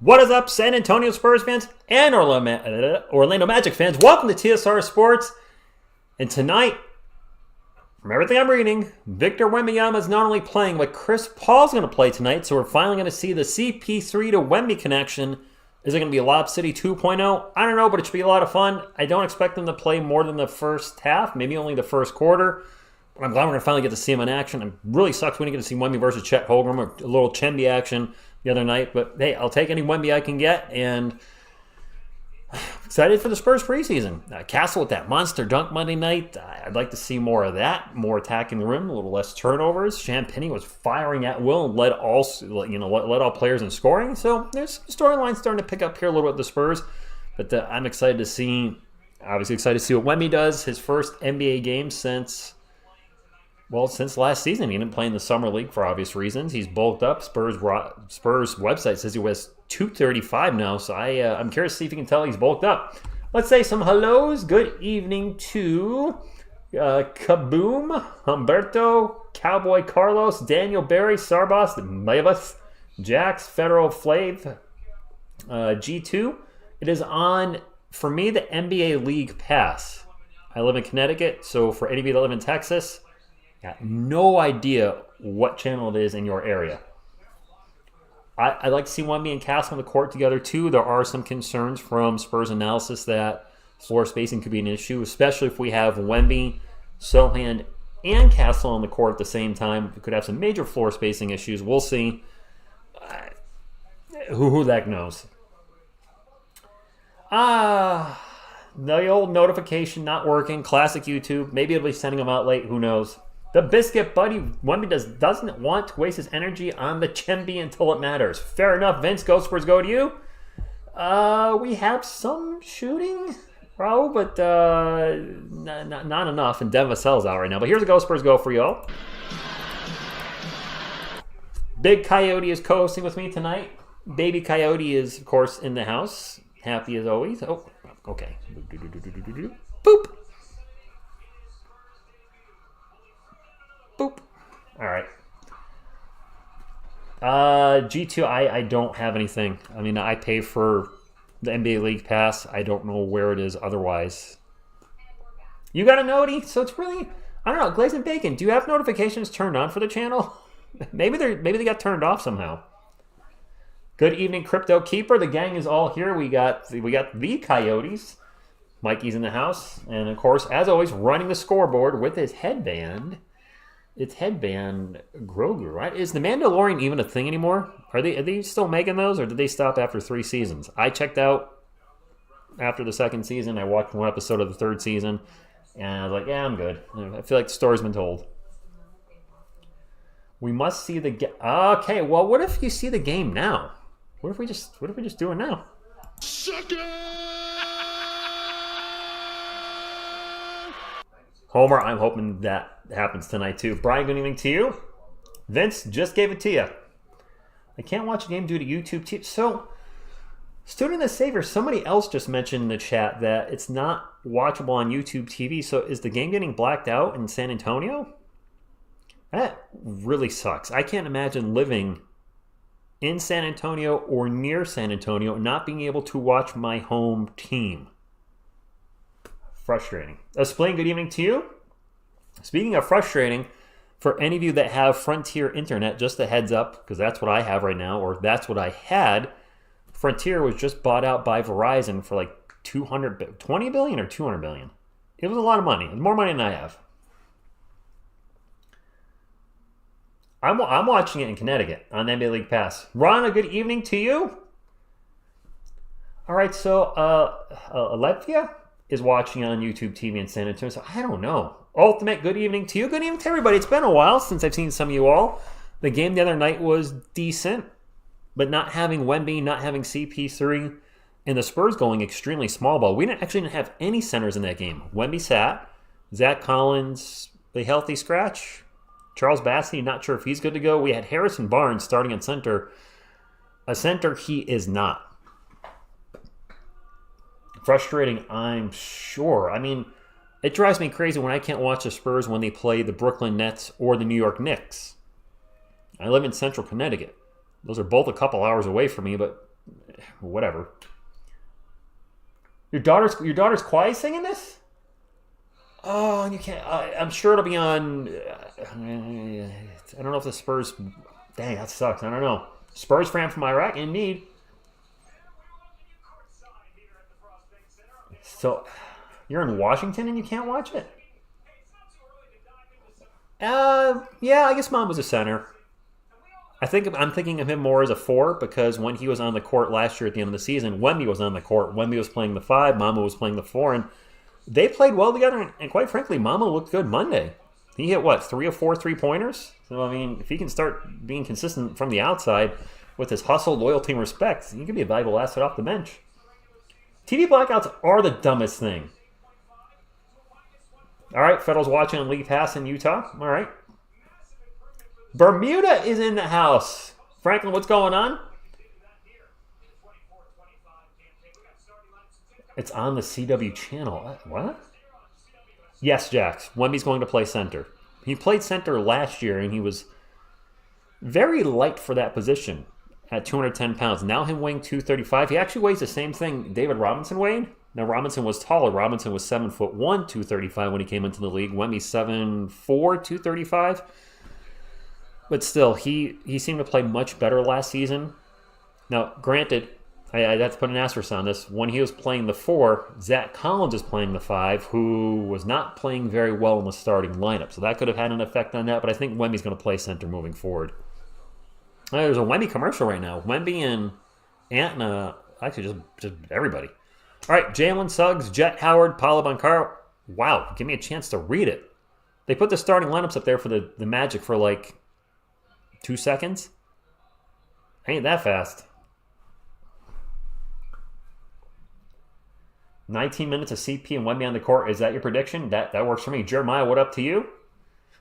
What is up, San Antonio Spurs fans and Orlando Magic fans? Welcome to TSR Sports. And tonight, from everything I'm reading, Victor Wembanyama is not only playing, but Chris Paul's going to play tonight. So we're finally going to see the CP3 to Wemby connection. Is it going to be Lob City 2.0? I don't know, but it should be a lot of fun. I don't expect them to play more than the first half, maybe only the first quarter. But I'm glad we're going to finally get to see him in action. It really sucks we didn't get to see Wemby versus Chet Holmgren, a little Chemby action the other night. But hey, I'll take any Wemby I can get, and excited for the Spurs preseason. Castle with that monster dunk Monday night. I'd like to see more of that, more attacking the rim, a little less turnovers. Champagnie was firing at will and led all players in scoring. So there's storylines starting to pick up here a little bit with the Spurs. But I'm excited to see, obviously excited to see what Wemby does. His first NBA game since last season. He didn't play in the summer league for obvious reasons. He's bulked up. Spurs website says he was 235 now, so I'm curious to see if you can tell he's bulked up. Let's say some hellos. Good evening to Kaboom, Humberto, Cowboy Carlos, Daniel Barry, Sarbas, Maybus, Jax, Federal Flav, G2. It is on, for me, the NBA League Pass. I live in Connecticut, so for any of you that live in Texas, got no idea what channel it is in your area. I'd like to see Wemby and Castle on the court together too. There are some concerns from Spurs analysis that floor spacing could be an issue, especially if we have Wemby, Sohan, and Castle on the court at the same time. We could have some major floor spacing issues. We'll see. Who the heck knows? The old notification not working. Classic YouTube. Maybe it'll be sending them out late. Who knows? The Biscuit Buddy, Wemby doesn't want to waste his energy on the Chemby until it matters. Fair enough, Vince. Go Spurs, go to you. We have some shooting, bro, but not enough. And Devin Vassell's out right now. But here's a Go Spurs go for y'all. Big Coyote is co-hosting with me tonight. Baby Coyote is, of course, in the house. Happy as always. Oh, okay. Boop. Boop. All right. G2, I don't have anything. I mean, I pay for the NBA League Pass. I don't know where it is otherwise. You got a noti? So it's really, I don't know, Glaze and Bacon, do you have notifications turned on for the channel? maybe they got turned off somehow. Good evening, Crypto Keeper. The gang is all here. We got the Coyotes. Mikey's in the house. And, of course, as always, running the scoreboard with his headband. It's headband Grogu, right? Is the Mandalorian even a thing anymore? Are they still making those, or did they stop after 3 seasons? I checked out after the 2nd season. I watched 1 episode of the 3rd season, and I was like, yeah, I'm good. I feel like the story's been told. We must see the game. Okay, well, what if you see the game now? What if we just do it now? Sucker! Homer, I'm hoping that happens tonight too. Brian, good evening to you. Vince, just gave it to you. I can't watch a game due to YouTube TV. So, Student of the Savior, somebody else just mentioned in the chat that it's not watchable on YouTube TV. So, is the game getting blacked out in San Antonio? That really sucks. I can't imagine living in San Antonio or near San Antonio and not being able to watch my home team. Frustrating. Splaying, good evening to you. Speaking of frustrating, for any of you that have Frontier Internet, just a heads up, because that's what I have right now, or that's what I had. Frontier was just bought out by Verizon for like $20 billion or $200 billion. It was a lot of money. It was more money than I have. I'm watching it in Connecticut on NBA League Pass. Ron, a good evening to you. All right, so Latvia is watching on YouTube TV in San Antonio, so I don't know. Ultimate, good evening to you. Good evening to everybody. It's been a while since I've seen some of you all. The game the other night was decent, but not having Wemby, not having CP3, and the Spurs going extremely small ball. We didn't have any centers in that game. Wemby sat. Zach Collins, a healthy scratch. Charles Bassey, not sure if he's good to go. We had Harrison Barnes starting at center. A center he is not. Frustrating, I'm sure. I mean, it drives me crazy when I can't watch the Spurs when they play the Brooklyn Nets or the New York Knicks. I live in central Connecticut. Those are both a couple hours away from me, but whatever. Your daughter's quiet singing this? Oh, and you can't. I'm sure it'll be on. I don't know if the Spurs. Dang, that sucks. I don't know. Spurs fan from Iraq, indeed. So, you're in Washington and you can't watch it? Yeah, I guess Mom was a center. I'm thinking of him more as a 4 because when he was on the court last year at the end of the season, Wemby was on the court. Wemby was playing the 5, Mama was playing the 4, and they played well together. And quite frankly, Mama looked good Monday. He hit, 3 of 4 3-pointers? So, I mean, if he can start being consistent from the outside with his hustle, loyalty, and respect, he could be a valuable asset off the bench. TV blackouts are the dumbest thing. All right, Federal's watching on League Pass in Utah. All right. Bermuda is in the house. Franklin, what's going on? It's on the CW channel. What? Yes, Jax. Wemby's going to play center. He played center last year, and he was very light for that position at 210 pounds. Now him weighing 235. He actually weighs the same thing David Robinson weighed. Now, Robinson was taller. Robinson was 7'1", 235 when he came into the league. Wemby 7'4", 235. But still, he seemed to play much better last season. Now, granted, I have to put an asterisk on this. When he was playing the 4, Zach Collins is playing the 5, who was not playing very well in the starting lineup. So that could have had an effect on that. But I think Wemby's going to play center moving forward. There's a Wemby commercial right now. Wemby and Ant, actually just everybody. All right, Jalen Suggs, Jet Howard, Paulo Banchero. Wow, give me a chance to read it. They put the starting lineups up there for the Magic for 2 seconds. Ain't that fast. 19 minutes of CP and Wemby on the court. Is that your prediction? That works for me. Jeremiah, what up to you?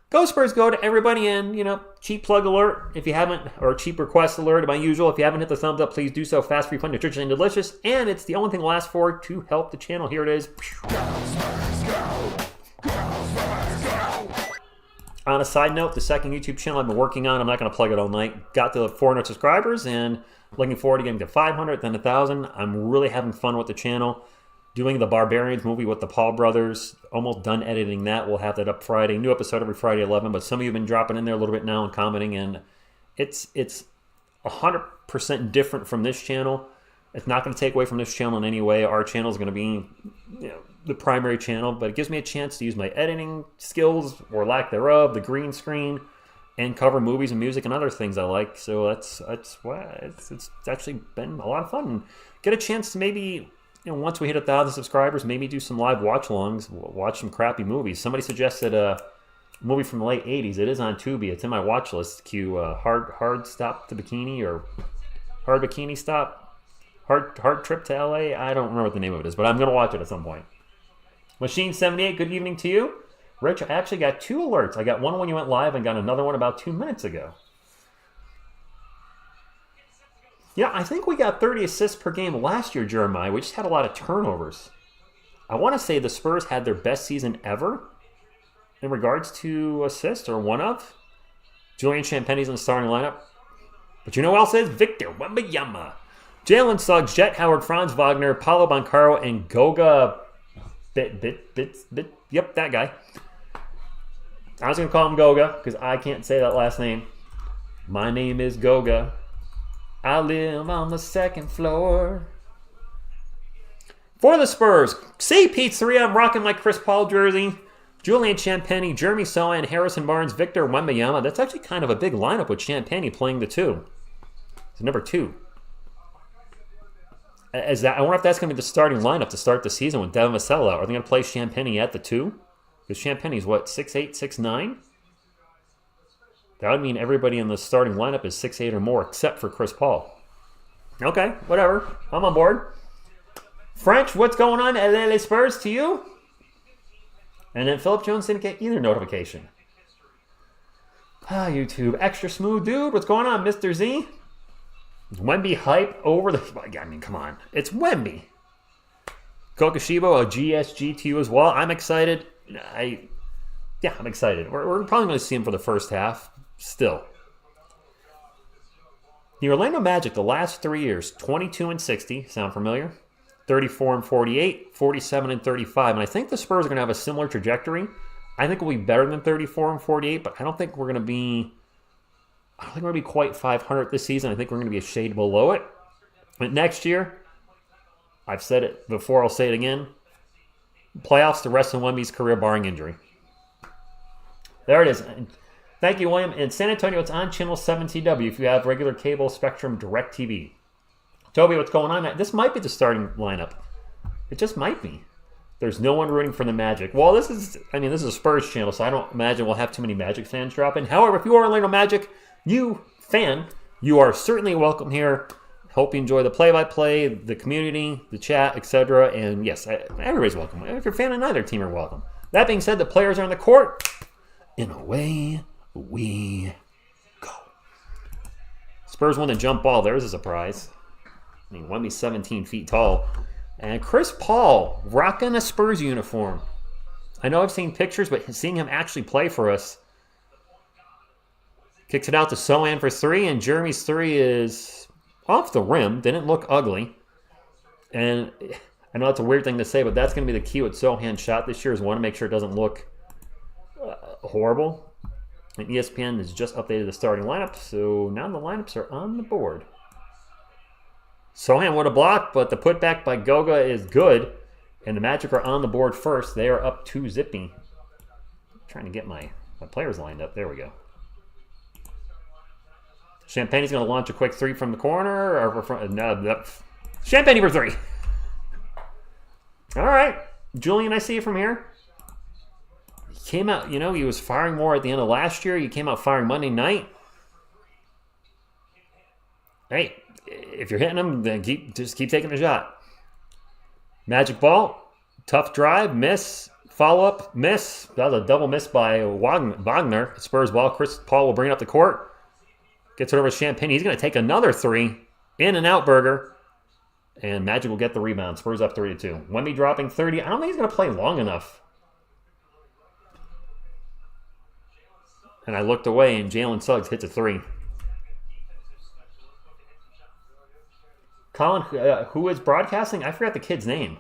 Go Spurs, go to everybody, and cheap plug alert if you haven't, or cheap request alert, my usual. If you haven't hit the thumbs up, please do so. Fast, free, fun, nutritious, and delicious. And it's the only thing we'll ask for to help the channel. Here it is. On a side note, the second YouTube channel I've been working on, I'm not going to plug it all night, got to 400 subscribers, and looking forward to getting to 500, then 1,000. I'm really having fun with the channel. Doing the Barbarians movie with the Paul brothers. Almost done editing that. We'll have that up Friday. New episode every Friday 11. But some of you have been dropping in there a little bit now and commenting. And it's 100% different from this channel. It's not going to take away from this channel in any way. Our channel is going to be the primary channel. But it gives me a chance to use my editing skills, or lack thereof, the green screen, and cover movies and music and other things I like. So that's why it's actually been a lot of fun. And get a chance to maybe... once we hit 1,000 subscribers, maybe do some live watch-alongs, watch some crappy movies. Somebody suggested a movie from the late 80s. It is on Tubi. It's in my watch list queue. Hard Stop to Bikini, or Hard Bikini Stop. Hard Trip to LA. I don't remember what the name of it is, but I'm going to watch it at some point. Machine78, good evening to you. Rich, I actually got 2 alerts. I got one when you went live and got another one about 2 minutes ago. Yeah, I think we got 30 assists per game last year, Jeremiah. We just had a lot of turnovers. I want to say the Spurs had their best season ever in regards to assists, or one of. Julian Champagne's in the starting lineup. But you know who else is? Victor Wembanyama. Jalen Suggs, Jet Howard, Franz Wagner, Paulo Banchero, and Goga Yep, that guy. I was going to call him Goga because I can't say that last name. My name is Goga. I live on the 2nd floor. For the Spurs, CP3, I'm rocking my Chris Paul jersey. Julian Champagnie, Jeremy Sohan, Harrison Barnes, Victor Wembanyama. That's actually kind of a big lineup with Champagnie playing the 2. So number 2. I wonder if that's going to be the starting lineup to start the season with Devin Vassell out. Are they going to play Champagnie at the 2? Because Champagnie's what, 6'8", 6'9"? That would mean everybody in the starting lineup is 6'8" or more, except for Chris Paul. Okay, whatever. I'm on board. French, what's going on? LA Spurs to you? And then Philip Jones didn't get either notification. YouTube. Extra smooth dude. What's going on, Mr. Z? Wemby hype over the... I mean, come on. It's Wemby. Kokoshibo, a GSG to you as well. I'm excited. I'm excited. We're probably going to see him for the first half. Still. The Orlando Magic, the last 3 years, 22-60. Sound familiar? 34-48, 47-35. And I think the Spurs are going to have a similar trajectory. I think we'll be better than 34-48, but I don't think we're going to be quite 500 this season. I think we're going to be a shade below it. But next year, I've said it before, I'll say it again. Playoffs the rest of Wemby's career, barring injury. There it is. Thank you, William. In San Antonio, it's on channel 7TW if you have regular cable, Spectrum, Direct TV. Toby, what's going on? This might be the starting lineup. It just might be. There's no one rooting for the Magic. Well, this is a Spurs channel, so I don't imagine we'll have too many Magic fans drop in. However, if you are Orlando Magic, you are certainly welcome here. Hope you enjoy the play-by-play, the community, the chat, etc. And yes, everybody's welcome. If you're a fan of neither team, you're welcome. That being said, the players are on the court. And away we go. Spurs won the jump ball. There's a surprise. I mean, Wemby's 17 feet tall. And Chris Paul rocking a Spurs uniform. I know I've seen pictures, but seeing him actually play for us. Kicks it out to Sohan for three, and Jeremy's three is off the rim. Didn't look ugly. And I know that's a weird thing to say, but that's going to be the key with Sohan's shot this year, is want to make sure it doesn't look horrible. And ESPN has just updated the starting lineup, so now the lineups are on the board. Sohan would have blocked, but the putback by Goga is good. And the Magic are on the board first. They are up 2-0. Trying to get my players lined up. There we go. Champagne's going to launch a quick three from the corner. Or from, no. Champagne for three. All right. Julian, I see you from here. He came out, he was firing more at the end of last year. He came out firing Monday night. Hey, if you're hitting them, then just keep taking the shot. Magic ball, tough drive, miss, follow-up, miss. That was a double miss by Wagner. Spurs ball. Chris Paul will bring it up the court. Gets it over to Champagne. He's going to take another three. In and out burger. And Magic will get the rebound. Spurs up 3-2. Wemby dropping 30. I don't think he's going to play long enough. And I looked away, and Jalen Suggs hits a three. Colin, who is broadcasting? I forgot the kid's name.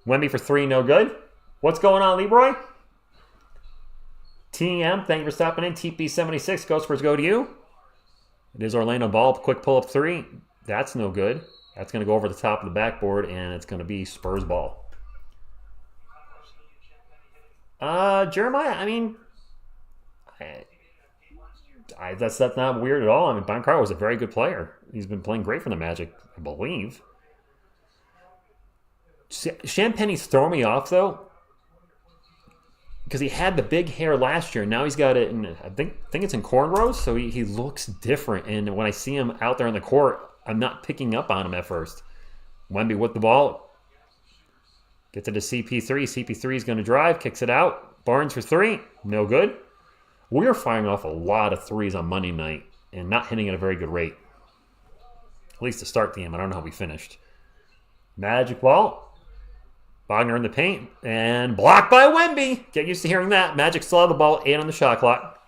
Wemby for three, no good. What's going on, Leroy? TM, thank you for stopping in. TP76, Ghost Spurs, go to you. It is Orlando ball, quick pull-up three. That's no good. That's going to go over the top of the backboard, and it's going to be Spurs ball. Jeremiah, that's not weird at all. Bankar was a very good player. He's been playing great for the Magic, I believe. Champagne's throwing me off, though, because he had the big hair last year. Now he's got it in, I think it's in cornrows, so he looks different. And when I see him out there on the court, I'm not picking up on him at first. Wemby with the ball. Gets it to CP3. CP3 is going to drive, kicks it out. Barnes for three, no good. We are firing off a lot of threes on Monday night and not hitting at a very good rate. At least to start the game. I don't know how we finished. Magic ball. Wagner in the paint. And blocked by Wemby. Get used to hearing that. Magic still have the ball. 8 on the shot clock.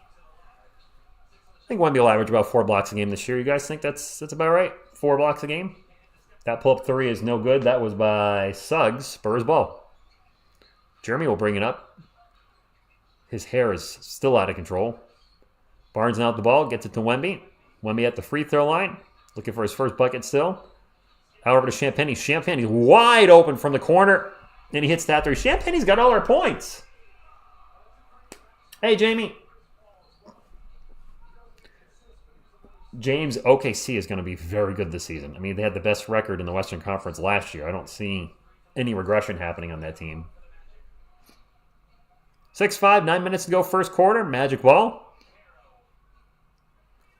I think Wemby will average about 4 blocks a game this year. You guys think that's about right? 4 blocks a game? That pull-up three is no good. That was by Suggs. Spurs ball. Jeremy will bring it up. His hair is still out of control. Barnes out the ball. Gets it to Wemby. Wemby at the free throw line. Looking for his first bucket still. Out over to Champagne. Champagne's wide open from the corner. And he hits that three. Champagne's got all our points. Hey, Jamie. James, OKC is going to be very good this season. They had the best record in the Western Conference last year. I don't see any regression happening on that team. 6-5, 9 minutes to go first quarter. Magic ball.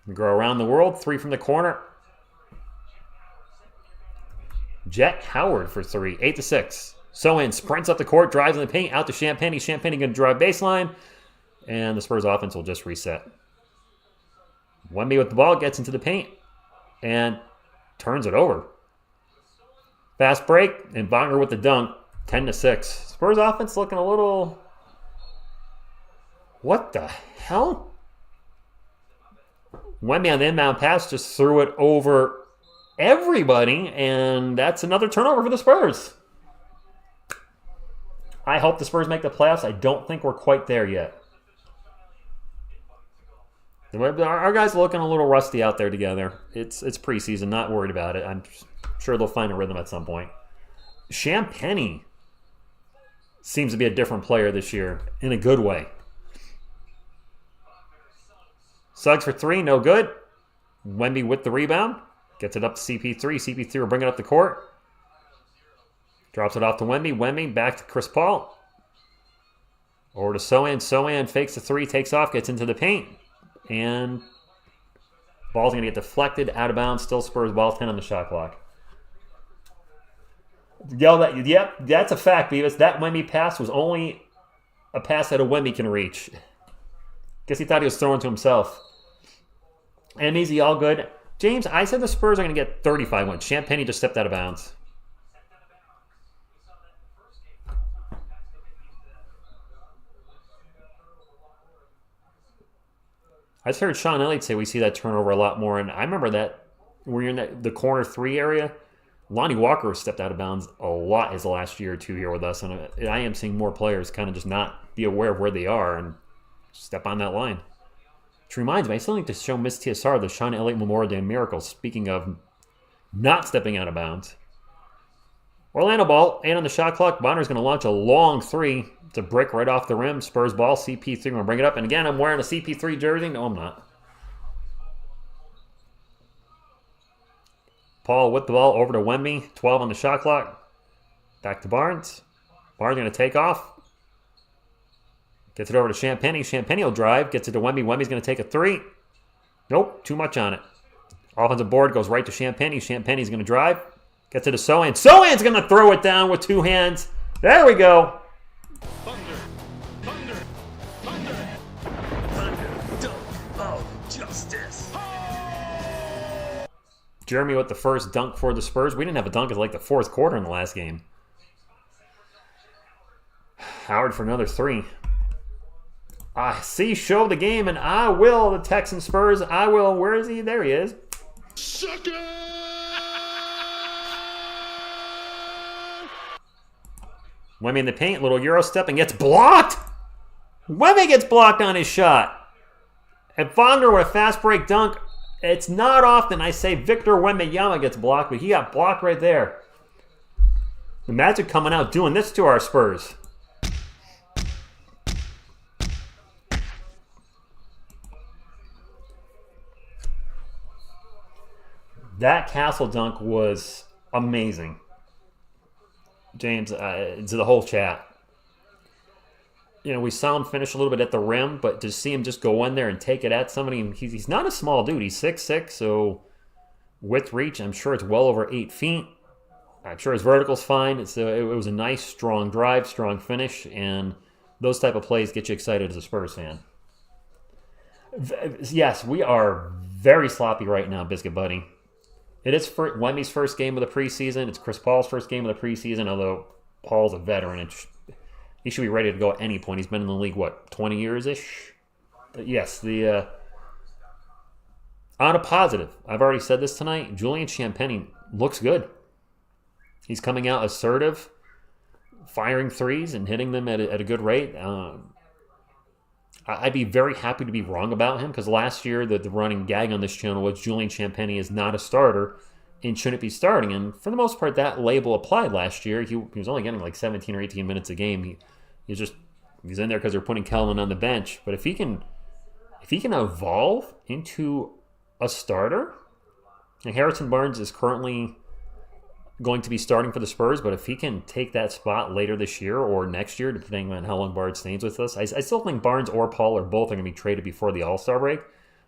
We go around the world. 3 from the corner. Jet Howard for 3. 8-6. Sohan sprints up the court, drives in the paint, out to Champagne. Champagne going to drive baseline. And the Spurs offense will just reset. Wemby with the ball, gets into the paint, and turns it over. Fast break, and Wagner with the dunk. 10-6. Spurs offense looking a little... What the hell? Wemby on the inbound pass just threw it over everybody, and that's another turnover for the Spurs. I hope the Spurs make the playoffs. I don't think we're quite there yet. Our guys are looking a little rusty out there together. It's preseason, not worried about it. I'm sure they'll find a rhythm at some point. Champagnie seems to be a different player this year in a good way. Suggs for three, no good. Wemby with the rebound. Gets it up to CP3. CP3 will bring it up the court. Drops it off to Wemby. Wemby back to Chris Paul. Over to Sohan. Sohan fakes the three, takes off, gets into the paint. And ball's going to get deflected, out of bounds. Still Spurs ball, 10 on the shot clock. Yep, that's a fact, Beavis. That Wemby pass was only a pass that a Wemby can reach. Guess he thought he was throwing to himself. And easy, all good. James, I said the Spurs are going to get 35 wins. Champagnie just stepped out of bounds. I just heard Sean Elliott say we see that turnover a lot more, and I remember that when you're in the corner three area, Lonnie Walker stepped out of bounds a lot his last year or two here with us, and I am seeing more players kind of just not be aware of where they are and step on that line. Which reminds me, I still need to show Miss TSR the Sean Elliott Memorial Day Miracle, speaking of not stepping out of bounds. Orlando ball, 8 on the shot clock. Bonner's going to launch a long three. It's a brick right off the rim. Spurs ball, CP3 going to bring it up. And again, I'm wearing a CP3 jersey. No, I'm not. Paul with the ball over to Wemby. 12 on the shot clock. Back to Barnes. Barnes going to take off. Gets it over to Champagnie. Champagnie will drive. Gets it to Wemby. Wemby's going to take a three. Nope, too much on it. Offensive board goes right to Champagnie. Champagnie's going to drive. Gets it to Sohan. Sohan's going to throw it down with two hands. There we go. Thunder, thunder, thunder, thunder, dunk of justice. Jeremy with the first dunk for the Spurs. We didn't have a dunk until like the fourth quarter in the last game. Howard for another three. Show the game, and I will. The Texans Spurs. I will. Where is he? There he is. Sucker! Wemby in the paint, little Euro step, and gets blocked. Wemby gets blocked on his shot. And Wagner with a fast break dunk. It's not often I say Victor Wembanyama gets blocked, but he got blocked right there. The Magic coming out doing this to our Spurs. That Castle dunk was amazing. James, to the whole chat. You know, we saw him finish a little bit at the rim, but to see him just go in there and take it at somebody, he's not a small dude. He's 6'6", so with reach, I'm sure it's well over 8 feet. I'm sure his vertical's fine. It was a nice, strong drive, strong finish, and those type of plays get you excited as a Spurs fan. Yes, we are very sloppy right now, Biscuit Buddy. It is Wemby's first game of the preseason. It's Chris Paul's first game of the preseason, although Paul's a veteran. He should be ready to go at any point. He's been in the league, 20 years-ish? Yes, on a positive, I've already said this tonight, Julian Champagnie looks good. He's coming out assertive, firing threes and hitting them at a good rate. I'd be very happy to be wrong about him because last year the running gag on this channel was Julian Champagnie is not a starter and shouldn't be starting. And for the most part, that label applied last year. He was only getting like 17 or 18 minutes a game. He's in there because they're putting Kelvin on the bench. But if he can evolve into a starter, and Harrison Barnes is currently going to be starting for the Spurs, but if he can take that spot later this year or next year, depending on how long Barnes stays with us, I still think Barnes or Paul or both are going to be traded before the All-Star break.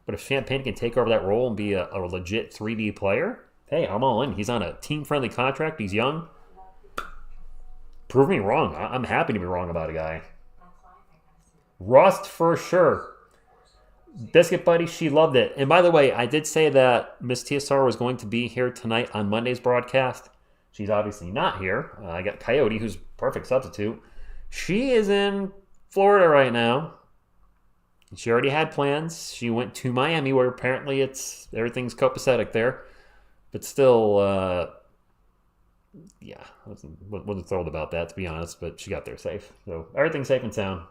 But if Champagnie can take over that role and be a legit 3D player, hey, I'm all in. He's on a team-friendly contract. He's young. Prove me wrong. I'm happy to be wrong about a guy. Rust for sure. Biscuit Buddy, she loved it. And by the way, I did say that Miss TSR was going to be here tonight on Monday's broadcast. She's obviously not here. I got Coyote, who's perfect substitute. She is in Florida right now. She already had plans. She went to Miami, where apparently everything's copacetic there. But still, yeah, wasn't thrilled about that, to be honest. But she got there safe. So everything's safe and sound.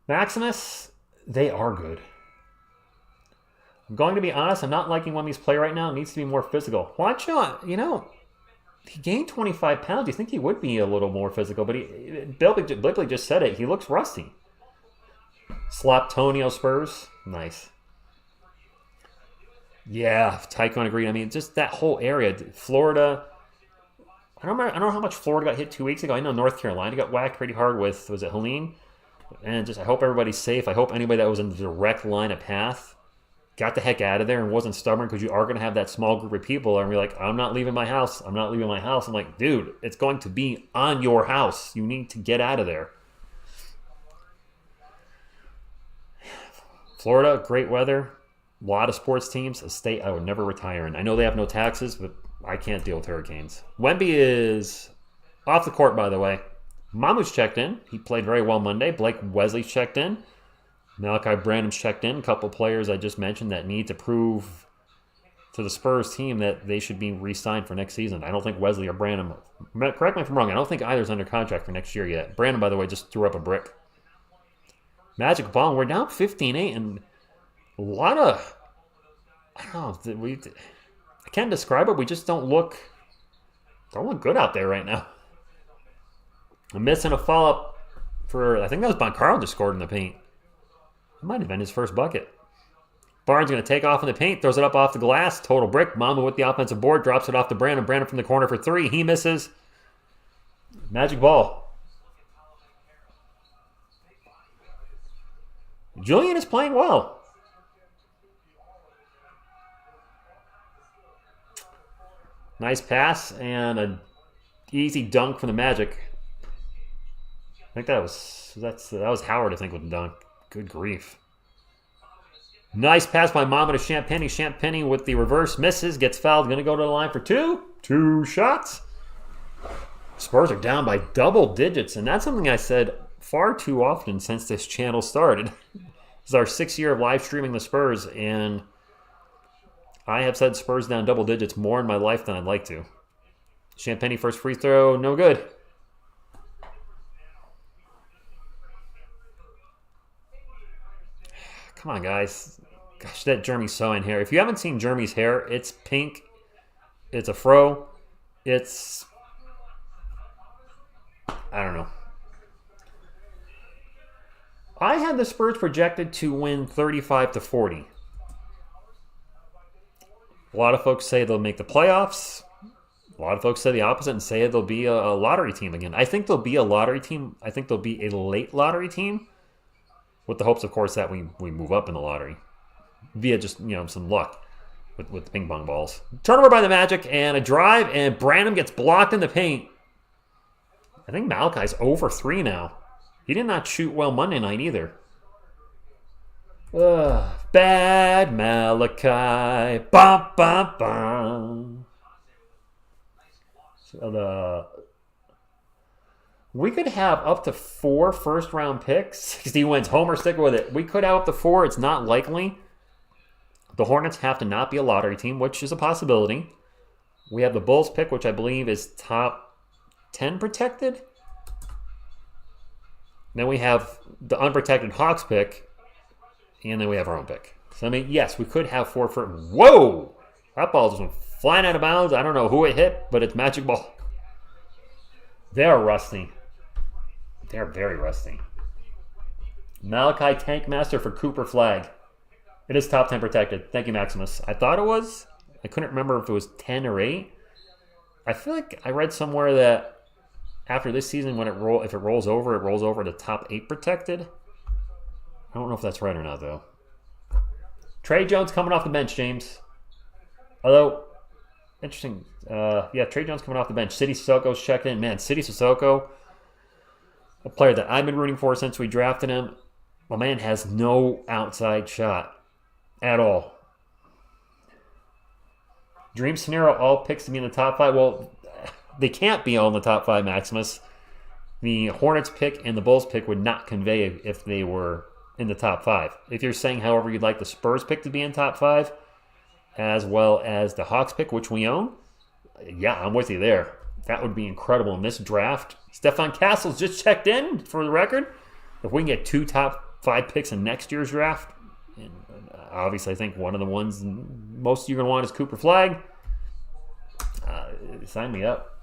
Maximus, they are good. I'm going to be honest, I'm not liking when these play right now. It needs to be more physical. Watch out, he gained 25 pounds. You think he would be a little more physical, but Blippley just said it. He looks rusty. Sloptonio Spurs. Nice. Yeah, Tycoon agreed. I mean, just that whole area. Florida. I don't know how much Florida got hit 2 weeks ago. I know North Carolina got whacked pretty hard with, was it Helene? And I hope everybody's safe. I hope anybody that was in the direct line of path got the heck out of there and wasn't stubborn, because you are going to have that small group of people and be like, I'm not leaving my house. I'm not leaving my house. I'm like, dude, it's going to be on your house. You need to get out of there. Florida, great weather. A lot of sports teams. A state I would never retire in. I know they have no taxes, but I can't deal with hurricanes. Wemby is off the court, by the way. Mamu's checked in. He played very well Monday. Blake Wesley's checked in. Malachi Branham's checked in. A couple players I just mentioned that need to prove to the Spurs team that they should be re-signed for next season. I don't think Wesley or Branham, correct me if I'm wrong, I don't think either's under contract for next year yet. Branham, by the way, just threw up a brick. Magic Ball, we're down 15-8, and a lot of, I don't know, I can't describe it. We just don't look good out there right now. I'm missing a follow-up for, I think that was Boncarl just scored in the paint. It might have been his first bucket. Barnes going to take off in the paint, throws it up off the glass. Total brick. Mama with the offensive board, drops it off to Brandon. Brandon from the corner for three. He misses. Magic Ball. Julian is playing well. Nice pass and an easy dunk from the Magic. I think that was Howard, I think, with the dunk. Good grief. Nice pass by Mama to Champagny. Champagny with the reverse misses, gets fouled, going to go to the line for two. 2 shots. Spurs are down by double digits, and that's something I said far too often since this channel started. This is our 6th year of live streaming the Spurs, and I have said Spurs down double digits more in my life than I'd like to. Champagny first free throw, no good. Come on, guys. Gosh, that Jeremy's sewing hair. If you haven't seen Jeremy's hair, it's pink. It's a fro. It's, I don't know. I had the Spurs projected to win 35-40. A lot of folks say they'll make the playoffs. A lot of folks say the opposite and say they'll be a lottery team again. I think they'll be a lottery team. I think they'll be a late lottery team, with the hopes, of course, that we move up in the lottery via just, some luck with the ping pong balls. Turnover by the Magic and a drive, and Branham gets blocked in the paint. I think Malachi's over 3 now. He did not shoot well Monday night either. Bad Malachi. Bum, bum, bum. So we could have up to 4 first-round picks. 60 wins. Homer, stick with it. We could have up to 4. It's not likely. The Hornets have to not be a lottery team, which is a possibility. We have the Bulls pick, which I believe is top 10 protected. Then we have the unprotected Hawks pick, and then we have our own pick. So, yes, we could have 4 for... Whoa! That ball just went flying out of bounds. I don't know who it hit, but it's Magic Ball. They're rusty. They're very rusty. Malachi Tankmaster for Cooper flag. It is top 10 protected. Thank you, Maximus. I thought it was. I couldn't remember if it was 10 or 8. I feel like I read somewhere that after this season, if it rolls over to top 8 protected. I don't know if that's right or not, though. Trey Jones coming off the bench, James. Although, interesting. Trey Jones coming off the bench. City Sissoko's checked in. Man, City Sissoko, a player that I've been rooting for since we drafted him. My man has no outside shot at all. Dream scenario, all picks to be in the top 5. Well, they can't be all in the top 5, Maximus. the Hornets pick and the Bulls pick would not convey if they were in the top 5. If you're saying, however, you'd like the Spurs pick to be in top 5, as well as the Hawks pick, which we own, yeah, I'm with you there. That would be incredible in this draft. Stefan Castle's just checked in, for the record. If we can get 2 top 5 picks in next year's draft, and obviously I think one of the ones most of you are going to want is Cooper Flagg, sign me up.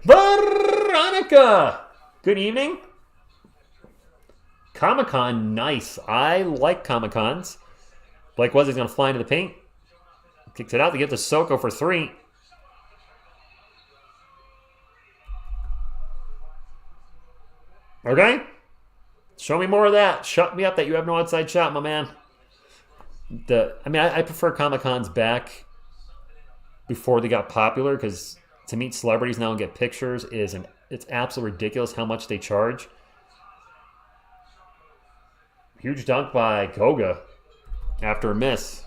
Veronica! Good evening. Comic-Con, nice. I like Comic-Cons. Blake Wesley's going to fly into the paint. Kicks it out to get to Soko for 3. Okay? Show me more of that. Shut me up that you have no outside shot, my man. I prefer Comic-Cons back before they got popular, because to meet celebrities now and get pictures it's absolutely ridiculous how much they charge. Huge dunk by Koga after a miss.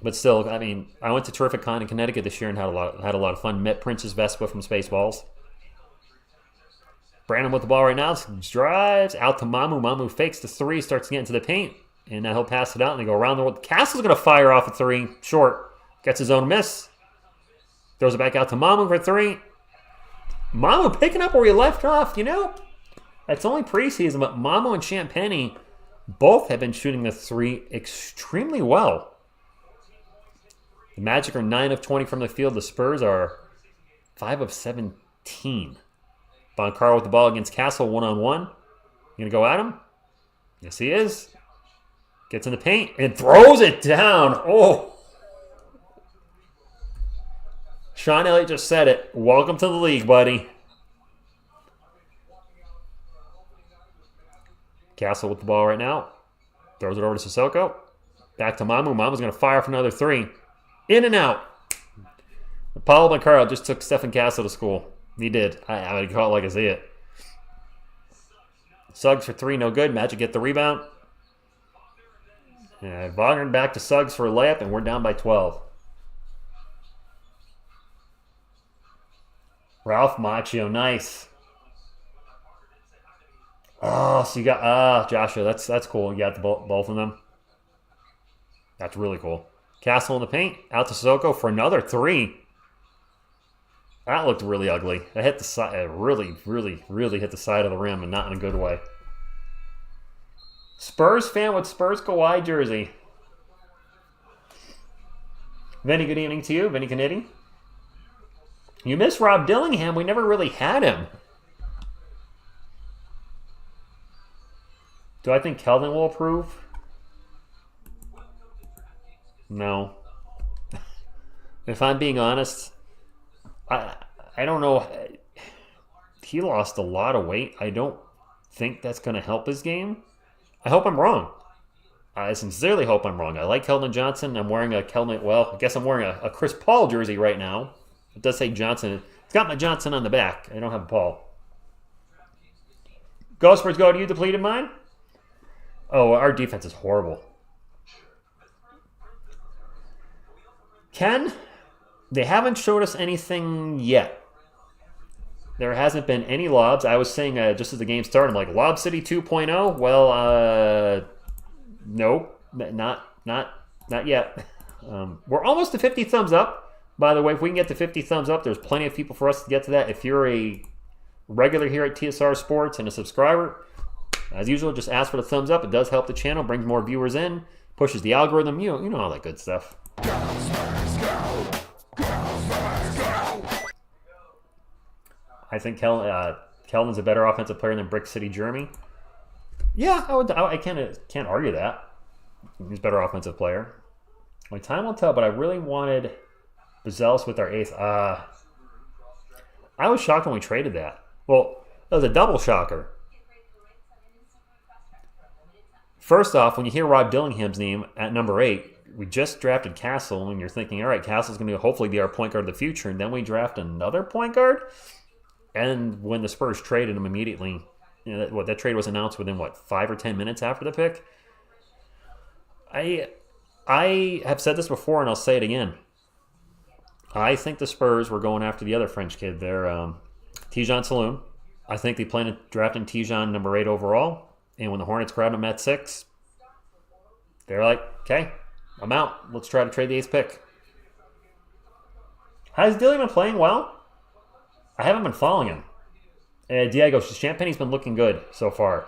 But still, I went to Terrific Con in Connecticut this year and had a lot of fun. Met Princess Vespa from Spaceballs. Brandon with the ball right now. Drives out to Mamu. Mamu fakes the 3, starts to get into the paint. And now he'll pass it out and they go around the world. Castle's going to fire off a 3. Short. Gets his own miss. Throws it back out to Mamu for 3. Mamu picking up where he left off. That's only preseason, but Mamu and Champagny both have been shooting the 3 extremely well. The Magic are 9 of 20 from the field. The Spurs are 5 of 17. Boncaro with the ball against Castle, one-on-one. You going to go at him? Yes, he is. Gets in the paint and throws it down. Oh. Sean Elliott just said it. Welcome to the league, buddy. Castle with the ball right now. Throws it over to Sissoko. Back to Mamu. Mamu's going to fire for another 3. In and out. Paulo Boncaro just took Stephen Castle to school. He did. I would call it like I see it. Suggs for 3, no good. Magic get the rebound. And Wagner back to Suggs for a layup, and we're down by 12. Ralph Macchio, nice. Oh, so you got Joshua. That's cool. You got both of them. That's really cool. Castle in the paint. Out to Sissoko for another 3. That looked really ugly. It hit the side. It really, really, really hit the side of the rim, and not in a good way. Spurs fan with Spurs Kawhi jersey. Vinny, good evening to you. Vinny Canetti. You miss Rob Dillingham. We never really had him. Do I think Kelvin will approve? No. If I'm being honest, I don't know. He lost a lot of weight. I don't think that's going to help his game. I hope I'm wrong. I sincerely hope I'm wrong. I like Keldon Johnson. I'm wearing a Keldon, well, I guess I'm wearing a Chris Paul jersey right now. It does say Johnson. It's got my Johnson on the back. I don't have a Paul. Go Spurs, go. Do you depleted mine? Oh, our defense is horrible. Ken, they haven't showed us anything yet. There hasn't been any lobs. I was saying just as the game started, I'm like, Lob City 2.0? Well, no, not yet. We're almost to 50 thumbs up. By the way, if we can get to 50 thumbs up, there's plenty of people for us to get to that. If you're a regular here at TSR Sports and a subscriber, as usual, just ask for the thumbs up. It does help the channel, brings more viewers in, pushes the algorithm. You know all that good stuff. I think Keldon's a better offensive player than Brick City Jeremy. Yeah, I can't argue that. He's a better offensive player. My time will tell, but I really wanted Bazelis with our 8th. I was shocked when we traded that. Well, that was a double shocker. First off, when you hear Rob Dillingham's name at number 8, we just drafted Castle, and you're thinking, all right, Castle's going to hopefully be our point guard of the future, and then we draft another point guard? And when the Spurs traded him immediately, that trade was announced within, 5 or 10 minutes after the pick? I have said this before, and I'll say it again. I think the Spurs were going after the other French kid there, Tijan Saloon. I think they plan on drafting Tijon number 8 overall. And when the Hornets grabbed him at 6, they're like, okay, I'm out. Let's try to trade the 8th pick. Has Dilly been playing well? I haven't been following him. Diego Champagne's been looking good so far.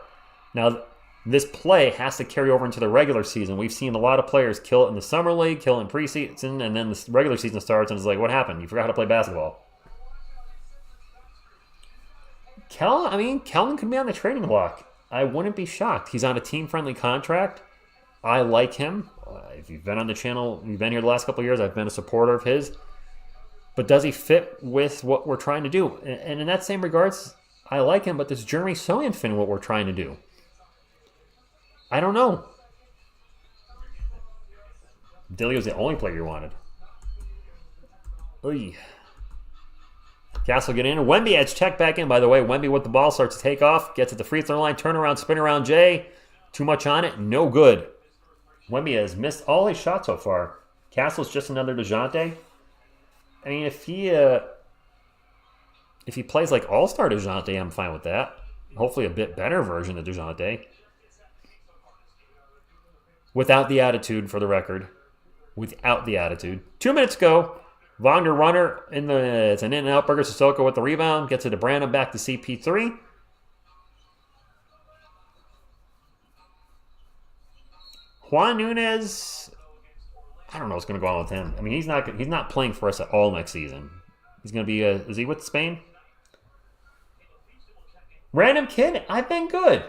Now, this play has to carry over into the regular season. We've seen a lot of players kill it in the summer league, kill it in preseason, and then the regular season starts and it's like, what happened? You forgot how to play basketball. Kellen could be on the trading block. I wouldn't be shocked. He's on a team-friendly contract. I like him. If you've been on the channel, you've been here the last couple of years, I've been a supporter of his. But does he fit with what we're trying to do? And in that same regards, I like him, but does Jeremy Sochan fit in what we're trying to do? I don't know. Dilly was the only player you wanted. Oy. Castle get in. Wemby has checked back in, by the way. Wemby with the ball starts to take off. Gets at the free throw line. Turn around, spin around Jay. Too much on it. No good. Wemby has missed all his shots so far. Castle's just another DeJounte. I mean, if he plays like All-Star DeJounte, I'm fine with that. Hopefully a bit better version of DeJounte. Without the attitude, for the record. Without the attitude. 2 minutes go. Wagner runner in the it's an in and out. Burger Sissoko with the rebound. Gets it to Brandon, back to CP3. Juan Nunez, I don't know what's going to go on with him. I mean, he's not playing for us at all next season. He's going to be is he with Spain? Random kid, I've been good.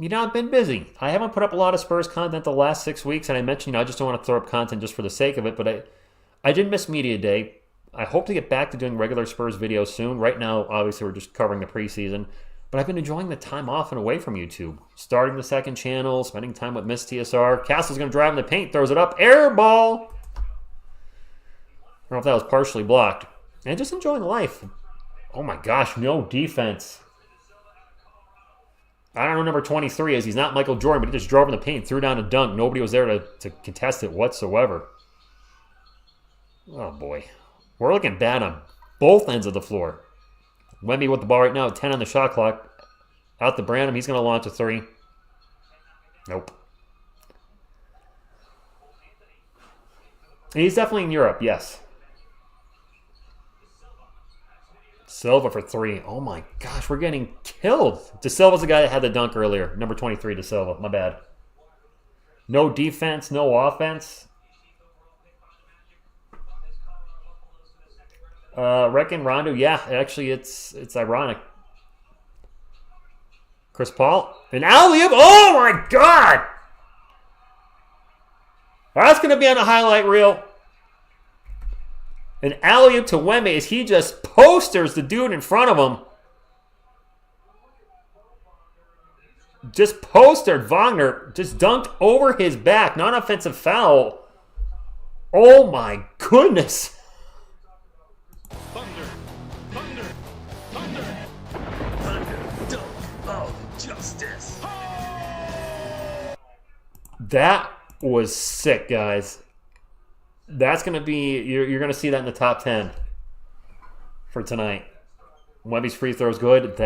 I've been busy. I haven't put up a lot of Spurs content the last 6 weeks, and I mentioned I just don't want to throw up content just for the sake of it, but I did miss Media Day. I hope to get back to doing regular Spurs videos soon. Right now, obviously, we're just covering the preseason. But I've been enjoying the time off and away from YouTube. Starting the second channel, spending time with Miss TSR. Castle's going to drive in the paint, throws it up. Air ball! I don't know if that was partially blocked. And just enjoying life. Oh my gosh, no defense. I don't know number 23 is. He's not Michael Jordan, but he just drove in the paint, threw down a dunk. Nobody was there to contest it whatsoever. Oh, boy. We're looking bad on both ends of the floor. Wemby with the ball right now, 10 on the shot clock. Out to Branham. He's going to launch a 3. Nope. He's definitely in Europe, yes. Silva for 3. Oh, my gosh. We're getting killed. De Silva's the guy that had the dunk earlier. Number 23, De Silva. My bad. No defense, no offense. Reckon Rondo, yeah, actually it's ironic. Chris Paul, an alley-oop. Oh my God! That's going to be on a highlight reel. An alley-oop to Wemby as he just posters the dude in front of him. Just postered Wagner, just dunked over his back. Non-offensive foul. Oh my goodness. Justice. That was sick, guys. That's going to be... You're going to see that in the top 10 for tonight. Wemby's free throw is good.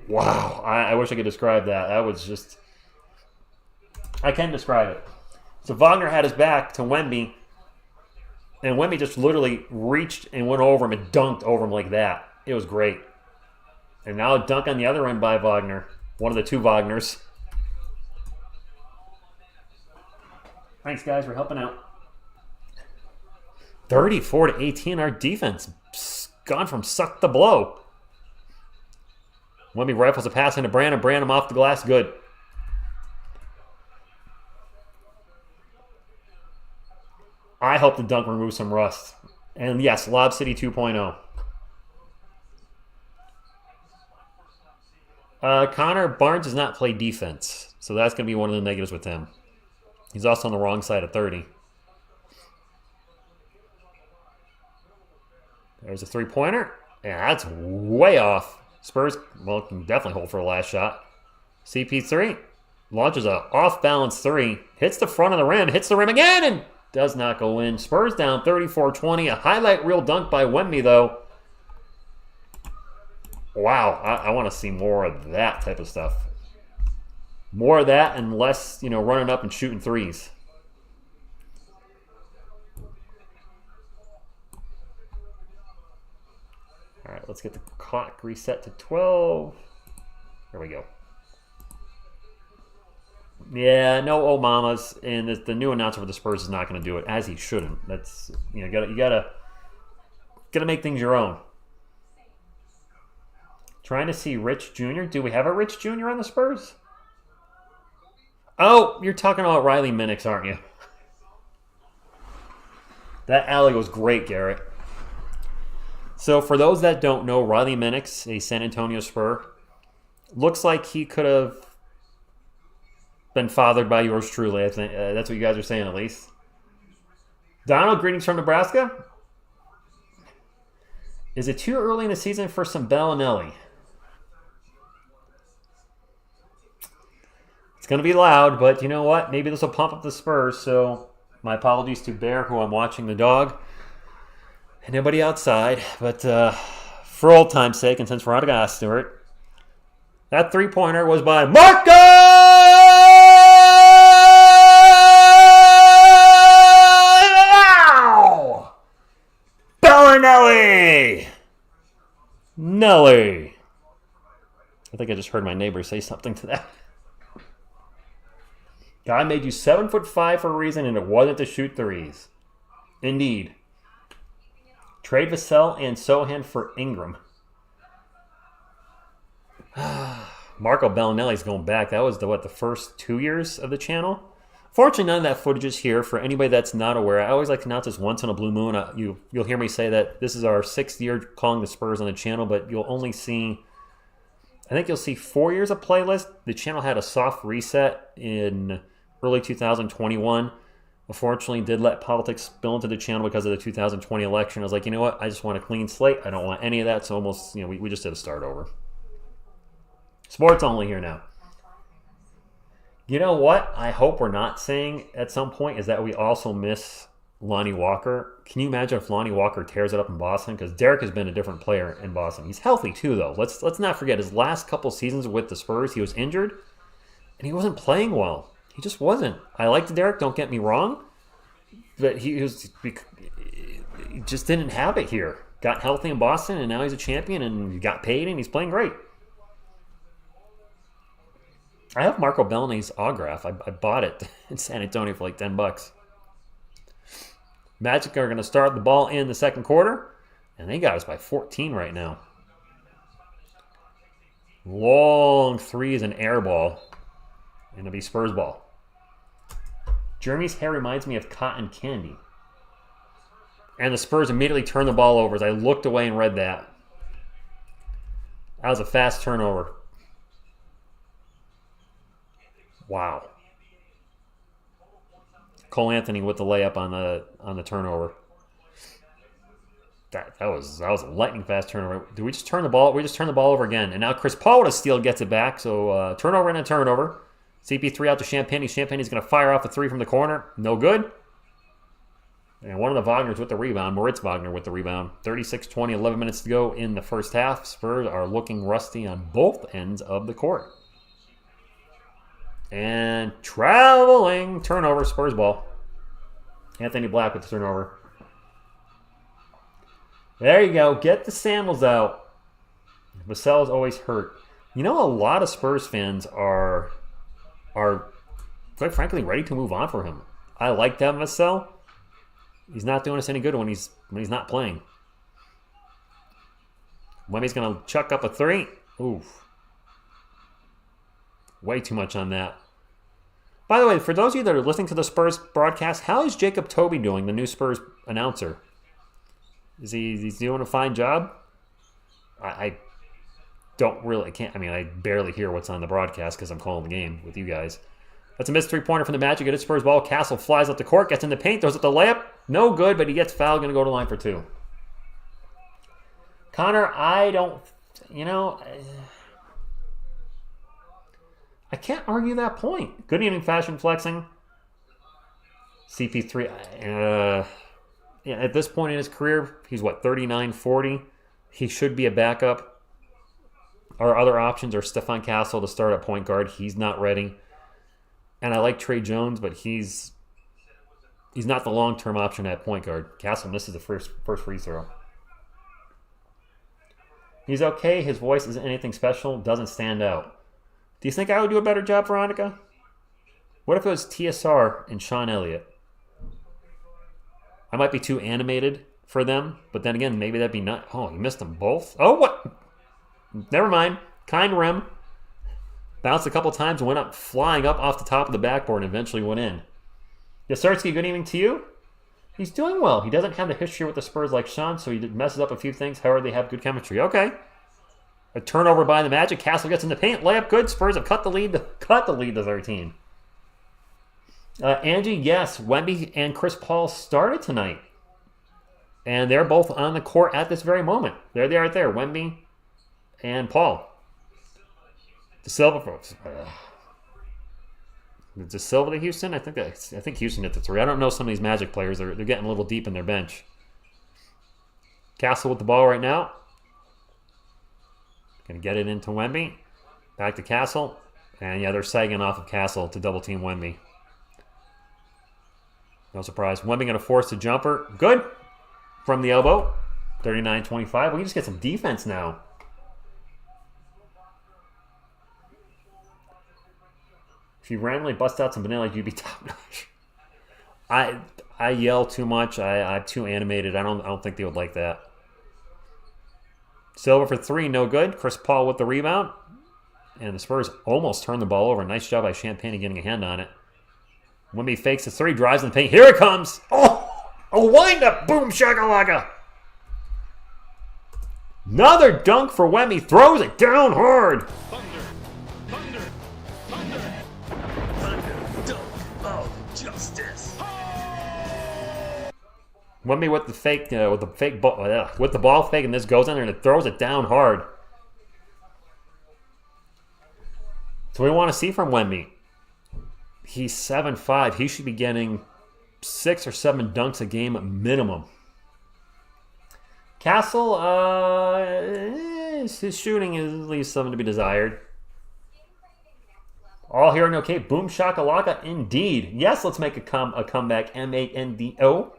Wow. I wish I could describe that. That was just... I can describe it. So Wagner had his back to Wemby, and Wemby just literally reached and went over him and dunked over him like that. It was great. And now a dunk on the other end by Wagner. One of the two Wagners. Thanks, guys, for helping out. 34-18, our defense gone from suck to blow. Wemby rifles a pass into Branham. Branham off the glass, good. I hope the dunk removes some rust. And yes, Lob City 2.0. Connor Barnes does not play defense, so that's going to be one of the negatives with him. He's also on the wrong side of 30. There's a three-pointer. Yeah, that's way off. Spurs, well, can definitely hold for a last shot. CP3 launches a off-balance 3. Hits the front of the rim. Hits the rim again and does not go in. Spurs down 34-20. A highlight reel dunk by Wemby, though. Wow, I want to see more of that type of stuff. More of that and less, running up and shooting threes. All right, let's get the clock reset to 12. There we go. Yeah, no old mamas, and the new announcer for the Spurs is not going to do it, as he shouldn't. That's you gotta make things your own. Trying to see Rich Jr. Do we have a Rich Jr. on the Spurs? Oh, you're talking about Riley Minix, aren't you? That alley was great, Garrett. So for those that don't know, Riley Minix, a San Antonio Spur, looks like he could have been fathered by yours truly. I think that's what you guys are saying, at least. Donald, greetings from Nebraska. Is it too early in the season for some Bellinelli? It's going to be loud, but you know what? Maybe this will pump up the Spurs. So my apologies to Bear, who I'm watching the dog, and nobody outside. But for old time's sake, and since we're out of gas, Stewart, that three-pointer was by Marco Bellinelli! Nelly. I think I just heard my neighbor say something to that. God made you 7'5" for a reason, and it wasn't to shoot threes. Indeed. Trade Vassell and Sohan for Ingram. Marco Bellinelli's going back. That was the first 2 years of the channel. Fortunately, none of that footage is here. For anybody that's not aware, I always like to announce this once in a blue moon. You'll hear me say that this is our 6th year calling the Spurs on the channel, but you'll only see, I think you'll see 4 years of playlist. The channel had a soft reset in early 2021. Unfortunately, did let politics spill into the channel because of the 2020 election. I was like, you know what? I just want a clean slate. I don't want any of that. So almost, we just did a start over. Sports only here now. You know what I hope we're not saying at some point is that we also miss Lonnie Walker. Can you imagine if Lonnie Walker tears it up in Boston? Because Derek has been a different player in Boston. He's healthy too, though. Let's not forget his last couple seasons with the Spurs, he was injured, and he wasn't playing well. He just wasn't. I liked Derek, don't get me wrong, but he just didn't have it here. Got healthy in Boston, and now he's a champion, and he got paid, and he's playing great. I have Marco Bellinelli's autograph. I bought it in San Antonio for like $10. Magic are going to start the ball in the second quarter, and they got us by 14 right now. Long three is an air ball, and it'll be Spurs ball. Jeremy's hair reminds me of cotton candy. And the Spurs immediately turned the ball over as I looked away and read that. That was a fast turnover. Wow. Cole Anthony with the layup on the turnover. That was a lightning fast turnover. Did we just turn the ball? We just turned the ball over again. And now Chris Paul with a steal gets it back. So turnover and a turnover. CP3 out to Champagny. Champagny's going to fire off a three from the corner. No good. And one of the Wagner's with the rebound. Moritz Wagner with the rebound. 36-20, 11 minutes to go in the first half. Spurs are looking rusty on both ends of the court. And traveling turnover, Spurs ball. Anthony Black with the turnover. There you go. Get the sandals out. Vassell's always hurt. You know, a lot of Spurs fans are quite frankly ready to move on for him. I like that Vassell. He's not doing us any good when he's not playing. Wemby's going to chuck up a three. Oof. Way too much on that. By the way, for those of you that are listening to the Spurs broadcast, how is Jacob Toby doing, the new Spurs announcer? Is he's doing a fine job? I don't really, I barely hear what's on the broadcast because I'm calling the game with you guys. That's a missed three-pointer from the Magic. It is Spurs ball. Castle flies up the court, gets in the paint, throws up the layup. No good, but he gets fouled, going to go to the line for two. Connor, I can't argue that point. Good evening, Fashion Flexing. CP3, at this point in his career, he's 39, 40. He should be a backup. Our other options are Stefan Castle to start at point guard. He's not ready. And I like Trey Jones, but he's not the long-term option at point guard. Castle misses the first free throw. He's okay. His voice isn't anything special. Doesn't stand out. Do you think I would do a better job, Veronica? What if it was TSR and Sean Elliott? I might be too animated for them, but then again, maybe that'd be not. Oh, you missed them both? Oh, what? Never mind. Kind rim. Bounced a couple times and went up, flying up off the top of the backboard and eventually went in. Yasarski, good evening to you. He's doing well. He doesn't have the history with the Spurs like Sean, so he messes up a few things. However, they have good chemistry. Okay. A turnover by the Magic. Castle gets in the paint. Layup good. Spurs have cut the lead to 13. Angie, yes, Wemby and Chris Paul started tonight. And they're both on the court at this very moment. There they are right there. Wemby and Paul. De Silva folks. De Silva to Houston? I think Houston hit the three. I don't know some of these Magic players. They're getting a little deep in their bench. Castle with the ball right now. Going to get it into Wemby. Back to Castle. And yeah, they're sagging off of Castle to double team Wemby. No surprise. Wemby going to force the jumper. Good. From the elbow. 39-25. We can just get some defense now. If you randomly bust out some vanilla, you'd be top notch. I yell too much. I'm too animated. I don't think they would like that. Silva for three, no good. Chris Paul with the rebound. And the Spurs almost turned the ball over. Nice job by Champagne getting a hand on it. Wemby fakes the three, drives in the paint. Here it comes. Oh, a wind-up. Boom, shakalaka. Another dunk for Wemby. Throws it down hard. Thunder, dunk of justice. Wemby with the ball fake, and this goes in there and it throws it down hard. So we want to see from Wemby. He's 7'5". He should be getting 6 or 7 dunks a game minimum. Castle, his shooting is at least something to be desired. All here and okay. Boom shakalaka, indeed. Yes, let's make a comeback. M-A-N-D-O.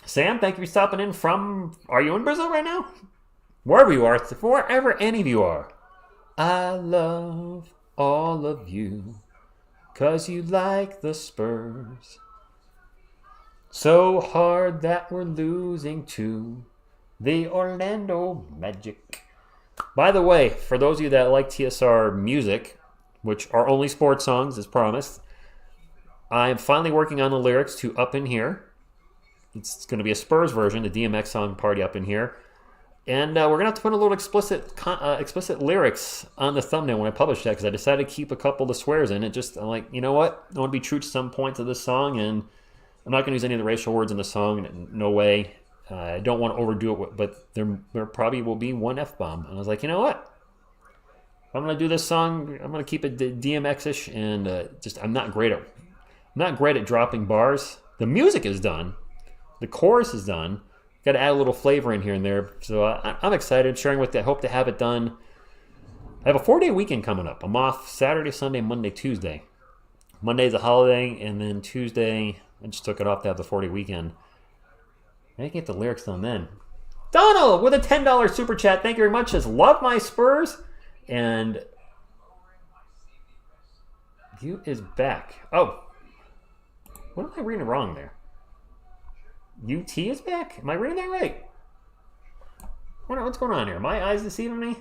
Sam, thank you for stopping in from... Are you in Brazil right now? Wherever you are, wherever any of you are. I love all of you, 'cause you like the Spurs. So hard that we're losing to the Orlando Magic. By the way, for those of you that like TSR music, which are only sports songs as promised, I'm finally working on the lyrics to Up in Here. It's going to be a Spurs version, the DMX song Party Up in Here. And we're going to have to put a little explicit lyrics on the thumbnail when I publish that, because I decided to keep a couple of the swears in. I'm like, you know what? I want to be true to some points of this song, and I'm not going to use any of the racial words in the song. No way. I don't want to overdo it, but there probably will be one F-bomb. And I was like, you know what? If I'm going to do this song, I'm going to keep it DMX-ish, and I'm not great at dropping bars. The music is done. The chorus is done. Got to add a little flavor in here and there. So I'm excited, sharing with you. I hope to have it done. I have a 4-day weekend coming up. I'm off Saturday, Sunday, Monday, Tuesday. Monday's a holiday, and then Tuesday, I just took it off to have the 4-day weekend. I can get the lyrics done then. Donald with a $10 super chat. Thank you very much. Says, love my Spurs. And you is back. Oh. What am I reading wrong there? UT is back? Am I reading that right? What's going on here? My eyes deceiving me?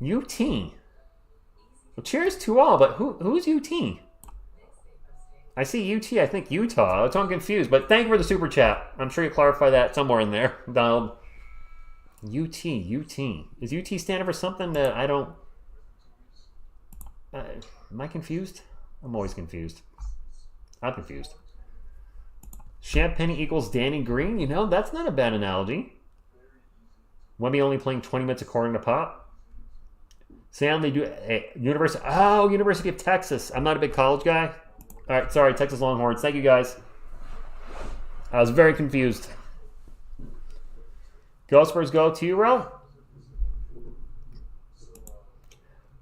UT. Well, cheers to all, but who's UT? I see UT, I think Utah. It's I'm confused, but thank you for the super chat. I'm sure you clarify that somewhere in there, Donald. UT. Is UT standing for something that I don't... am I confused? I'm always confused. I'm confused. Champagne equals Danny Green? You know, that's not a bad analogy. Wemby only playing 20 minutes according to Pop. Sam, they do... University of Texas. I'm not a big college guy. All right, sorry, Texas Longhorns. Thank you, guys. I was very confused. Go Spurs, go to you, Ro.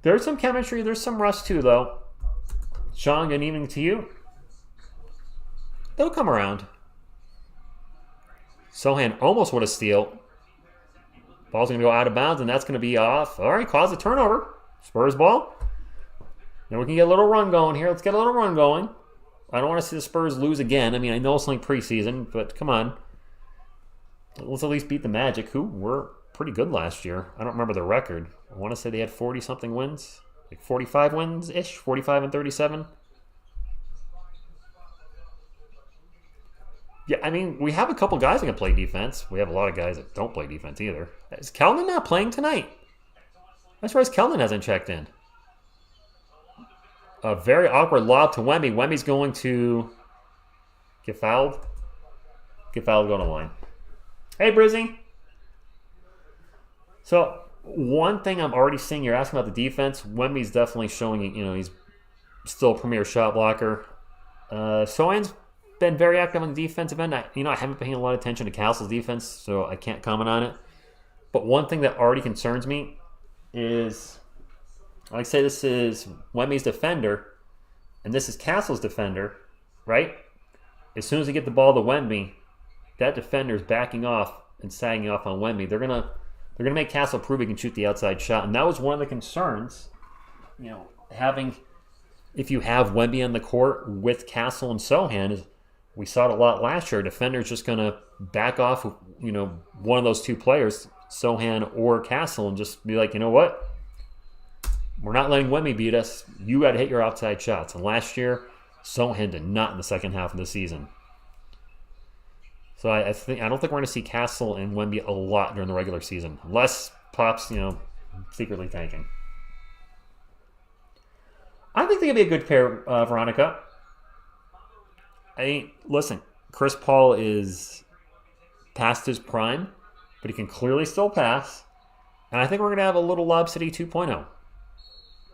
There's some chemistry. There's some rust too, though. Sean, good evening to you. They'll come around. Sohan almost with a steal. Ball's going to go out of bounds, and that's going to be off. All right, cause a turnover. Spurs ball. Then we can get a little run going here. Let's get a little run going. I don't want to see the Spurs lose again. I mean, I know it's only preseason, but come on. Let's at least beat the Magic, who were pretty good last year. I don't remember the record. I want to say they had 40-something wins. Like 45 wins-ish, 45 and 37. Yeah, I mean, we have a couple guys that can play defense. We have a lot of guys that don't play defense either. Is Keldon not playing tonight? I'm surprised Keldon hasn't checked in. A very awkward lob to Wemby. Wemby's going to get fouled. Get fouled, go to the line. Hey, Brizzy. So, one thing I'm already seeing, you're asking about the defense. Wemby's definitely showing, he's still a premier shot blocker. Sohan's been very active on the defensive end. I haven't been paying a lot of attention to Castle's defense, so I can't comment on it. But one thing that already concerns me is, like I say, this is Wemby's defender, and this is Castle's defender, right? As soon as they get the ball to Wemby, that defender's backing off and sagging off on Wemby. They're gonna make Castle prove he can shoot the outside shot, and that was one of the concerns. If you have Wemby on the court with Castle and Sohan, is we saw it a lot last year. A defender's just gonna back off, one of those two players, Sohan or Castle, and just be like, you know what? We're not letting Wemby beat us. You got to hit your outside shots. And last year, Sohan did not in the second half of the season. So I don't think we're going to see Castle and Wemby a lot during the regular season, unless Pop's secretly tanking. I think they could be a good pair, Veronica. Listen, Chris Paul is past his prime, but he can clearly still pass. And I think we're going to have a little Lob City 2.0.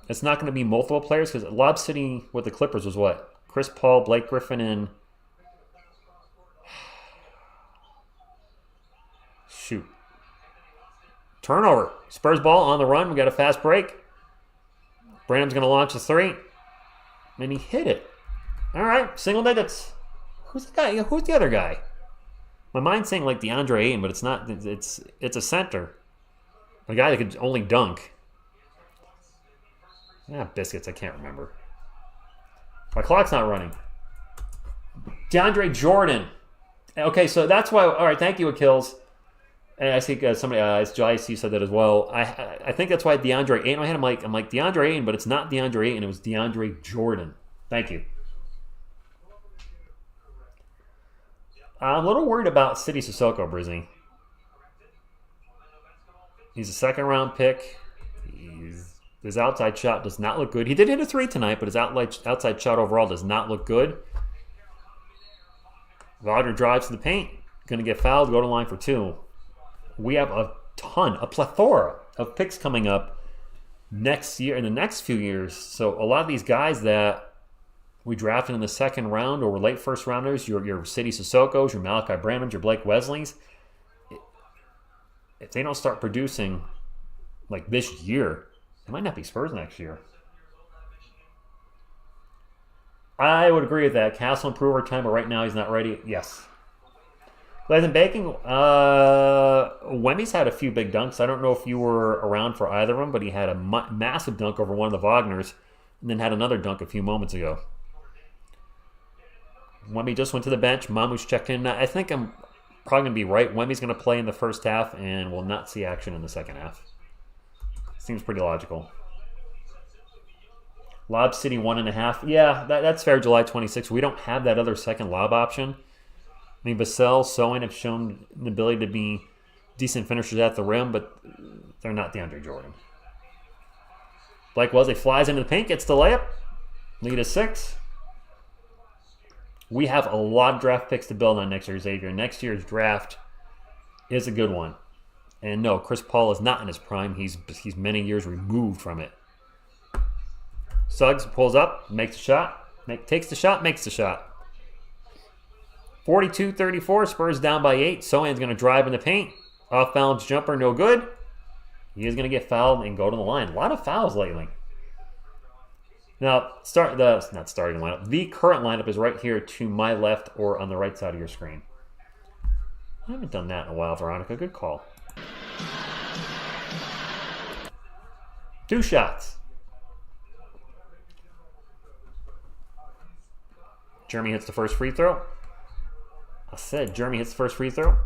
It's not going to be multiple players, because Lob City with the Clippers was what? Chris Paul, Blake Griffin, and shoot. Turnover. Spurs ball on the run. We got a fast break. Branham's going to launch the three. And he hit it. All right. Single digits. Who's the guy? Who's the other guy? My mind's saying like DeAndre Ayton, but it's not. It's a center. A guy that could only dunk. Biscuits. I can't remember. My clock's not running. DeAndre Jordan. Okay, so that's why. All right, thank you, Achilles. And I think somebody, Joyce, said that as well. I think that's why DeAndre Ayton. I'm like DeAndre Ayton, but it's not DeAndre Ayton. It was DeAndre Jordan. Thank you. I'm a little worried about City Sissoko, Brizzy. He's a second-round pick. His outside shot does not look good. He did hit a three tonight, but his outside shot overall does not look good. Wagner drives to the paint. Going to get fouled, go to line for two. We have a plethora of picks coming up next year, in the next few years. So a lot of these guys that we drafted in the second round or were late first rounders, your City Sissokos, your Malachi Brandmans, your Blake Wesleys, if they don't start producing like this year, they might not be Spurs next year. I would agree with that. Castle improve over time, but right now he's not ready. Yes. Glaze and Baking, Wemby's had a few big dunks. I don't know if you were around for either of them, but he had a massive dunk over one of the Wagners and then had another dunk a few moments ago. Wemby just went to the bench. Mamouche checked in. I think I'm probably going to be right. Wemby's going to play in the first half and will not see action in the second half. Seems pretty logical. Lob City 1.5. Yeah, that's fair, July 26th. We don't have that other second lob option. I mean, Vassell, Sohan have shown an ability to be decent finishers at the rim, but they're not DeAndre Jordan. Blake Wesley flies into the paint, gets the layup. Lead is 6. We have a lot of draft picks to build on next year, Xavier. Next year's draft is a good one. And no, Chris Paul is not in his prime. He's many years removed from it. Suggs pulls up, makes a shot. Takes the shot, makes the shot. 42-34, Spurs down by 8. Sohan's going to drive in the paint. Off-balance jumper, no good. He is going to get fouled and go to the line. A lot of fouls lately. Now, not starting lineup. The current lineup is right here to my left or on the right side of your screen. I haven't done that in a while, Veronica. Good call. 2 shots. Jeremy hits the first free throw. I said Jeremy hits the first free throw.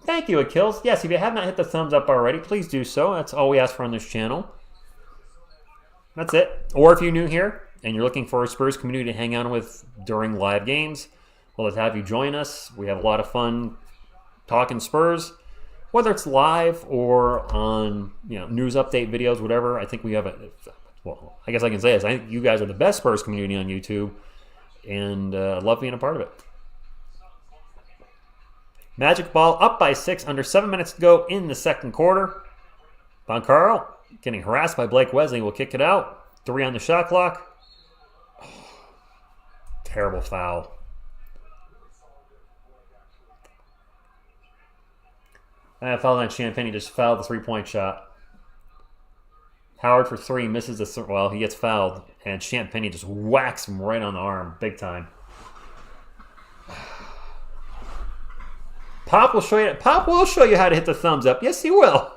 Thank you, Achilles. Yes, if you have not hit the thumbs up already, please do so. That's all we ask for on this channel. That's it. Or if you're new here and you're looking for a Spurs community to hang out with during live games, well, let's have you join us. We have a lot of fun talking Spurs, whether it's live or on news update videos, whatever. I think we have I guess I can say this. I think you guys are the best Spurs community on YouTube, and love being a part of it. Magic ball up by 6, under 7 minutes to go in the second quarter. Boncaro getting harassed by Blake Wesley will kick it out. 3 on the shot clock. Oh, terrible foul. That foul on Champagne. He just fouled the 3-point shot. Howard for 3 misses the he gets fouled, and Champagne just whacks him right on the arm, big time. Pop will show you. Pop will show you how to hit the thumbs up. Yes, he will.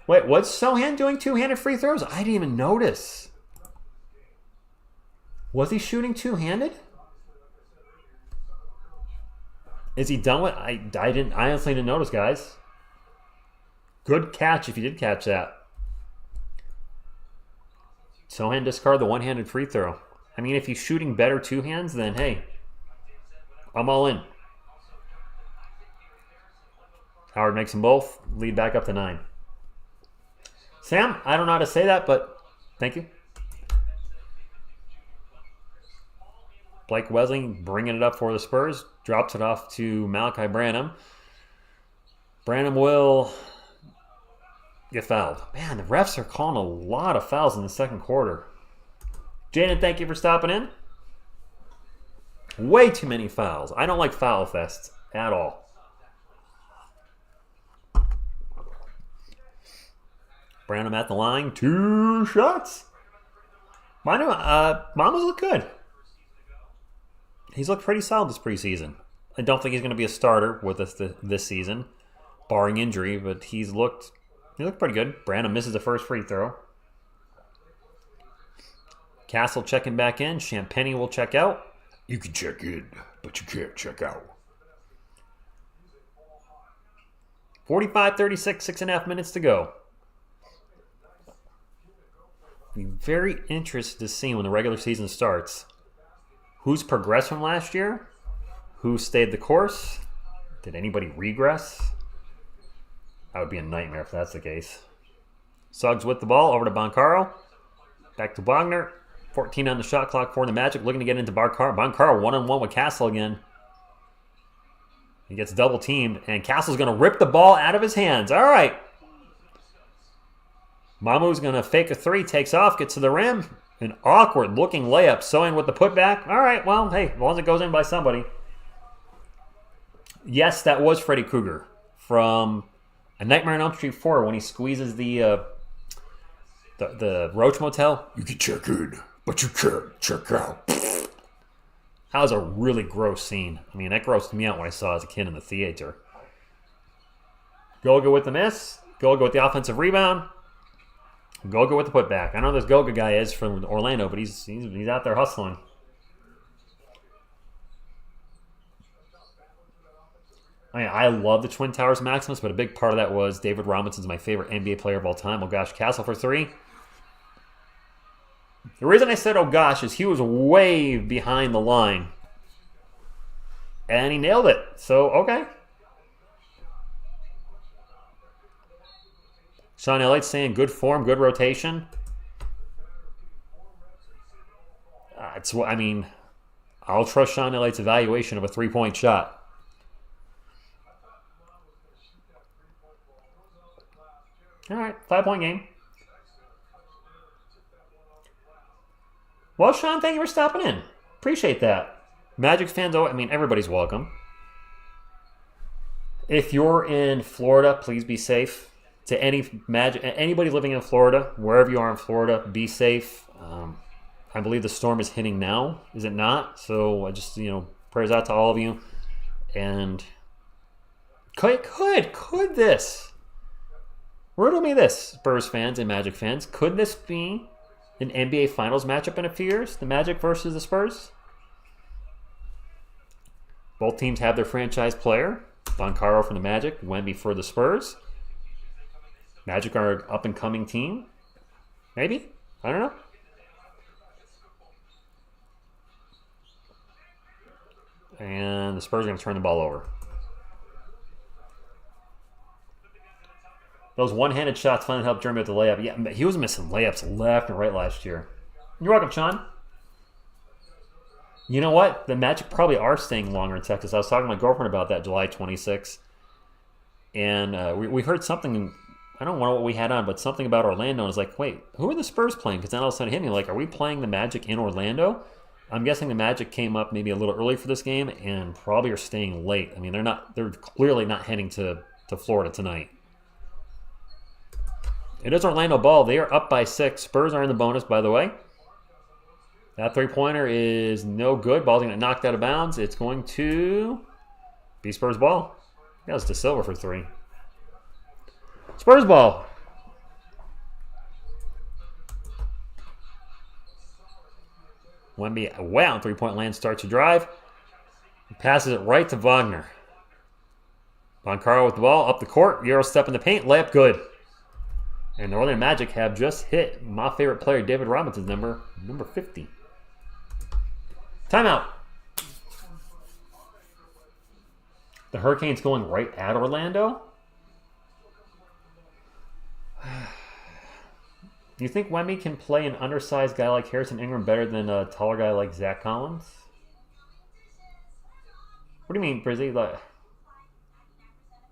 Wait, what's Sohan doing 2-handed free throws? I didn't even notice. Was he shooting 2-handed? Is he done with? I honestly didn't notice, guys. Good catch if you did catch that. Sohan discard the 1-handed free throw. I mean, if he's shooting better 2 hands, then hey, I'm all in. Howard makes them both. Lead back up to 9. Sam, I don't know how to say that, but thank you. Blake Wesley bringing it up for the Spurs. Drops it off to Malachi Branham. Branham will get fouled. Man, the refs are calling a lot of fouls in the second quarter. Jaden, thank you for stopping in. Way too many fouls. I don't like foul fests at all. Branham at the line. 2 shots. Mama's look good. He's looked pretty solid this preseason. I don't think he's going to be a starter with us this season, barring injury, but he looked pretty good. Branham misses the first free throw. Castle checking back in. Champagne will check out. You can check in, but you can't check out. 45-36, 6.5 minutes to go. Be very interested to see when the regular season starts. Who's progressed from last year? Who stayed the course? Did anybody regress? That would be a nightmare if that's the case. Suggs with the ball, over to Boncaro. Back to Wagner. 14 on the shot clock for the Magic. Looking to get into Boncaro. Boncaro 1-on-1 with Castle again. He gets double teamed, and Castle's going to rip the ball out of his hands. All right. Mamu's going to fake a 3, takes off, gets to the rim. An awkward looking layup. Sohan with the putback. All right, well, hey, as long as it goes in by somebody. Yes, that was Freddy Krueger from A Nightmare on Elm Street 4 when he squeezes the Roach Motel. You can check in, but you can't check out. That was a really gross scene. I mean, that grossed me out when I saw it as a kid in the theater. Goga with the miss. Goga with the offensive rebound. Goga with the putback. I know this Goga guy is from Orlando, but he's out there hustling. I love the Twin Towers Maximus, but a big part of that was David Robinson's my favorite NBA player of all time. Oh gosh, Castle for 3. The reason I said oh gosh is he was way behind the line. And he nailed it. So, okay. Sean Elliott's saying good form, good rotation. I'll trust Sean Elliott's evaluation of a 3-point shot. All right, 5-point game. Well, Sean, thank you for stopping in. Appreciate that. Magic fans, everybody's welcome. If you're in Florida, please be safe. To anybody living in Florida, wherever you are in Florida, be safe. I believe the storm is hitting now. Is it not? So I just, prayers out to all of you. And could this, riddle me this, Spurs fans and Magic fans, could this be an NBA Finals matchup in a few years? The Magic versus the Spurs? Both teams have their franchise player. Boncaro for the Magic, Wemby for the Spurs. Magic are an up-and-coming team. Maybe? I don't know. And the Spurs are going to turn the ball over. Those one-handed shots finally helped Jeremy with the layup. Yeah, he was missing layups left and right last year. You're welcome, Sean. You know what? The Magic probably are staying longer in Texas. I was talking to my girlfriend about that July 26th. And we heard something, I don't know what we had on, but something about Orlando. And I was like, wait, who are the Spurs playing? Because then all of a sudden it hit me like, are we playing the Magic in Orlando? I'm guessing the Magic came up maybe a little early for this game and probably are staying late. I mean, they're clearly not heading to Florida tonight. It is Orlando ball. They are up by 6. Spurs are in the bonus, by the way. That three-pointer is no good. Ball's going to get knocked out of bounds. It's going to be Spurs ball. That was De Silva for 3. Spurs ball. Wemby, wow, three-point land, starts to drive. He passes it right to Wagner. Boncaro with the ball, up the court. Euro step in the paint, layup good. And the Orlando Magic have just hit my favorite player, David Robinson's number 50. Timeout. The Hurricanes going right at Orlando. You think Wemby can play an undersized guy like Harrison Ingram better than a taller guy like Zach Collins? What do you mean, Brizzy? Like,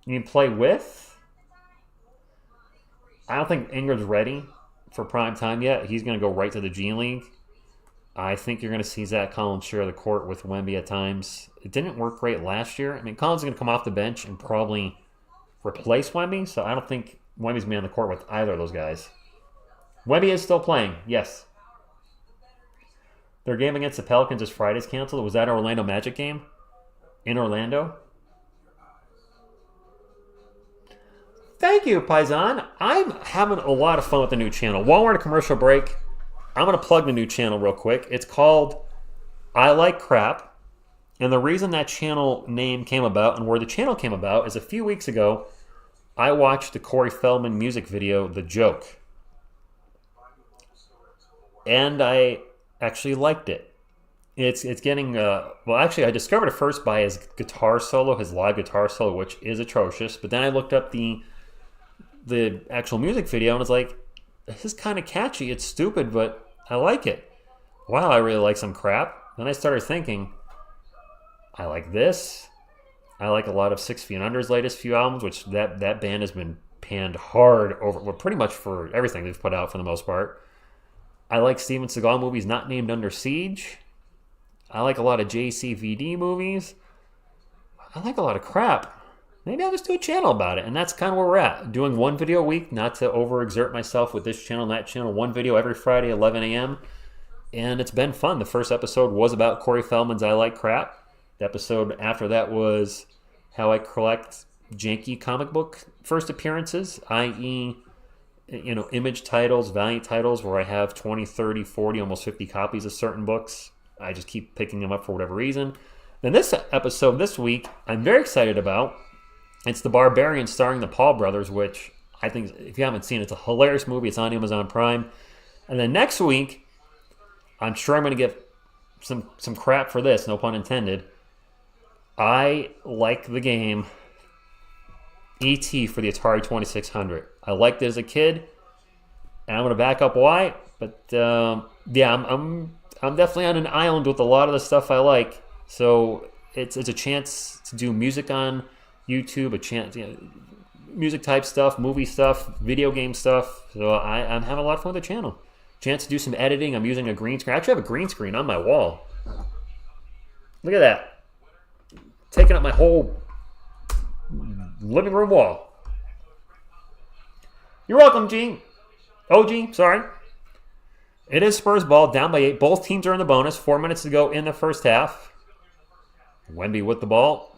you mean play with? I don't think Ingram's ready for prime time yet. He's going to go right to the G League. I think you're going to see Zach Collins share the court with Wemby at times. It didn't work great last year. I mean, Collins is going to come off the bench and probably replace Wemby, so I don't think Wemby's going to be on the court with either of those guys. Wemby is still playing, yes. Their game against the Pelicans this Friday's canceled. Was that an Orlando Magic game? In Orlando? Thank you, Paisan. I'm having a lot of fun with the new channel. While we're on a commercial break, I'm going to plug the new channel real quick. It's called I Like Crap. And the reason that channel name came about and where the channel came about is a few weeks ago, I watched the Corey Feldman music video, The Joke. And I actually liked it. It's getting, actually I discovered it first by his guitar solo, his live guitar solo, which is atrocious. But then I looked up the actual music video and was like, this is kind of catchy. It's stupid, but I like it. Wow, I really like some crap. Then I started thinking, I like this. I like a lot of 6 Feet Under's latest few albums, which that band has been panned hard over, well, pretty much for everything they've put out for the most part. I like Steven Seagal movies not named Under Siege. I like a lot of JCVD movies. I like a lot of crap. Maybe I'll just do a channel about it, and that's kind of where we're at. Doing one video a week, not to overexert myself with this channel and that channel. One video every Friday, 11 a.m., and it's been fun. The first episode was about Corey Feldman's I Like Crap. The episode after that was how I collect janky comic book first appearances, i.e., Image titles, Valiant titles, where I have 20, 30, 40, almost 50 copies of certain books. I just keep picking them up for whatever reason. Then this episode this week, I'm very excited about. It's The Barbarian starring the Paul brothers, which I think, if you haven't seen it, it's a hilarious movie. It's on Amazon Prime. And then next week, I'm sure I'm going to get some crap for this, no pun intended. I like the game E.T. for the Atari 2600. I liked it as a kid, and I'm going to back up why. But yeah, I'm definitely on an island with a lot of the stuff I like. So it's a chance to do music on YouTube, a chance, music type stuff, movie stuff, video game stuff. So I'm having a lot of fun with the channel. Chance to do some editing. I'm using a green screen. I actually have a green screen on my wall. Look at that. Taking up my whole living room wall. You're welcome, G. OG, sorry. It is Spurs ball, down by 8. Both teams are in the bonus. 4 minutes to go in the first half. Wemby with the ball.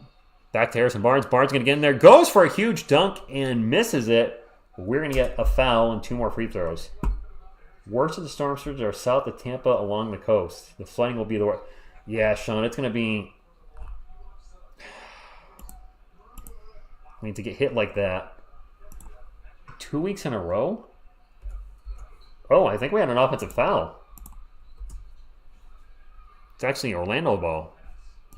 Back to Harrison Barnes. Barnes going to get in there. Goes for a huge dunk and misses it. We're going to get a foul and 2 more free throws. Worst of the storm surges are south of Tampa along the coast. The flooding will be the worst. Yeah, Sean, it's going to be... I mean, to get hit like that. 2 weeks in a row? Oh, I think we had an offensive foul. It's actually Orlando ball.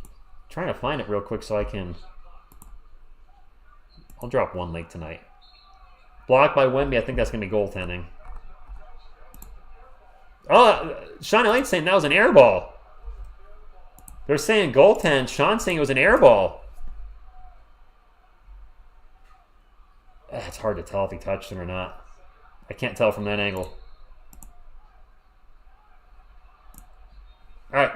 I'm trying to find it real quick so I can... I'll drop one late tonight. Blocked by Wemby. I think that's going to be goaltending. Oh, Sean Elaine's saying that was an air ball. They're saying goaltend. Sean's saying it was an air ball. It's hard to tell if he touched it or not. I can't tell from that angle. All right.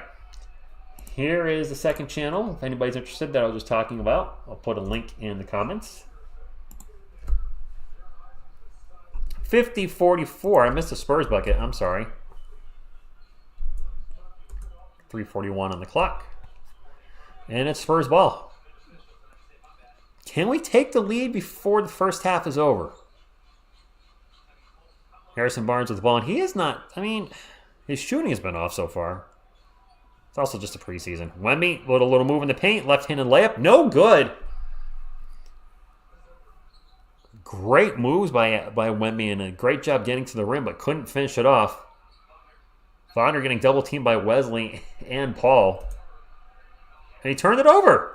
Here is the second channel. If anybody's interested that I was just talking about, I'll put a link in the comments. 50-44. I missed a Spurs bucket. I'm sorry. 3:41 on the clock. And it's Spurs ball. Can we take the lead before the first half is over? Harrison Barnes with the ball. And he is not, I mean, his shooting has been off so far. It's also just a preseason. Wemby, little move in the paint. Left-handed layup. No good. Great moves by Wemby and a great job getting to the rim, but couldn't finish it off. Wagner getting double teamed by Wesley and Paul. And he turned it over.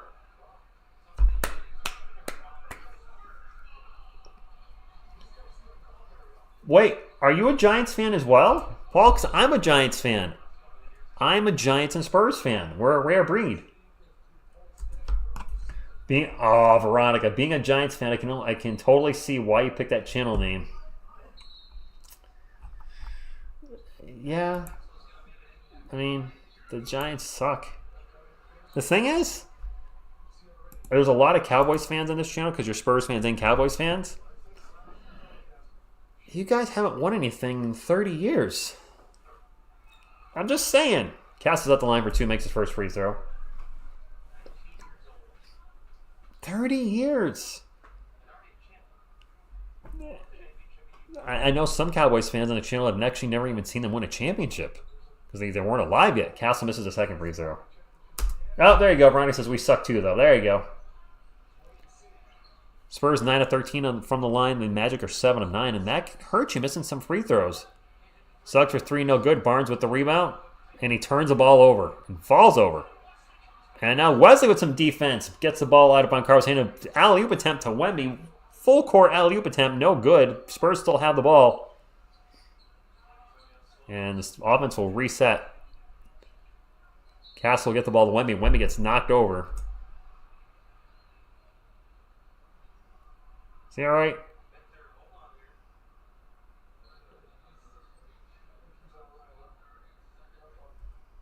Wait, are you a Giants fan as well? Paul, because I'm a Giants fan. I'm a Giants and Spurs fan. We're a rare breed. Veronica, being a Giants fan, I can totally see why you picked that channel name. Yeah. I mean, the Giants suck. The thing is, there's a lot of Cowboys fans on this channel because you're Spurs fans and Cowboys fans. You guys haven't won anything in 30 years. I'm just saying. Cass is at the line for 2, makes his first free throw. 30 years. I know some Cowboys fans on the channel have actually never even seen them win a championship because they weren't alive yet. Castle misses a second free throw. Oh, there you go. Veronica says we suck too, though. There you go. Spurs 9 of 13 from the line. The Magic are 7 of 9, and that hurts you missing some free throws. Sucks for 3, no good. Barnes with the rebound, and he turns the ball over and falls over. And now Wesley with some defense gets the ball out upon Carlos Hayden. Alley-oop attempt to Wemby. Full court alley-oop attempt, no good. Spurs still have the ball. And this offense will reset. Castle will get the ball to Wemby. Wemby gets knocked over. Is he all right?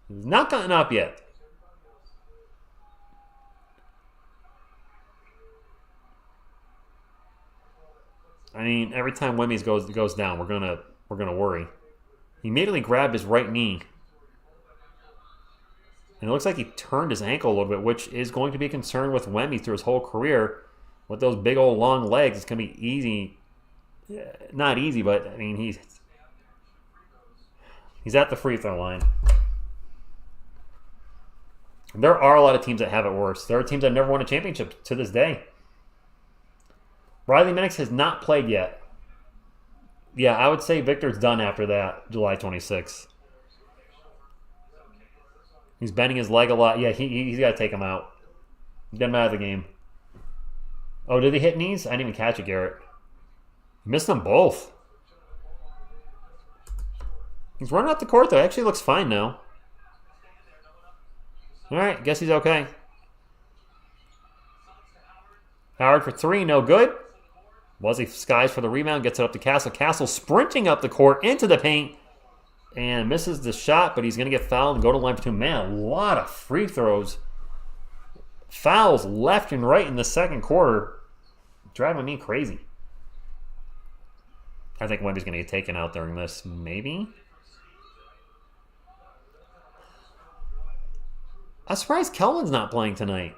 He's not gotten up yet. I mean, every time Wemby goes down, we're gonna worry. He immediately grabbed his right knee. And it looks like he turned his ankle a little bit, which is going to be a concern with Wemby through his whole career. With those big old long legs, it's going to be easy. Not easy, but, I mean, he's at the free throw line. There are a lot of teams that have it worse. There are teams that have never won a championship to this day. Riley Minix has not played yet. Yeah, I would say Victor's done after that, July 26th. He's bending his leg a lot. Yeah, he's got to take him out. Get him out of the game. Oh, did he hit knees? I didn't even catch it, Garrett. He missed them both. He's running up the court, though. Actually looks fine now. All right, guess he's okay. Howard for 3, no good. Wesley skies for the rebound, gets it up to Castle. Castle sprinting up the court into the paint. And misses the shot, but he's going to get fouled and go to the line for two. Man, a lot of free throws. Fouls left and right in the second quarter. Driving me crazy. I think Wemby's going to get taken out during this. Maybe? I'm surprised Kelvin's not playing tonight.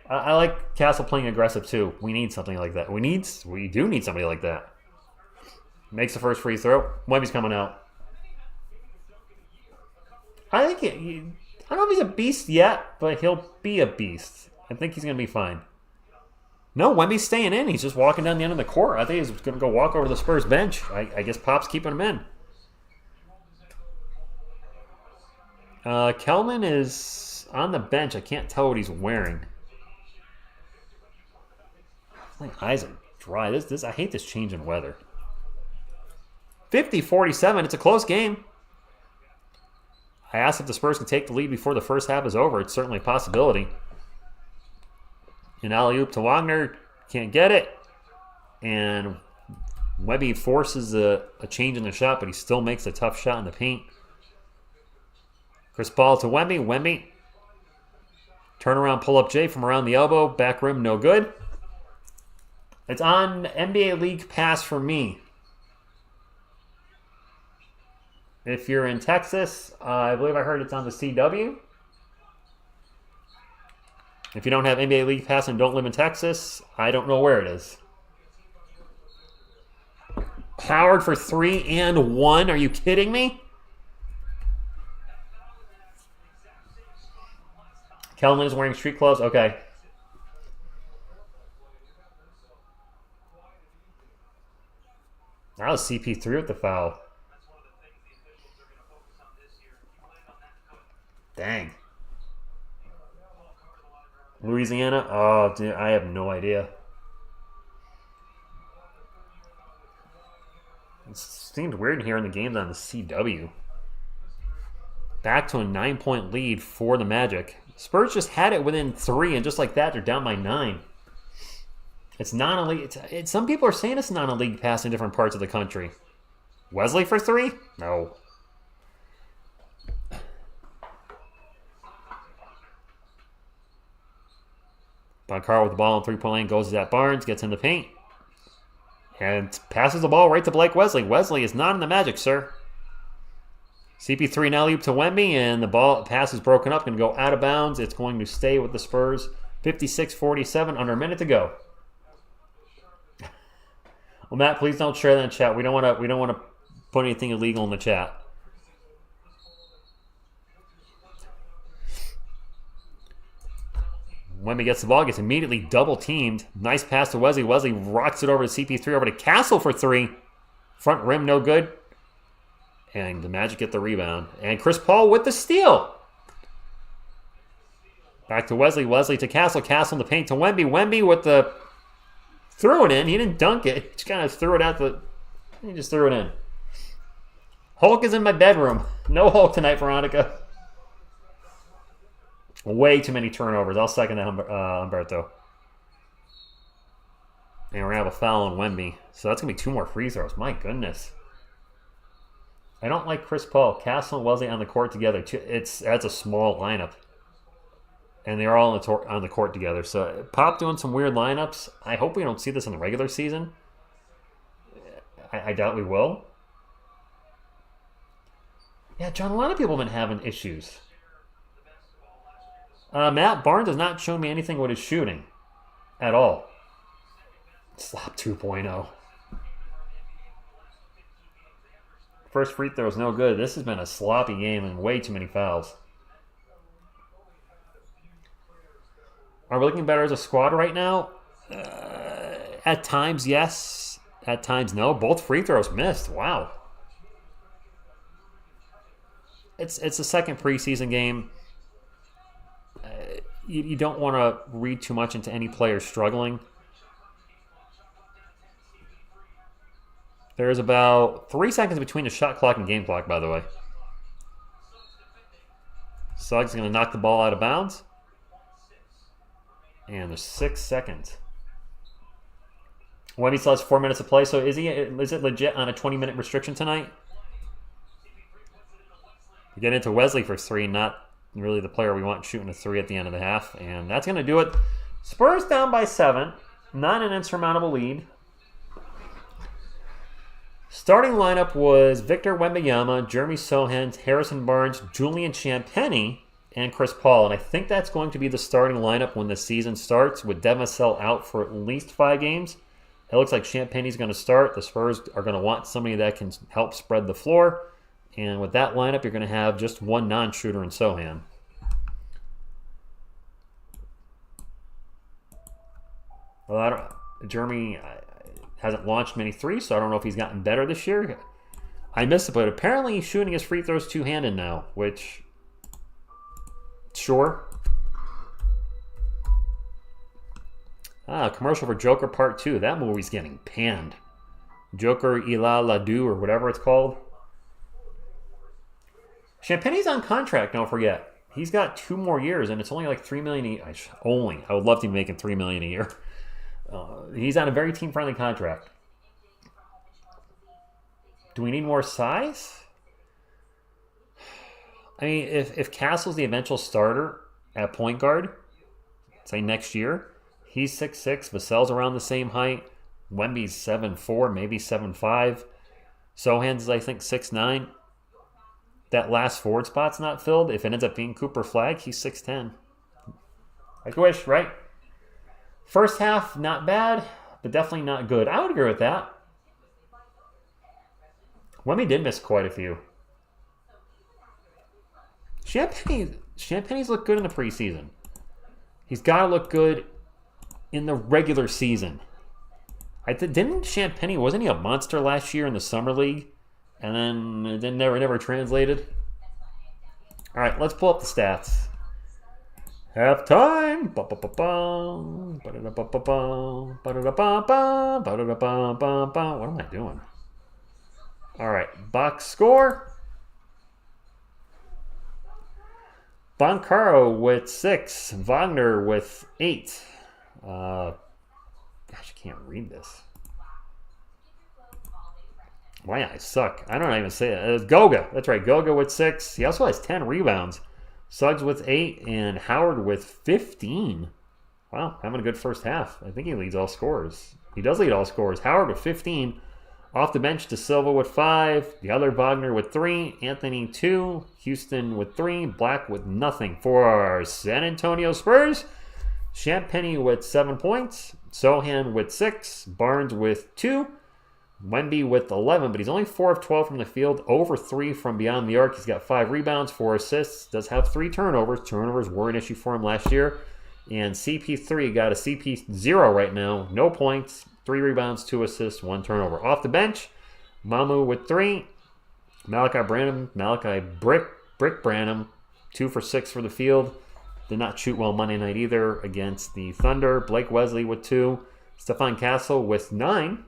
I like Castle playing aggressive too. We need something like that. We do need somebody like that. Makes the first free throw. Wemby's coming out. I don't know if he's a beast yet, but he'll be a beast. I think he's going to be fine. No, Wemby's staying in. He's just walking down the end of the court. I think he's going to go walk over to the Spurs bench. I guess Pop's keeping him in. Kelvin is on the bench. I can't tell what he's wearing. My eyes are dry. I hate this change in weather. 50-47. It's a close game. I asked if the Spurs can take the lead before the first half is over. It's certainly a possibility. An alley-oop to Wagner. Can't get it. And Wemby forces a change in the shot, but he still makes a tough shot in the paint. Chris Paul to Wemby. Wemby. Turnaround pull-up J from around the elbow. Back rim, no good. It's on NBA League Pass for me. If you're in Texas, I believe I heard it's on the CW. If you don't have NBA League Pass and don't live in Texas, I don't know where it is. Howard for 3 and 1. Are you kidding me? Kelvin is wearing street clothes. Okay. That was CP3 with the foul. Dang. Louisiana? Oh, dude, I have no idea. It seemed weird hearing the games on the CW. Back to a 9-point lead for the Magic. Spurs just had it within 3, and just like that, they're down by 9. It's not a league. Some people are saying it's not a league pass in different parts of the country. Wesley for 3? No. Carl with the ball in three-point lane goes at Barnes, gets in the paint, and passes the ball right to Blake Wesley. Wesley is not in the Magic, sir. CP3 now leap to Wemby, and the pass is broken up, going to go out of bounds. It's going to stay with the Spurs. 56-47, under a minute to go. Well, Matt, please don't share that in chat. We don't want to put anything illegal in the chat. Wemby gets the ball, gets immediately double-teamed. Nice pass to Wesley. Wesley rocks it over to CP3, over to Castle for 3. Front rim, no good. And the Magic get the rebound. And Chris Paul with the steal. Back to Wesley. Wesley to Castle. Castle in the paint to Wemby. Wemby with the... Threw it in. He didn't dunk it. He just kind of threw it out the... He just threw it in. Hulk is in my bedroom. No Hulk tonight, Veronica. Way too many turnovers. I'll second that, Humberto. And we're going to have a foul on Wemby. So that's going to be 2 more free throws. My goodness. I don't like Chris Paul. Castle and Wesley on the court together. That's a small lineup. And they're all on the court together. So Pop doing some weird lineups. I hope we don't see this in the regular season. I doubt we will. Yeah, John, a lot of people have been having issues. Matt Barnes has not shown me anything with his shooting at all. Slop 2.0. First free throw is no good. This has been a sloppy game and way too many fouls. Are we looking better as a squad right now? At times, yes. At times, no. Both free throws missed. Wow. It's a second preseason game. You don't want to read too much into any player struggling. There's about 3 seconds between the shot clock and game clock, by the way. Suggs is going to knock the ball out of bounds. And there's 6 seconds. Wemby still has 4 minutes to play, so is it legit on a 20-minute restriction tonight? You get into Wesley for 3, not really the player we want shooting a 3 at the end of the half, and that's going to do it. Spurs down by 7, not an insurmountable lead. Starting lineup was Victor Wembanyama, Jeremy Sohan, Harrison Barnes, Julian Champagnie, and Chris Paul. And I think that's going to be the starting lineup when the season starts, with Devin Vassell out for at least 5 games. It looks like Champagnie's going to start. The Spurs are going to want somebody that can help spread the floor. And with that lineup, you're going to have just one non-shooter in Sohan. Well, Jeremy hasn't launched many threes, so I don't know if he's gotten better this year. I missed it, but apparently he's shooting his free throws two-handed now, which, sure. Commercial for Joker Part 2. That movie's getting panned. Joker Ila Ladu, or whatever it's called. Champagnie's on contract, don't forget. He's got 2 more years, and it's only like $3 million a year. I would love to be making $3 million a year. He's on a very team-friendly contract. Do we need more size? I mean, if Castle's the eventual starter at point guard, say next year, he's 6'6", Vassell's around the same height, Wemby's 7'4", maybe 7'5", Sohan's is, I think, 6'9". That last forward spot's not filled. If it ends up being Cooper Flagg, he's 6'10". I wish, right? First half, not bad, but definitely not good. I would agree with that. Wemby did miss quite a few. Champagnie's looked good in the preseason. He's got to look good in the regular season. Didn't Champagnie, wasn't he a monster last year in the Summer League? And then it never translated? All right, let's pull up the stats. Halftime. What am I doing? All right, box score. Boncaro with 6. Wagner with 8. Gosh, I can't read this. My eyes suck. I don't even say it. It's Goga. That's right, Goga with 6. He also has 10 rebounds. Suggs with 8 and Howard with 15. Wow, having a good first half. I think he leads all scorers. He does lead all scorers. Howard with 15. Off the bench, De Silva with 5. The other Wagner with 3. Anthony 2. Houston with 3. Black with nothing. For our San Antonio Spurs, Champagnie with 7 points. Sohan with 6. Barnes with 2. Wemby with 11, but he's only 4 of 12 from the field, over 3 from beyond the arc. He's got 5 rebounds, 4 assists, does have 3 turnovers. Turnovers were an issue for him last year. And CP3 got a CP0 right now, no points, 3 rebounds, 2 assists, 1 turnover. Off the bench, Mamu with 3, Malachi Brick Branham, 2 for 6 for the field. Did not shoot well Monday night either against the Thunder. Blake Wesley with 2, Stephon Castle with 9.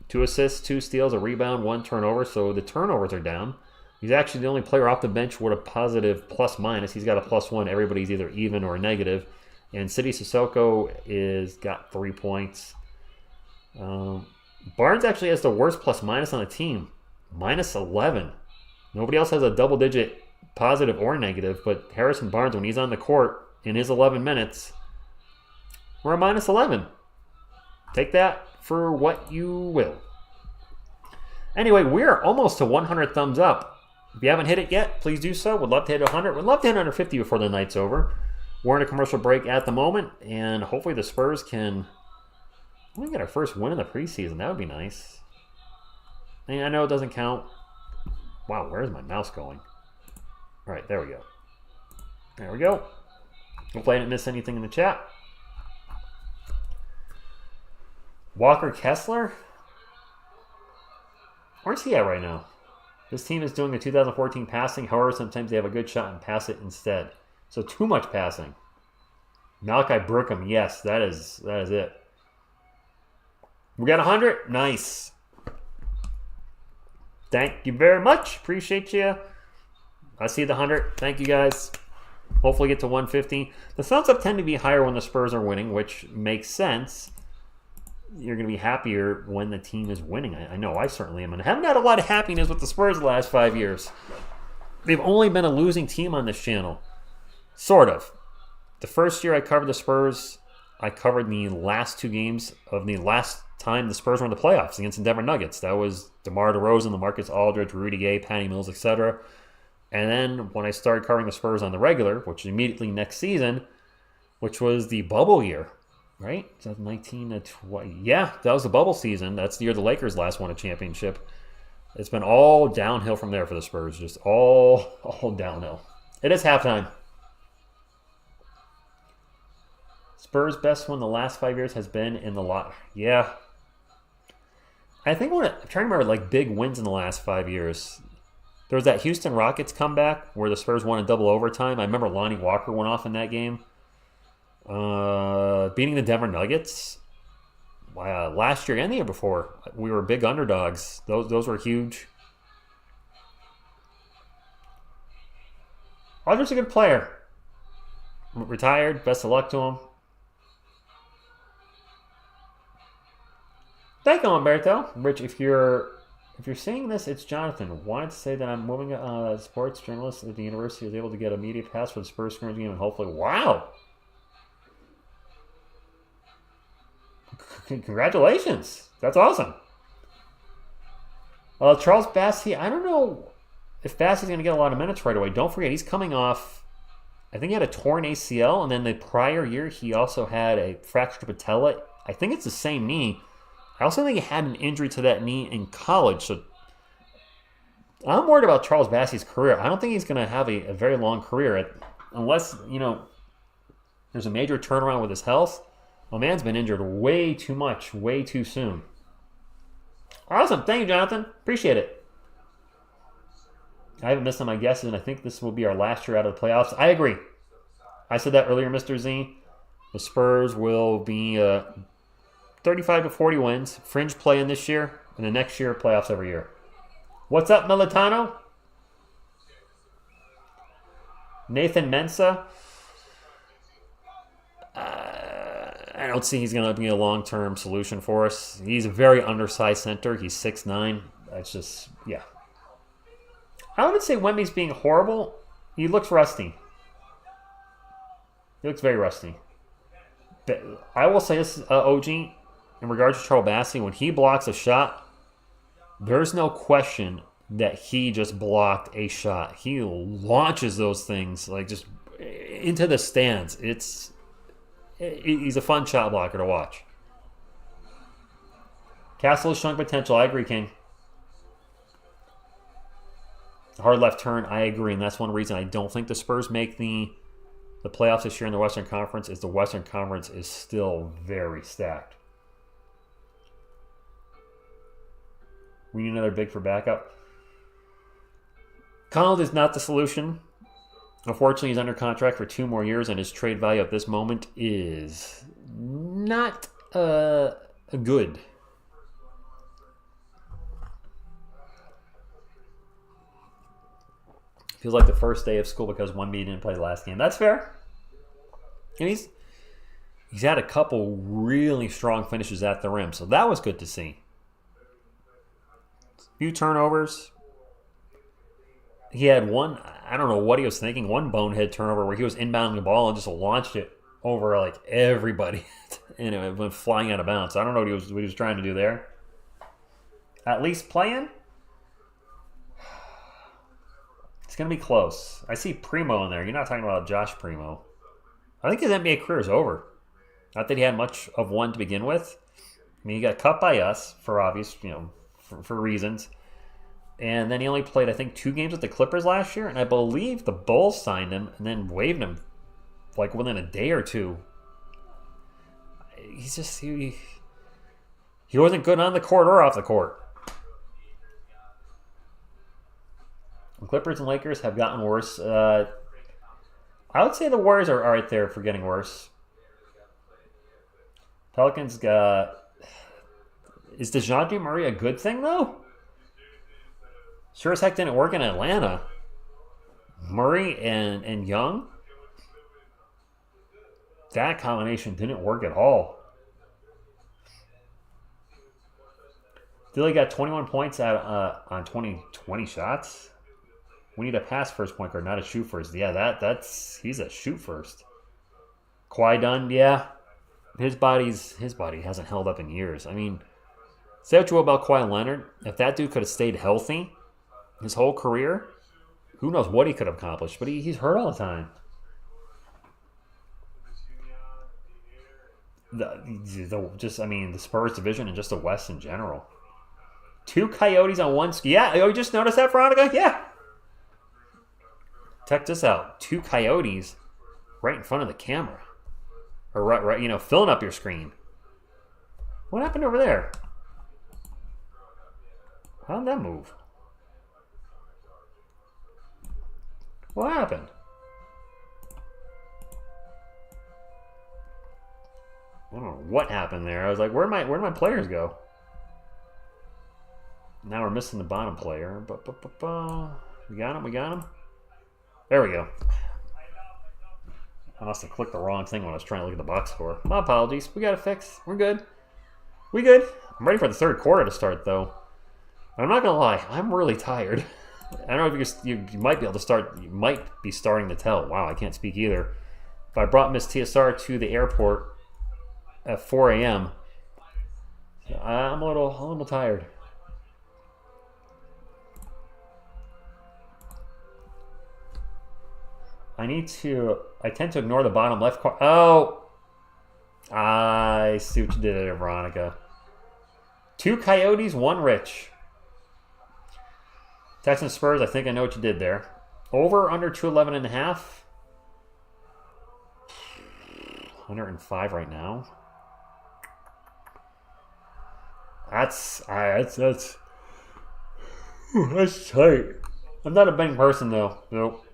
2 assists, 2 steals, a rebound, 1 turnover, so the turnovers are down. He's actually the only player off the bench with a positive plus-minus. He's got a +1. Everybody's either even or negative. And City Sissoko is got 3 points. Barnes actually has the worst plus-minus on the team, -11. Nobody else has a double-digit positive or negative, but Harrison Barnes, when he's on the court in his 11 minutes, we're a -11. Take that for what you will. Anyway, we're almost to 100 thumbs up. If you haven't hit it yet, please do so. Would love to hit 100. Would love to hit 150 before the night's over. We're in a commercial break at the moment, and hopefully the Spurs can get our first win in the preseason. That would be nice. I know it doesn't count. Wow, where's my mouse going? All right, there we go. There we go. Hopefully I didn't miss anything in the chat. Walker Kessler? Where's he at right now? This team is doing the 2014 passing. However, sometimes they have a good shot and pass it instead. So too much passing. Malachi Brookham, yes, that is it. We got 100? Nice. Thank you very much. Appreciate you. I see the 100. Thank you guys. Hopefully get to 150. The thumbs up tend to be higher when the Spurs are winning, which makes sense. you're going to be happier when the team is winning. I know I certainly am. And I haven't had a lot of happiness with the Spurs the last 5 years. They've only been a losing team on this channel. Sort of. The first year I covered the Spurs, I covered the last 2 games of the last time the Spurs were in the playoffs against the Denver Nuggets. That was DeMar DeRozan, LaMarcus Aldridge, Rudy Gay, Patty Mills, etc. And then when I started covering the Spurs on the regular, which was immediately next season, which was the bubble year, right? 19 to 20. Yeah, that was the bubble season. That's the year the Lakers last won a championship. It's been all downhill from there for the Spurs. Just all downhill. It is halftime. Spurs' best one the last 5 years has been in the lot. Yeah. I think I'm trying to remember like big wins in the last 5 years. There was that Houston Rockets comeback where the Spurs won in double overtime. I remember Lonnie Walker went off in that game. Beating the Denver Nuggets last year and the year before. We were big underdogs. Those were huge. Aldridge's a good player. Retired. Best of luck to him. Thank you, Umberto. Rich, if you're seeing this, it's Jonathan. Wanted to say that I'm moving a sports journalist at the university. Was able to get a media pass for the Spurs scrimmage game, and hopefully, wow! Congratulations! That's awesome. Charles Bassey, I don't know if Bassey's going to get a lot of minutes right away. Don't forget, he's coming off. I think he had a torn ACL, and then the prior year he also had a fractured patella. I think it's the same knee. I also think he had an injury to that knee in college, so I'm worried about Charles Bassey's career. I don't think he's going to have a very long career unless, there's a major turnaround with his health. My man's been injured way too much, way too soon. Awesome. Thank you, Jonathan. Appreciate it. I haven't missed on my guesses, and I think this will be our last year out of the playoffs. I agree. I said that earlier, Mr. Z. The Spurs will be 35 to 40 wins, fringe play in this year, and the next year, playoffs every year. What's up, Militano? Nathan Mensah. I don't see he's going to be a long-term solution for us. He's a very undersized center. He's 6'9". That's just, yeah. I wouldn't say Wemby's being horrible. He looks rusty. He looks very rusty. But I will say this, OG, in regards to Charles Bassey, when he blocks a shot, there's no question that he just blocked a shot. He launches those things like just into the stands. He's a fun shot blocker to watch. Castle is showing potential. I agree, King. Hard left turn. I agree, and that's one reason I don't think the Spurs make the playoffs this year in the Western Conference. Is the Western Conference is still very stacked. We need another big for backup. Collins is not the solution. Unfortunately, he's under contract for 2 more years, and his trade value at this moment is not good. Feels like the first day of school because Wemby didn't play the last game. That's fair. And he's had a couple really strong finishes at the rim, so that was good to see. A few turnovers. He had one, I don't know what he was thinking, one bonehead turnover where he was inbounding the ball and just launched it over like everybody. And it went flying out of bounds. I don't know what he was trying to do there. At least playing. It's going to be close. I see Primo in there. You're not talking about Josh Primo. I think his NBA career is over. Not that he had much of one to begin with. I mean, he got cut by us for obvious, for reasons. And then he only played, I think, 2 games with the Clippers last year. And I believe the Bulls signed him and then waived him like within a day or two. He's just, he wasn't good on the court or off the court. The Clippers and Lakers have gotten worse. I would say the Warriors are right there for getting worse. Pelicans got... Is DeJounte Murray a good thing, though? Sure as heck didn't work in Atlanta. Murray and Young, that combination didn't work at all. Dilly got 21 points on 20 shots. We need a pass first point guard, not a shoot first. Yeah, he's a shoot first. Kawhi Dunn, yeah. His body hasn't held up in years. I mean, say what you will about Kawhi Leonard. If that dude could have stayed healthy his whole career, who knows what he could have accomplished. But he's hurt all the time. The Spurs division and just the West in general. 2 Coyotes on one. Yeah, you just noticed that, Veronica? Yeah. Check this out. 2 Coyotes right in front of the camera. Or right, filling up your screen. What happened over there? How did that move? What happened? I don't know what happened there. I was like, where'd my players go? Now we're missing the bottom player. We got him. There we go. I must have clicked the wrong thing when I was trying to look at the box score. My apologies. We got it fixed. We're good. We good. I'm ready for the third quarter to start, though. I'm not going to lie. I'm really tired. I don't know if you might be able to start. You might be starting to tell. Wow, I can't speak either. But I brought Miss TSR to the airport at 4 a.m. So I'm a little tired. I tend to ignore the bottom left corner. Oh! I see what you did there, Veronica. 2 Coyotes, 1 Rich. Texans Spurs, I think I know what you did there. Over, under 211.5. 105 right now. That's tight. I'm not a betting person, though. Nope.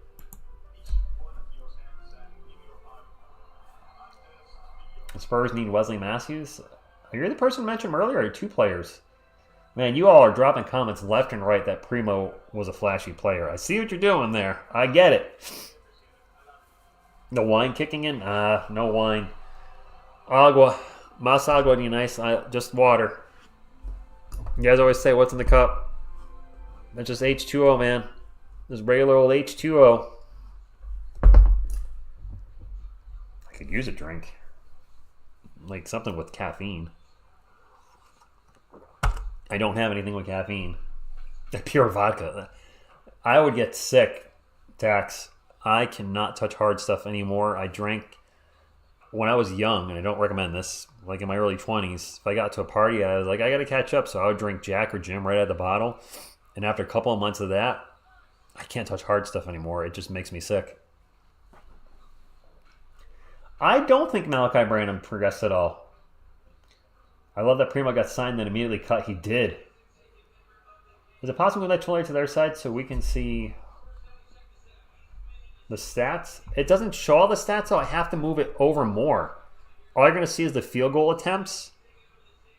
The Spurs need Wesley Matthews. You're the person mentioned earlier, or 2 players. Man, you all are dropping comments left and right that Primo was a flashy player. I see what you're doing there. I get it. No wine kicking in? No wine. Agua. Mas agua ni nice. Just water. You guys always say, what's in the cup? That's just H2O, man. Just regular old H2O. I could use a drink. Like something with caffeine. I don't have anything with caffeine. Pure vodka. I would get sick, Tax. I cannot touch hard stuff anymore. I drank when I was young, and I don't recommend this, like in my early 20s. If I got to a party, I was like, I got to catch up. So I would drink Jack or Jim right out of the bottle. And after a couple of months of that, I can't touch hard stuff anymore. It just makes me sick. I don't think Malachi Branham progressed at all. I love that Primo got signed and immediately cut. He did. Is it possible we let Troller to their side so we can see the stats? It doesn't show all the stats, so I have to move it over more. All you're going to see is the field goal attempts.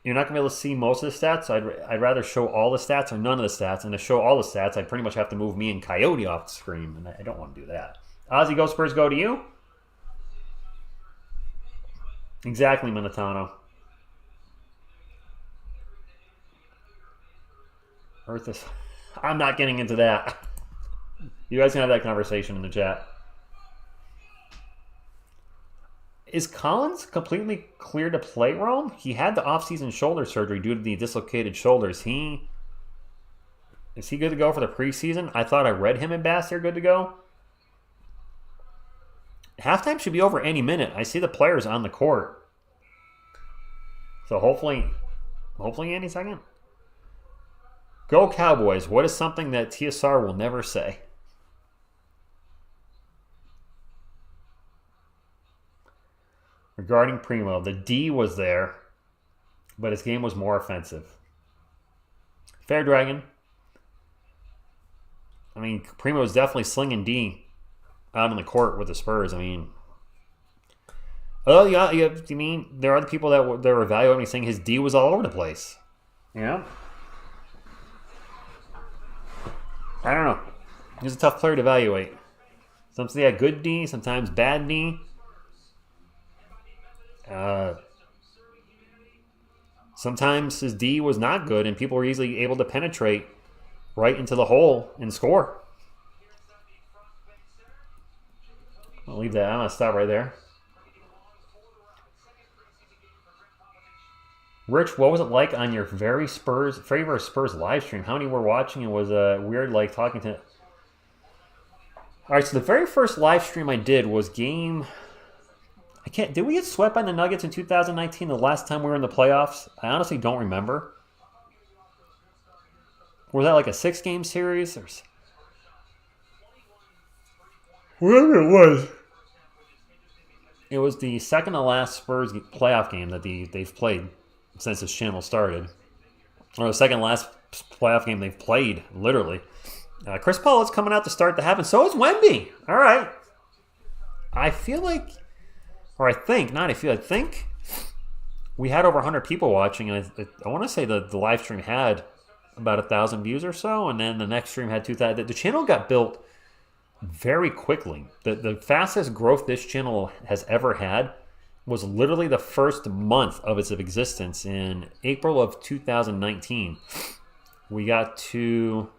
You're not going to be able to see most of the stats. So I'd rather show all the stats or none of the stats. And to show all the stats, I'd pretty much have to move me and Coyote off the screen. And I don't want to do that. Ozzy, go Spurs, go to you. Exactly, Minotano. Earth is... I'm not getting into that. You guys can have that conversation in the chat. Is Collins completely clear to play, Rome? He had the off-season shoulder surgery due to the dislocated shoulders. Is he good to go for the preseason? I thought I read him and Bass here good to go. Halftime should be over any minute. I see the players on the court. So hopefully any second. Go Cowboys. What is something that TSR will never say? Regarding Primo, the D was there, but his game was more offensive. Fair Dragon. I mean, Primo is definitely slinging D out on the court with the Spurs. I mean, oh yeah, you mean there are other people that were evaluating saying his D was all over the place. Yeah. I don't know. He's a tough player to evaluate. Sometimes he had good D, sometimes bad D. Sometimes his D was not good, and people were easily able to penetrate right into the hole and score. I'll leave that. I'm going to stop right there. Rich, what was it like on your favorite Spurs live stream? How many were watching? It was weird, like talking to. All right, so the very first live stream I did was game. Did we get swept by the Nuggets in 2019? The last time we were in the playoffs? I honestly don't remember. Was that like a 6-game series or whatever it was? It was the second to last Spurs playoff game that they've played since this channel started. Or the second last playoff game they've played, literally. Chris Paul is coming out to start to happen. So is Wemby. All right. I think we had over 100 people watching. And I want to say the live stream had about 1,000 views or so. And then the next stream had 2,000. The channel got built very quickly. The fastest growth this channel has ever had was literally the first month of its existence in April of 2019. We got to,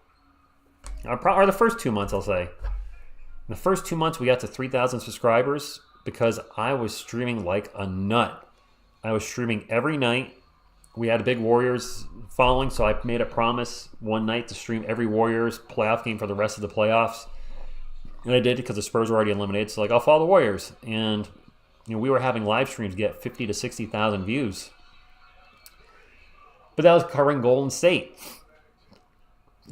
or the first 2 months, I'll say. In the first 2 months, we got to 3,000 subscribers because I was streaming like a nut. I was streaming every night. We had a big Warriors following, so I made a promise one night to stream every Warriors playoff game for the rest of the playoffs. And I did because the Spurs were already eliminated, so I'll follow the Warriors. And we were having live streams get 50 to 60,000 views. But that was covering Golden State.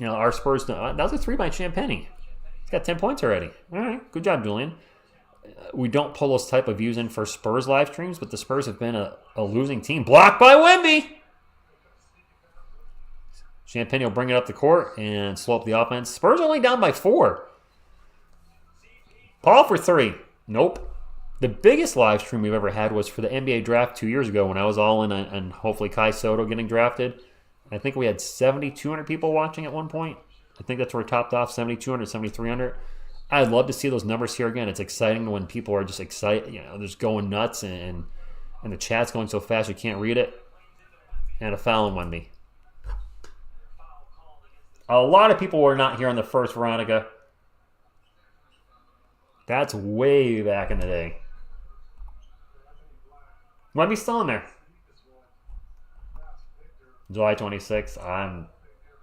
Our Spurs, that was a 3 by Champagnie. He's got 10 points already. All right, good job, Julian. We don't pull those type of views in for Spurs live streams, but the Spurs have been a losing team. Blocked by Wemby! Champagnie will bring it up the court and slow up the offense. Spurs only down by 4. Paul for 3. Nope. The biggest live stream we've ever had was for the NBA draft 2 years ago when I was all in on hopefully Kai Soto getting drafted. I think we had 7,200 people watching at one point. I think that's where we topped off, 7,200, 7,300. I'd love to see those numbers here again. It's exciting when people are just excited, they're just going nuts and the chat's going so fast you can't read it. And a foul on Wemby. A lot of people were not here on the first Veronica. That's way back in the day. Wemby's still in there. July 26th. I'm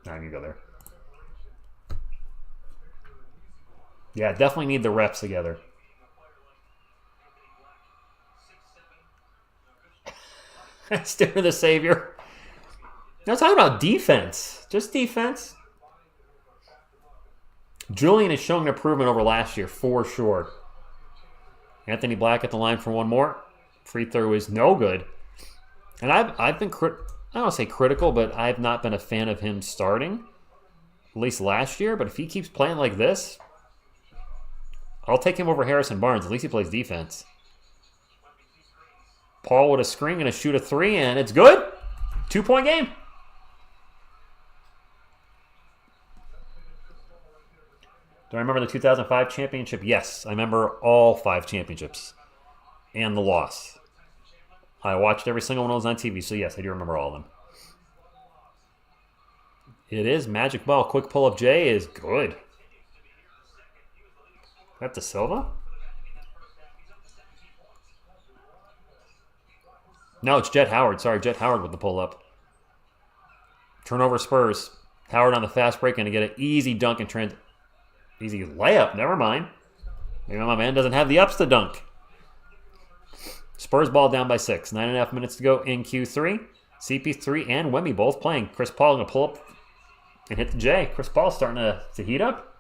not going to go there. Yeah, definitely need the reps together. Still the savior. Now talking about defense. Just defense. Julian is showing improvement over last year, for sure. Anthony Black at the line for one more. Free throw is no good. And I've been, I don't want to say critical, but I've not been a fan of him starting. At least last year. But if he keeps playing like this, I'll take him over Harrison Barnes. At least he plays defense. Paul with a screen, going to shoot a 3, and it's good. 2-point game. Do I remember the 2005 championship? Yes, I remember all 5 championships and the loss. I watched every single one of those on TV, so yes, I do remember all of them. It is Magic Ball. Quick pull-up J is good. That De Silva? No, it's Jet Howard. Sorry, Jet Howard with the pull-up. Turnover Spurs. Howard on the fast break, going to get an easy dunk and easy layup. Never mind. Maybe my man doesn't have the ups to dunk. Spurs ball down by 6. 9.5 minutes to go in Q3. CP3 and Wemby both playing. Chris Paul going to pull up and hit the J. Chris Paul starting to heat up.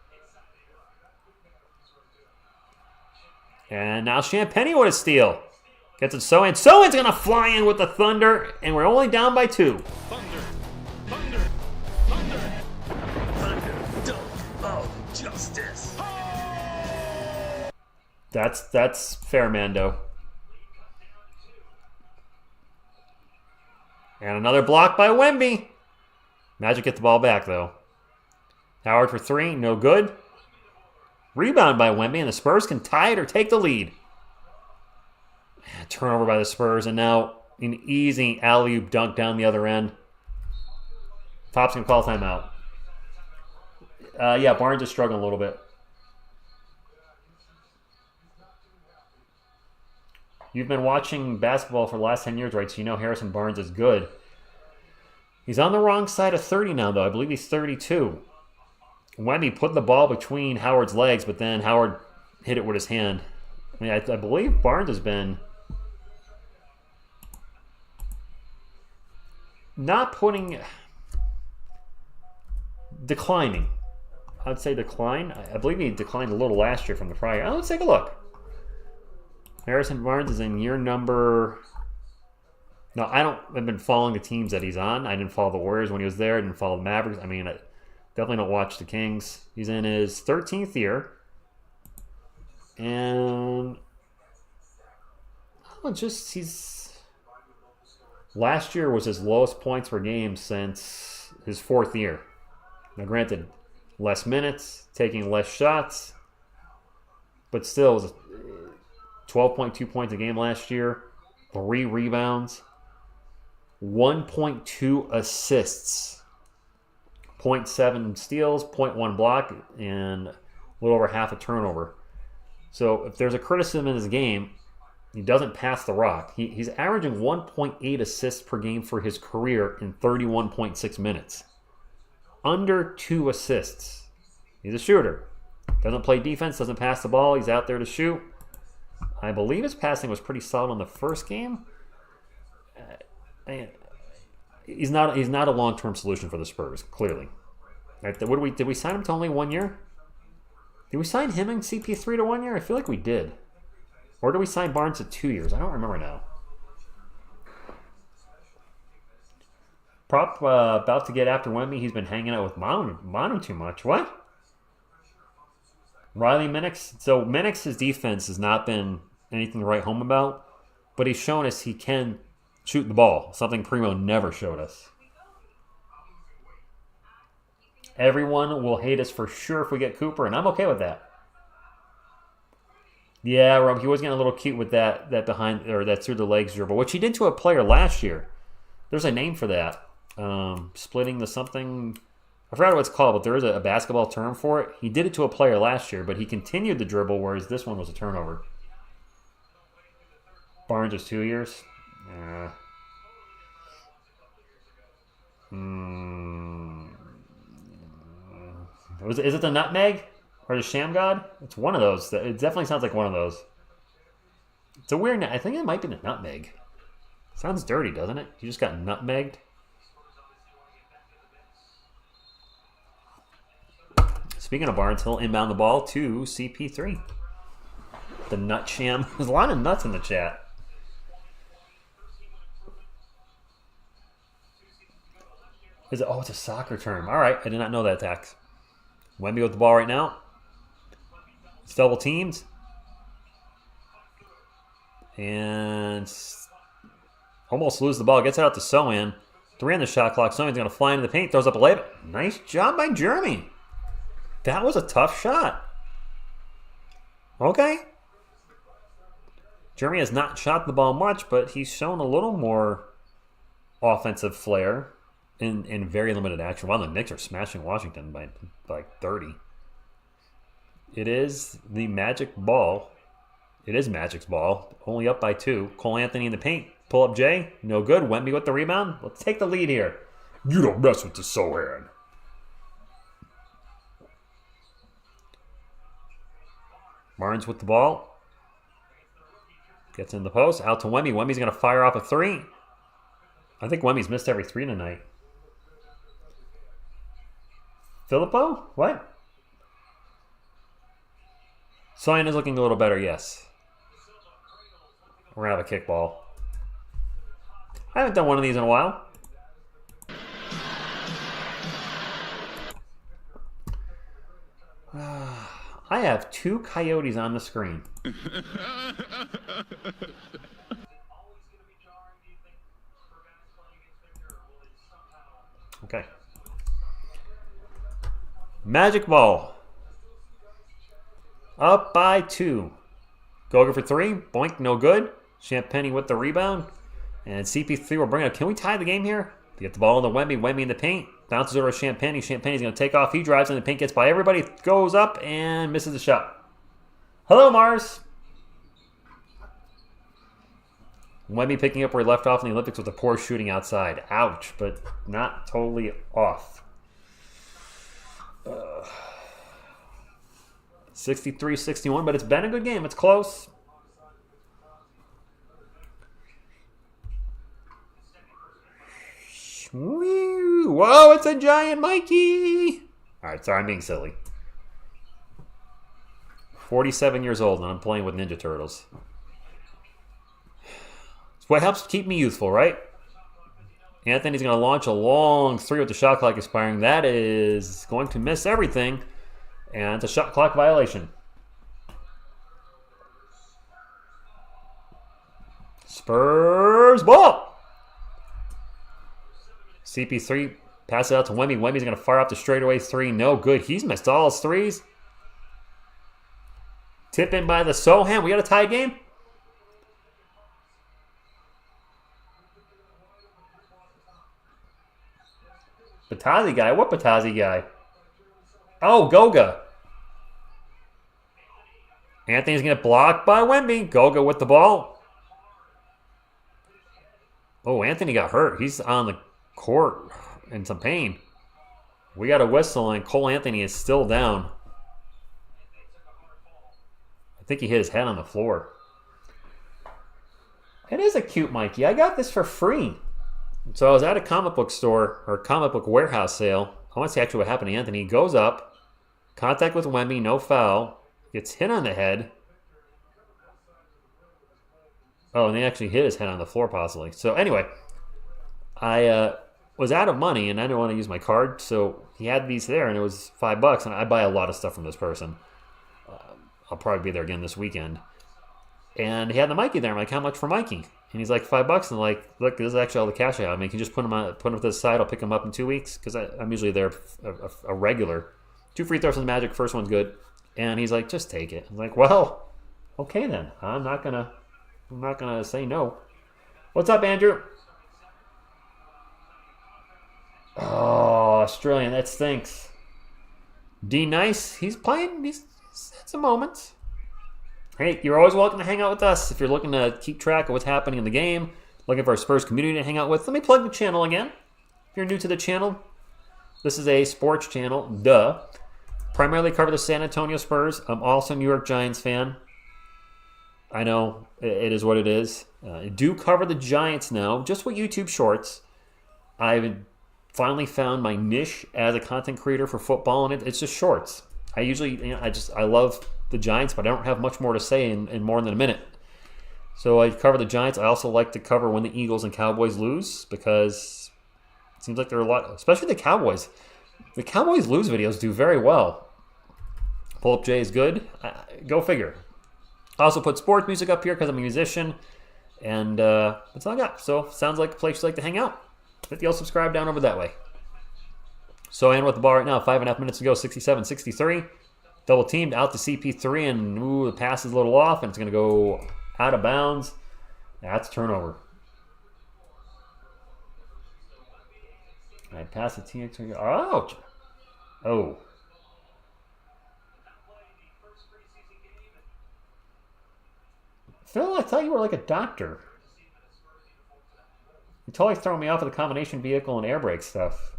And now Champagnie with a steal. Gets it Sohan. Sohan's going to fly in with the Thunder, and we're only down by 2. Thunder, dunk of justice. That's fair, Mando. And another block by Wemby. Magic get the ball back, though. Howard for 3, no good. Rebound by Wemby, and the Spurs can tie it or take the lead. Turnover by the Spurs, and now An easy alley-oop dunk down the other end. Pop's going to call timeout. Yeah, Barnes is struggling a little bit. You've been watching basketball for the last 10 years, right? So you know Harrison Barnes is good. He's on the wrong side of 30 now, though. I believe he's 32. Wemby put the ball between Howard's legs, but then Howard hit it with his hand. I mean, I believe Barnes has been not putting... declining. I'd say decline. I believe he declined a little last year from the prior. Let's take a look. Harrison Barnes is in year number... No, I've been following the teams that he's on. I didn't follow the Warriors when he was there. I didn't follow the Mavericks. I mean, I definitely don't watch the Kings. He's in his 13th year. And... Last year was his lowest points per game since his 4th year. Now, granted, less minutes, taking less shots, but still, it was 12.2 points a game last year, 3 rebounds, 1.2 assists, 0.7 steals, 0.1 block, and a little over half a turnover. So if there's a criticism in his game, he doesn't pass the rock. He's averaging 1.8 assists per game for his career in 31.6 minutes. Under 2 assists. He's a shooter. Doesn't play defense, doesn't pass the ball. He's out there to shoot. I believe his passing was pretty solid in the first game. He's not a long-term solution for the Spurs, clearly. Did we sign him to only 1 year? Did we sign him and CP3 to 1 year? I feel like we did. Or did we sign Barnes to 2 years? I don't remember now. Prop about to get after Wemby. He's been hanging out with Manu too much. What? Riley Minix. So Minix's defense has not been anything to write home about, but he's shown us he can shoot the ball, something Primo never showed us. Everyone will hate us for sure if we get Cooper, and I'm okay with that. Yeah, Rob, he was getting a little cute with that behind or that through the legs dribble, which he did to a player last year. There's a name for that. Splitting the something. I forgot what it's called, but there is a basketball term for it. He did it to a player last year, but he continued the dribble, whereas this one was a turnover. Barnes is 2 years. Is it the nutmeg or the sham god? It's one of those. It definitely sounds like one of those. It's a weird. I think it might be the nutmeg. Sounds dirty, doesn't it? You just got nutmegged. Speaking of Barnes, he'll inbound the ball to CP3. The nut sham. There's a lot of nuts in the chat. Is it? Oh, it's a soccer term. All right, I did not know that, Tax. Wemby with the ball right now. It's double teamed. And almost lose the ball. Gets it out to Sohan. 3 on the shot clock. Sohan's going to fly into the paint. Throws up a layup. Nice job by Jeremy. That was a tough shot. Okay. Jeremy has not shot the ball much, but he's shown a little more offensive flair in very limited action. Wow, the Knicks are smashing Washington by like 30. It is the Magic ball. It is Magic's ball. Only up by 2. Cole Anthony in the paint. Pull up Jay. No good. Wemby with the rebound. Let's take the lead here. You don't mess with the Sohan. Barnes with the ball. Gets in the post. Out to Wemby. Wemby's going to fire off a 3. I think Wemby's missed every 3 tonight. Filippo? What? Sohan is looking a little better, yes. We're going to have a kickball. I haven't done one of these in a while. I have 2 coyotes on the screen. Okay. Magic ball. Up by 2. Goga for 3. Boink, no good. Champagny with the rebound. And CP3 will bring it up. Can we tie the game here? They get the ball in the Wemby. Wemby in the paint. Bounces over to Champagne. Champagne's going to take off. He drives in the paint. Gets by everybody. Goes up and misses the shot. Hello, Mars. Wemby picking up where he left off in the Olympics with a poor shooting outside. Ouch, but not totally off. 63-61, but it's been a good game. It's close. Whoa, it's a giant Mikey. All right, sorry, I'm being silly. 47 years old, and I'm playing with Ninja Turtles. It's what helps keep me youthful, right? Anthony's going to launch a long three with the shot clock expiring. That is going to miss everything, and it's a shot clock violation. Spurs ball. CP3 passes it out to Wemby. Wemby's going to fire up the straightaway three. No good. He's missed all his threes. Tip in by the Sohan. We got a tie game. Batazzi guy. What Batazzi guy? Oh, Goga. Anthony's going to get blocked by Wemby. Goga with the ball. Oh, Anthony got hurt. He's on the court in some pain. We got a whistle, and Cole Anthony is still down. I think he hit his head on the floor. It is a cute Mikey. I got this for free. So I was at a comic book store, or comic book warehouse sale. I want to see actually what happened to Anthony. He goes up, contact with Wemby, no foul, gets hit on the head. Oh, and they actually hit his head on the floor possibly. So anyway, I was out of money, and I didn't want to use my card, so he had these there, and it was $5, and I buy a lot of stuff from this person. I'll probably be there again this weekend. And he had the Mikey there. I'm like, how much for Mikey? And he's like, $5. And I'm like, look, this is actually all the cash I have. I mean, can you just put him to the side? I'll pick him up in 2 weeks, because I'm usually there a regular. 2 free throws from the Magic. First one's good. And he's like, just take it. I'm like, well, okay then. I'm not gonna say no. What's up, Andrew? Oh, Australian, that stinks. D Nice, he's playing. He's had some moments. Hey, you're always welcome to hang out with us if you're looking to keep track of what's happening in the game, looking for a Spurs community to hang out with. Let me plug the channel again. If you're new to the channel, this is a sports channel, duh. Primarily cover the San Antonio Spurs. I'm also a New York Giants fan. I know, it is what it is. I do cover the Giants now, just with YouTube Shorts. I've finally found my niche as a content creator for football, and it's just shorts. I usually, I love the Giants, but I don't have much more to say in more than a minute. So I cover the Giants. I also like to cover when the Eagles and Cowboys lose, because it seems like there are a lot, especially the Cowboys. The Cowboys lose videos do very well. Pull Up J is good. Go figure. I also put sports music up here because I'm a musician, and that's all I got. So sounds like a place you like to hang out. Hit the old subscribe down over that way. So and with the ball right now, 5.5 minutes to go, 67-63. Double teamed out to CP3, and the pass is a little off, and it's going to go out of bounds. That's turnover. I pass the TX. Ouch! Oh. Phil, I thought you were like a doctor. You're totally throwing me off with the combination vehicle and air brake stuff.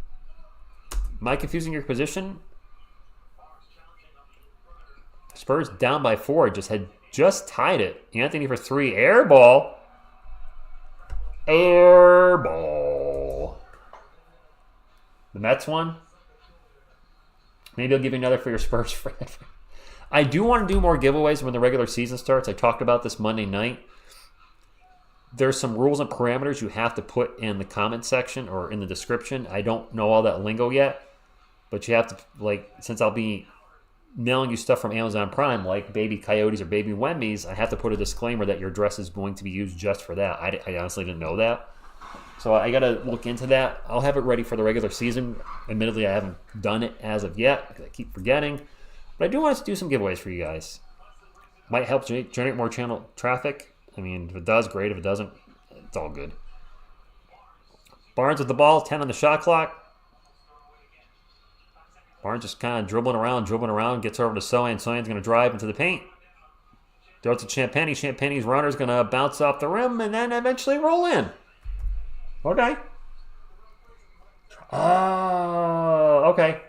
Am I confusing your position? Spurs down by 4. Just tied it. Anthony for 3. Air ball. Air ball. The Mets one. Maybe I'll give you another for your Spurs friend. I do want to do more giveaways when the regular season starts. I talked about this Monday night. There's some rules and parameters you have to put in the comment section or in the description. I don't know all that lingo yet, but you have to, since I'll be mailing you stuff from Amazon Prime, like baby coyotes or baby Wembies, I have to put a disclaimer that your dress is going to be used just for that. I honestly didn't know that. So I got to look into that. I'll have it ready for the regular season. Admittedly, I haven't done it as of yet because I keep forgetting. But I do want to do some giveaways for you guys. Might help generate more channel traffic. I mean, if it does, great. If it doesn't, it's all good. Barnes with the ball, 10 on the shot clock. Barnes just kind of dribbling around, gets over to Sohan. Sohan's going to drive into the paint. Throw it to Champagny. Champagny's runner's going to bounce off the rim and then eventually roll in. Okay. Oh, okay.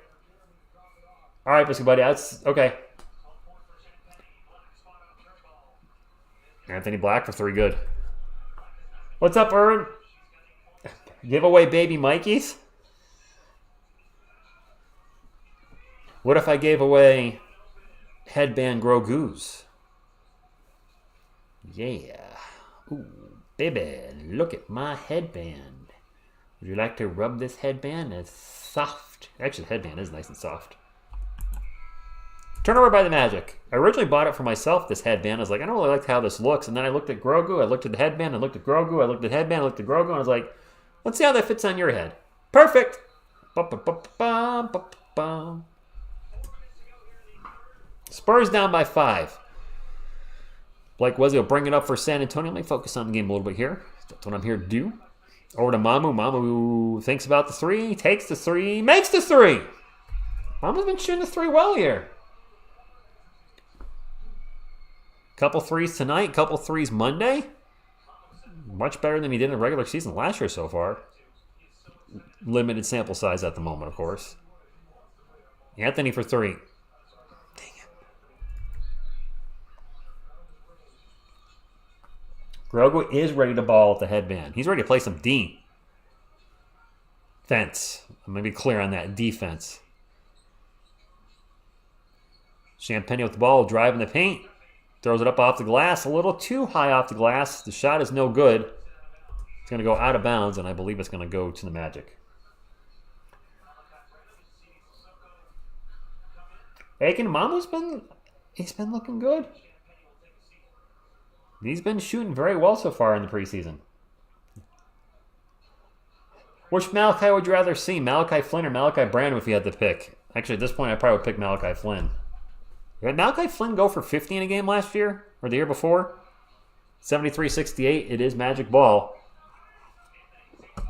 All right, Biscuit Buddy, that's okay. Anthony Black for 3, good. What's up, Ern? Giveaway baby Mikeys? What if I gave away headband Grogu's? Yeah. Ooh, baby, look at my headband. Would you like to rub this headband? It's soft. Actually, the headband is nice and soft. Turnover by the Magic. I originally bought it for myself, this headband. I was like, I don't really like how this looks. And then I looked at Grogu. I looked at the headband. I looked at Grogu. I looked at the headband. I looked at Grogu. And I was like, let's see how that fits on your head. Perfect. Spurs down by 5. Blake Wesley will bring it up for San Antonio. Let me focus on the game a little bit here. That's what I'm here to do. Over to Mamu. Mamu thinks about the 3. Takes the 3. Makes the 3. Mamu's been shooting the 3 well here. Couple 3s tonight. Couple 3s Monday. Much better than he did in the regular season last year so far. Limited sample size at the moment, of course. Anthony for 3. Dang it. Grogu is ready to ball at the headband. He's ready to play some defense. I'm going to be clear on that. Defense. Champagny with the ball, driving the paint. Throws it up off the glass. A little too high off the glass. The shot is no good. It's going to go out of bounds, and I believe it's going to go to the Magic. Aiken Mamu's been looking good. He's been shooting very well so far in the preseason. Which Malachi would you rather see? Malachi Flynn or Malachi Branham if you had to pick? Actually, at this point, I probably would pick Malachi Flynn. Did Malachi Flynn go for 50 in a game last year? Or the year before? 73-68. It is Magic ball.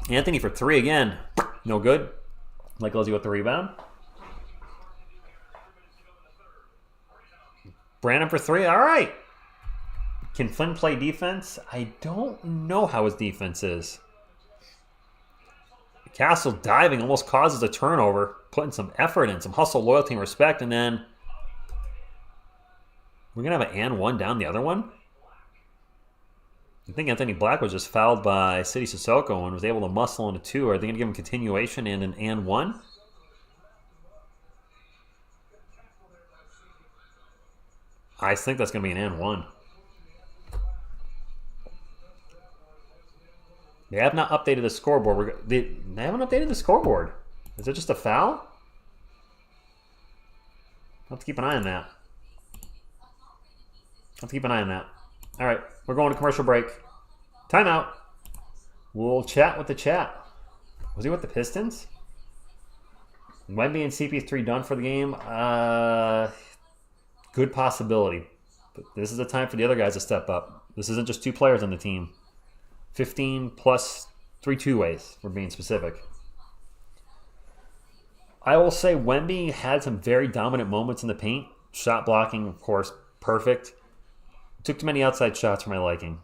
Anthony for 3 again. No good. Like Lizzie with the rebound. Branham for 3. All right. Can Flynn play defense? I don't know how his defense is. Castle diving almost causes a turnover. Putting some effort in, some hustle, loyalty, and respect. And then we're going to have an and 1 down the other one. I think Anthony Black was just fouled by City Sissoko and was able to muscle into 2. Are they going to give him continuation and an and 1? I think that's going to be an and 1. They have not updated the scoreboard. They haven't updated the scoreboard. Is it just a foul? I'll have to keep an eye on that. All right, we're going to commercial break. Timeout. We'll chat with the chat. Was he with the Pistons? Wemby and CP3 done for the game? Good possibility. But this is the time for the other guys to step up. This isn't just 2 players on the team. 15 plus 3 two-ways, we're being specific. I will say Wemby had some very dominant moments in the paint. Shot blocking, of course, perfect. Took too many outside shots for my liking.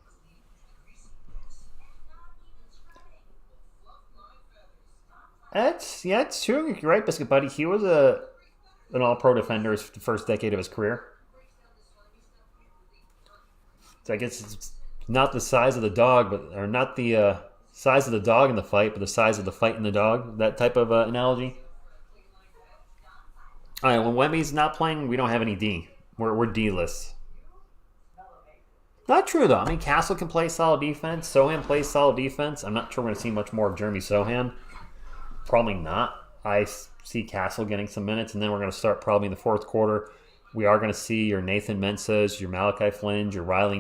It's true. You're right, Biscuit Buddy. He was an all-pro defender the first decade of his career. So I guess it's not the size of the dog, or not the size of the dog in the fight, but the size of the fight in the dog. That type of analogy. All right, when Wemby's not playing, we don't have any D. We're D-less. Not true, though. I mean, Castle can play solid defense. Sohan plays solid defense. I'm not sure we're going to see much more of Jeremy Sohan. Probably not. I see Castle getting some minutes, and then we're going to start probably in the 4th quarter. We are going to see your Nathan Mensahs, your Malachi Flynn, your Riley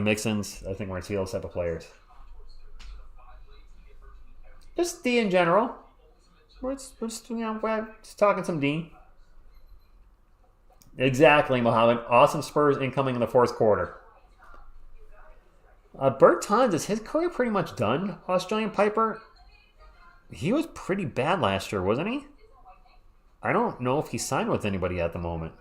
Mixons. I think we're going to see those type of players. Just D in general. We're just talking some D. Exactly, Mohammed. Awesome Spurs incoming in the 4th quarter. Bertans, is his career pretty much done, Australian Piper? He was pretty bad last year, wasn't he? I don't know if he signed with anybody at the moment.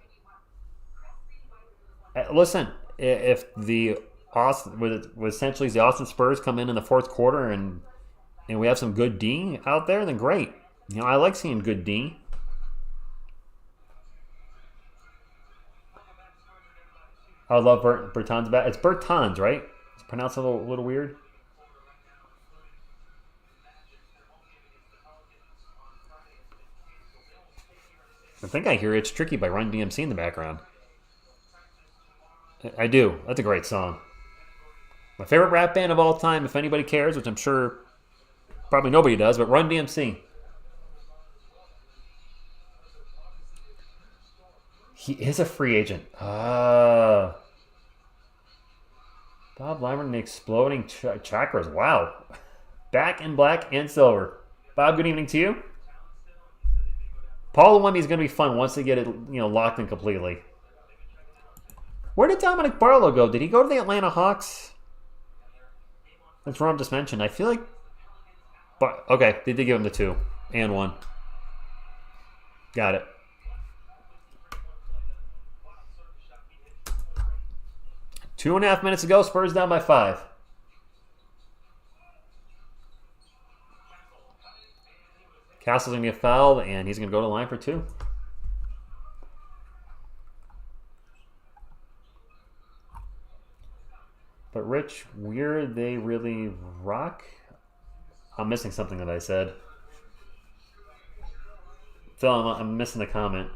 Listen, if the Austin, with essentially the Austin Spurs come in the fourth quarter and we have some good D out there, then great. You know, I like seeing good D. I love Bertans back. It's Bertans, right? It's pronounced a little weird. I think I hear It's Tricky by Run DMC in the background. I do. That's a great song. My favorite rap band of all time, if anybody cares, which I'm sure probably nobody does, but Run DMC. He is a free agent. Bob Lyman and the Exploding Chakras. Wow. Back in black and silver. Bob, good evening to you. Paul Wemby is going to be fun once they get it, locked in completely. Where did Dominic Barlow go? Did he go to the Atlanta Hawks? That's what I'm just mentioned. I feel like... But okay, they did give him the 2 and 1. Got it. Two and a half minutes ago, Spurs down by 5. Castle's going to get fouled, and he's going to go to the line for 2. But Rich, where they really rock? I'm missing something that I said. Phil, I'm missing the comment.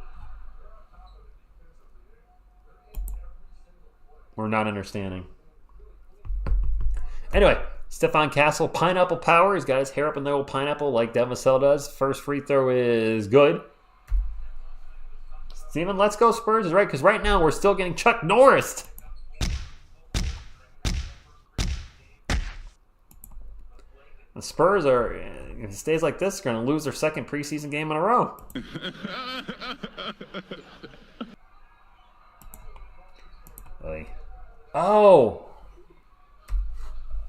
We're not understanding. Anyway, Stephon Castle, pineapple power. He's got his hair up in the old pineapple like Devin Vassell does. First free throw is good. Steven, let's go Spurs is right, because right now we're still getting Chuck Norris. The Spurs are, if it stays like this, going to lose their second preseason game in a row. Oh.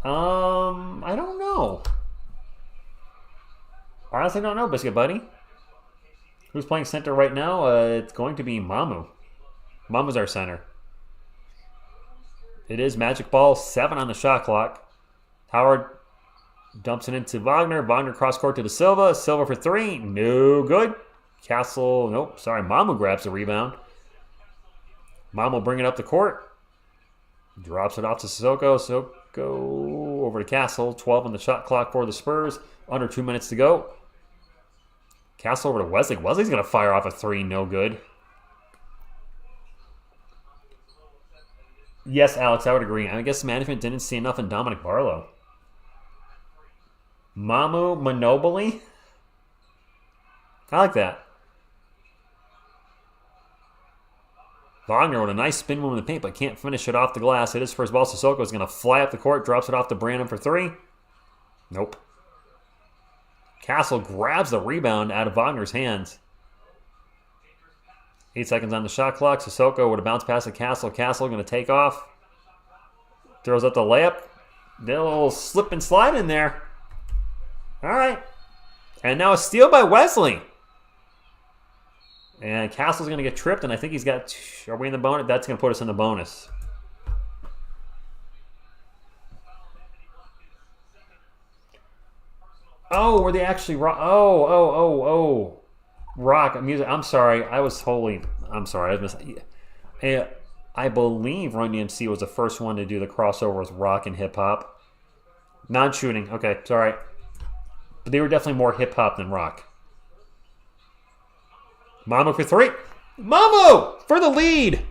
I don't know. Honestly, don't know, Biscuit Buddy. Who's playing center right now? It's going to be Mamu. Mamu's our center. It is Magic Ball, 7 on the shot clock. Howard dumps it into Wagner. Wagner cross court to De Silva. Silva for 3. No good. Castle, nope, sorry. Mamu grabs the rebound. Mamu bring it up the court. Drops it off to Sissoko. Sissoko over to Castle. 12 on the shot clock for the Spurs. Under 2 minutes to go. Castle over to Wesley. Wesley's going to fire off a 3. No good. Yes, Alex, I would agree. I guess management didn't see enough in Dominic Barlow. Mamu Monoboli? I like that. Wagner with a nice spin move in the paint, but can't finish it off the glass. Hit his first ball. Sissoko is going to fly up the court, drops it off to Brandon for 3. Nope. Castle grabs the rebound out of Wagner's hands. 8 seconds on the shot clock. Sissoko with a bounce pass to Castle. Castle going to take off. Throws up the layup. Did a little slip and slide in there. All right. And now a steal by Wesley. And Castle's going to get tripped, and I think he's got... Are we in the bonus? That's going to put us in the bonus. Oh, were they actually... Oh. Rock music. I'm sorry. I'm sorry. I was missing. I believe Run DMC was the first one to do the crossover with rock and hip-hop. Non-shooting. Okay, sorry. But they were definitely more hip-hop than rock. Mamu for 3. Mamu for the lead.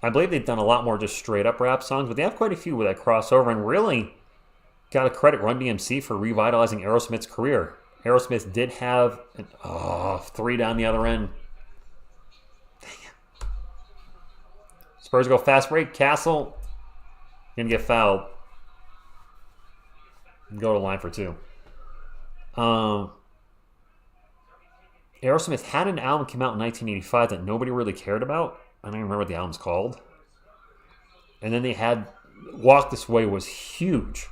I believe they've done a lot more just straight-up rap songs, but they have quite a few with that crossover, and really got to credit Run DMC for revitalizing Aerosmith's career. Aerosmith did have an 3 down the other end. Dang it. Spurs go fast break. Castle going to get fouled. Go to the line for 2. Aerosmith had an album come out in 1985 that nobody really cared about. I don't even remember what the album's called. And then they had Walk This Way was huge.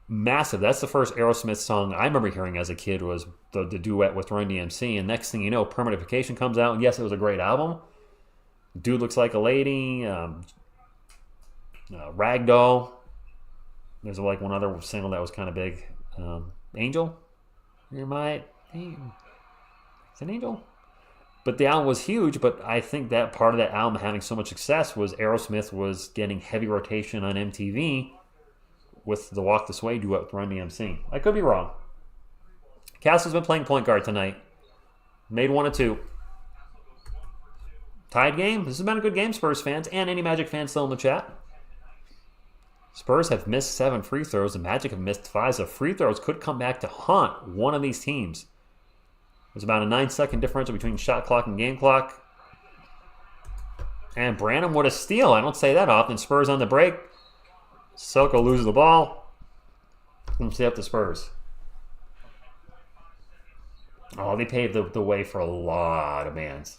Massive. That's the first Aerosmith song I remember hearing as a kid was the duet with Run DMC. And next thing you know, Permanent Vacation comes out. And yes, it was a great album. Dude Looks Like a Lady. Ragdoll. There's like one other single that was kind of big. Angel? You're my... Is it Angel? But the album was huge, but I think that part of that album having so much success was Aerosmith was getting heavy rotation on MTV with the Walk This Way duet with Run DMC. I could be wrong. Castle's been playing point guard tonight. Made 1 of 2. Tied game. This has been a good game, Spurs fans, and any Magic fans still in the chat. Spurs have missed 7 free throws. The Magic have missed 5. So free throws could come back to haunt one of these teams. There's about a 9-second differential between shot clock and game clock. And Branham with a steal. I don't say that often. Spurs on the break. Soko loses the ball. Let's see up the Spurs. Oh, they paved the way for a lot of bands.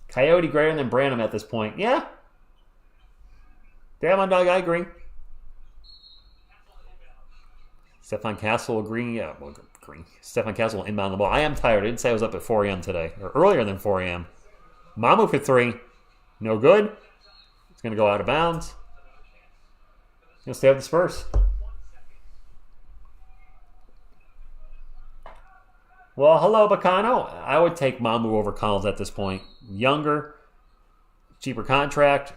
Coyote greater than Branham at this point. Yeah. Damn, on dog, I agree. Stefan Castle agreeing. Yeah, well, agree. Stefan Castle will inbound the ball. I am tired. I didn't say I was up at 4 a.m. today. Or earlier than 4 a.m. Mamu for 3. No good. It's going to go out of bounds. He'll stay with the Spurs. Well, hello, Bacano. I would take Mamu over Collins at this point. Younger, cheaper contract.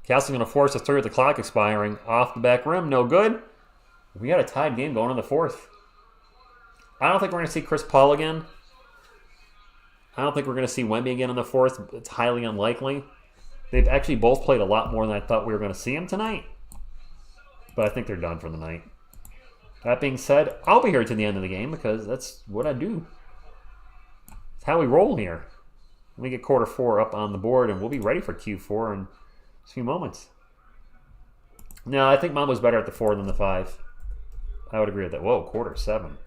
Castle's going to force a 3 with the clock expiring. Off the back rim, no good. We got a tied game going in the 4th. I don't think we're going to see Chris Paul again. I don't think we're going to see Wemby again in the 4th. It's highly unlikely. They've actually both played a lot more than I thought we were going to see them tonight. But I think they're done for the night. That being said, I'll be here to the end of the game because that's what I do. It's how we roll here. Let me get quarter 4 up on the board and we'll be ready for Q4 in a few moments. No, I think Mom was better at the 4 than the 5. I would agree with that. Whoa, quarter 7.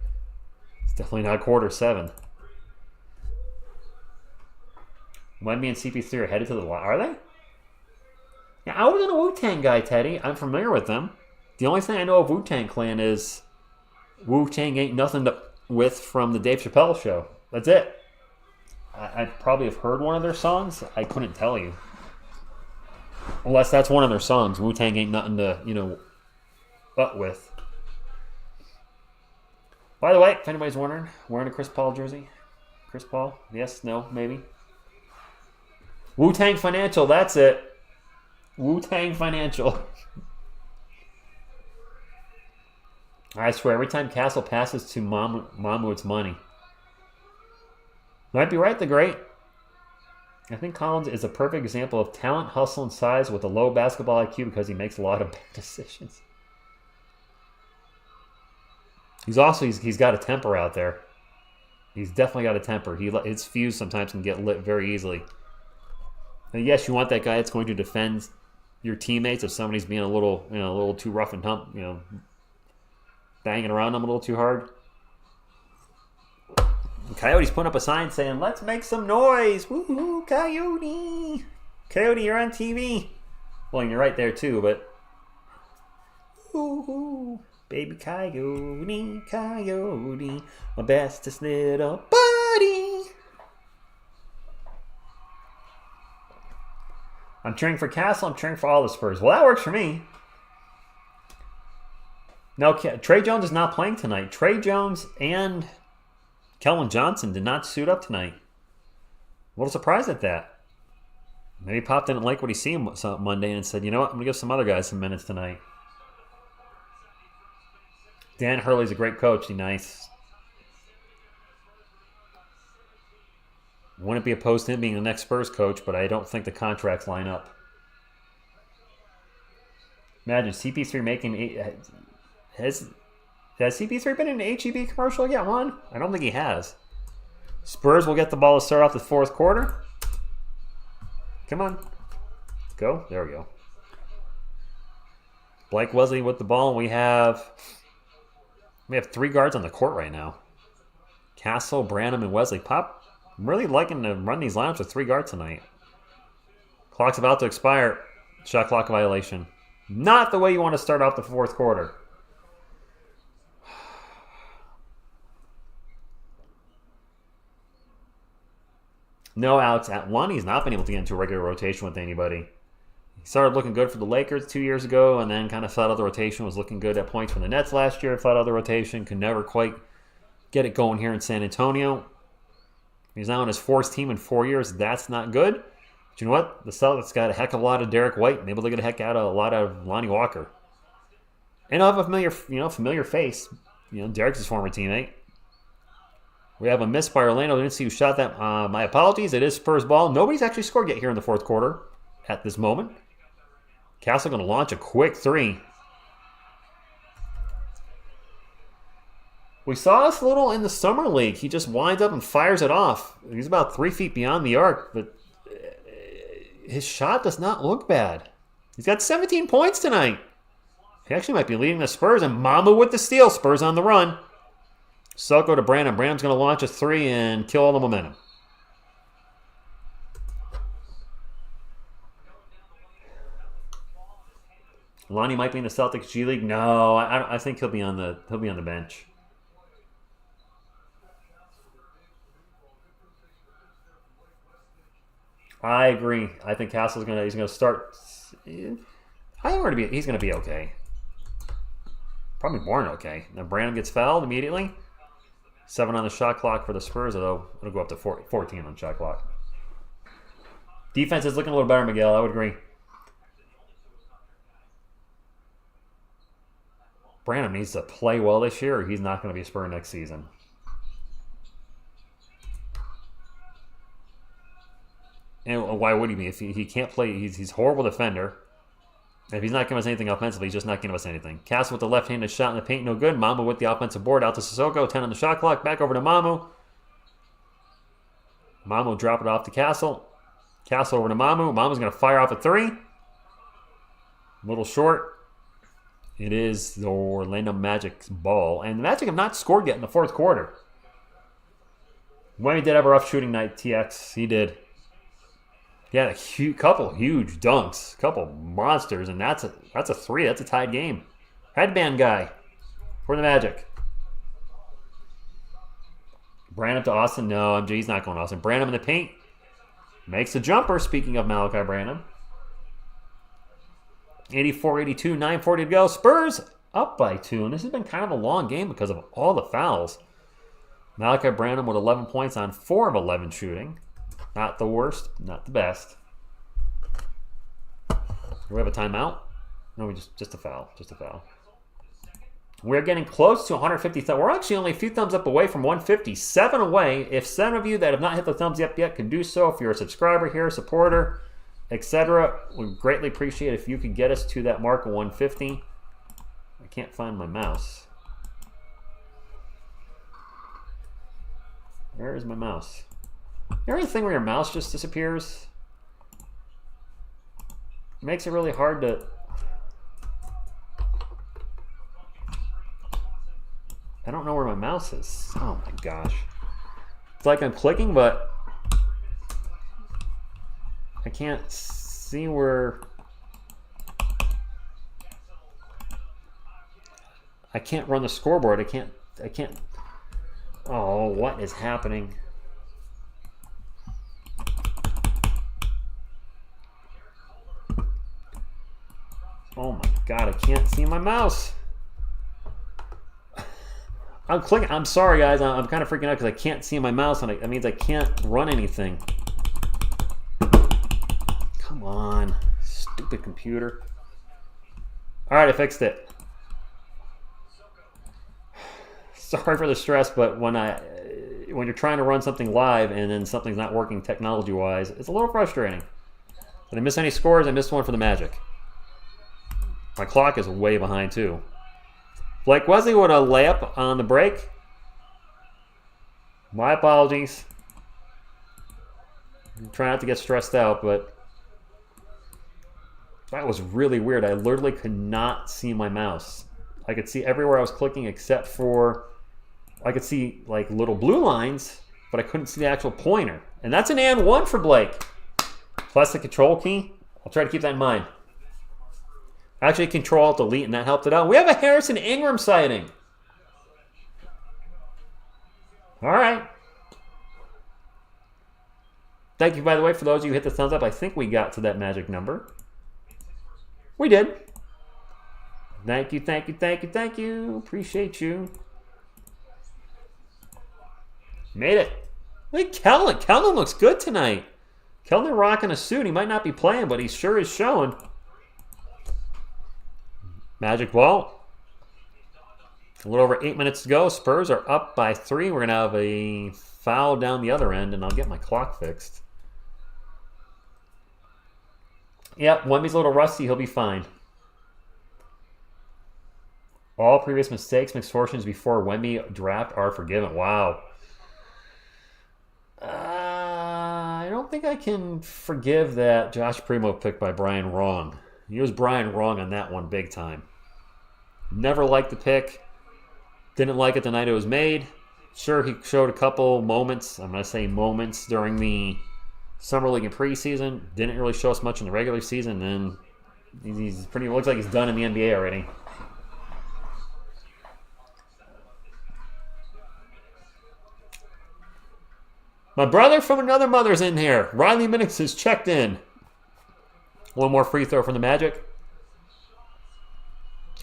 It's definitely not quarter 7. Wemby and CP3 are headed to the line. Are they? Yeah, I wasn't a Wu-Tang guy, Teddy. I'm familiar with them. The only thing I know of Wu-Tang Clan is Wu-Tang Ain't Nothing to With from the Dave Chappelle show. That's it. I probably have heard one of their songs. I couldn't tell you. Unless that's one of their songs. Wu-Tang Ain't Nothing to, but with. By the way, if anybody's wondering, wearing a Chris Paul jersey? Chris Paul? Yes, no, maybe. Wu-Tang Financial, that's it. Wu-Tang Financial. I swear, every time Castle passes to Mamu, it's money. Might be right, the great. I think Collins is a perfect example of talent, hustle, and size with a low basketball IQ because he makes a lot of bad decisions. He's got a temper out there. He's definitely got a temper. His fuse sometimes can get lit very easily. And yes, you want that guy that's going to defend your teammates if somebody's being a little too rough and tump, banging around them a little too hard. Coyote's putting up a sign saying, "Let's make some noise! Woohoo, Coyote! Coyote, you're on TV." Well, you're right there too, but woohoo, baby Coyote, Coyote, my bestest little buddy. I'm cheering for Castle. I'm cheering for all the Spurs. Well, that works for me. No, Trey Jones is not playing tonight. Trey Jones and Kellen Johnson did not suit up tonight. A little surprised at that. Maybe Pop didn't like what he seen Monday and said, you know what, I'm going to give some other guys some minutes tonight. Dan Hurley's a great coach. He's nice. Wouldn't be opposed to him being the next Spurs coach, but I don't think the contracts line up. Imagine CP3 making... Has CP3 been in an HEB commercial yet, Juan? I don't think he has. Spurs will get the ball to start off the 4th quarter. Come on. Go. There we go. Blake Wesley with the ball. And we have 3 guards on the court right now. Castle, Branham, and Wesley. Pop, I'm really liking to run these lineups with 3 guards tonight. Clock's about to expire. Shot clock violation. Not the way you want to start off the 4th quarter. No, Alex, Lonnie's not been able to get into a regular rotation with anybody. He started looking good for the Lakers 2 years ago and then kind of felt out the rotation, was looking good at points for the Nets last year, felt out the rotation, could never quite get it going here in San Antonio. He's now on his 4th team in 4 years. That's not good. But you know what? The Celtics got a heck of a lot of Derek White and able to get a heck out of a lot of Lonnie Walker. And I'll have a familiar face. Derek's his former teammate. We have a miss by Orlando. I didn't see who shot that. My apologies. It is Spurs ball. Nobody's actually scored yet here in the 4th quarter at this moment. Castle going to launch a quick 3. We saw this a little in the Summer League. He just winds up and fires it off. He's about 3 feet beyond the arc, but his shot does not look bad. He's got 17 points tonight. He actually might be leading the Spurs, and Mamu with the steal. Spurs on the run. Soko to Branham. Branham's going to launch a 3 and kill all the momentum. Lonnie might be in the Celtics G League. No, I think he'll be on the bench. I agree. I think Castle's he's gonna start. He's gonna be okay. Probably born okay. Now Branham gets fouled immediately. 7 on the shot clock for the Spurs, although it'll go up to 14 on the shot clock. Defense is looking a little better, Miguel. I would agree. Branham needs to play well this year, or he's not going to be a Spur next season. And why would he be? If he can't play, he's a horrible defender. If he's not giving us anything offensively, he's just not giving us anything. Castle with the left-handed shot in the paint, no good. Mamu with the offensive board, out to Sissoko. 10 on the shot clock, back over to Mamu. Mamu drop it off to Castle. Castle over to Mamu. Mamu's going to fire off a 3. A little short. It is the Orlando Magic's ball. And the Magic have not scored yet in the 4th quarter. When he did have a rough shooting night, TX, he did. He had a couple huge dunks, couple monsters, and that's a 3. That's a tied game. Headband guy for the Magic. Branham to Austin. No, he's not going to Austin. Branham in the paint. Makes a jumper, speaking of Malachi Branham. 84-82, 9:40 to go. Spurs up by 2, and this has been kind of a long game because of all the fouls. Malachi Branham with 11 points on 4 of 11 shooting. Not the worst, not the best. Do we have a timeout? No, just a foul. Just a foul. We're getting close to 150. We're actually only a few thumbs up away from 150. 7 away. If 7 of you that have not hit the thumbs up yet can do so, if you're a subscriber here, supporter, etc., we'd greatly appreciate if you could get us to that mark of 150. I can't find my mouse. Where is my mouse? You ever have a thing where your mouse just disappears? It makes it really hard to... I don't know where my mouse is. Oh my gosh. It's like I'm clicking, but I can't see where... I can't run the scoreboard. I can't... Oh, what is happening? Oh my god, I can't see my mouse. I'm clicking. I'm sorry, guys. I'm kind of freaking out because I can't see my mouse, and that means I can't run anything. Come on. Stupid computer. Alright, I fixed it. Sorry for the stress, but when you're trying to run something live and then something's not working technology-wise, it's a little frustrating. Did I miss any scores? I missed one for the Magic. My clock is way behind, too. Blake Wesley with a layup on the break. My apologies. I'm trying not to get stressed out, but that was really weird. I literally could not see my mouse. I could see everywhere I was clicking except for I could see like little blue lines, but I couldn't see the actual pointer. And that's an and one for Blake. Plus the control key. I'll try to keep that in mind. Actually, Control Alt Delete, and that helped it out. We have a Harrison Ingram sighting. All right. Thank you, by the way, for those of you who hit the thumbs up. I think we got to that magic number. We did. Thank you, thank you, thank you, thank you. Appreciate you. Made it. Look at Kellen. Kellen looks good tonight. Kellen rocking a suit. He might not be playing, but he sure is showing. Magic ball. A little over 8 minutes to go. Spurs are up by 3. We're going to have a foul down the other end, and I'll get my clock fixed. Yep, Wemby's a little rusty. He'll be fine. All previous mistakes, misfortunes before Wemby draft are forgiven. Wow. I don't think I can forgive that Josh Primo pick by Brian wrong. He was Brian wrong on that one big time. Never liked the pick. Didn't like it the night it was made. Sure, he showed a couple moments. I'm going to say moments during the Summer League and preseason. Didn't really show us much in the regular season. Then he's pretty looks like he's done in the NBA already. My brother from another mother's in here. Riley Minix has checked in. One more free throw from the Magic.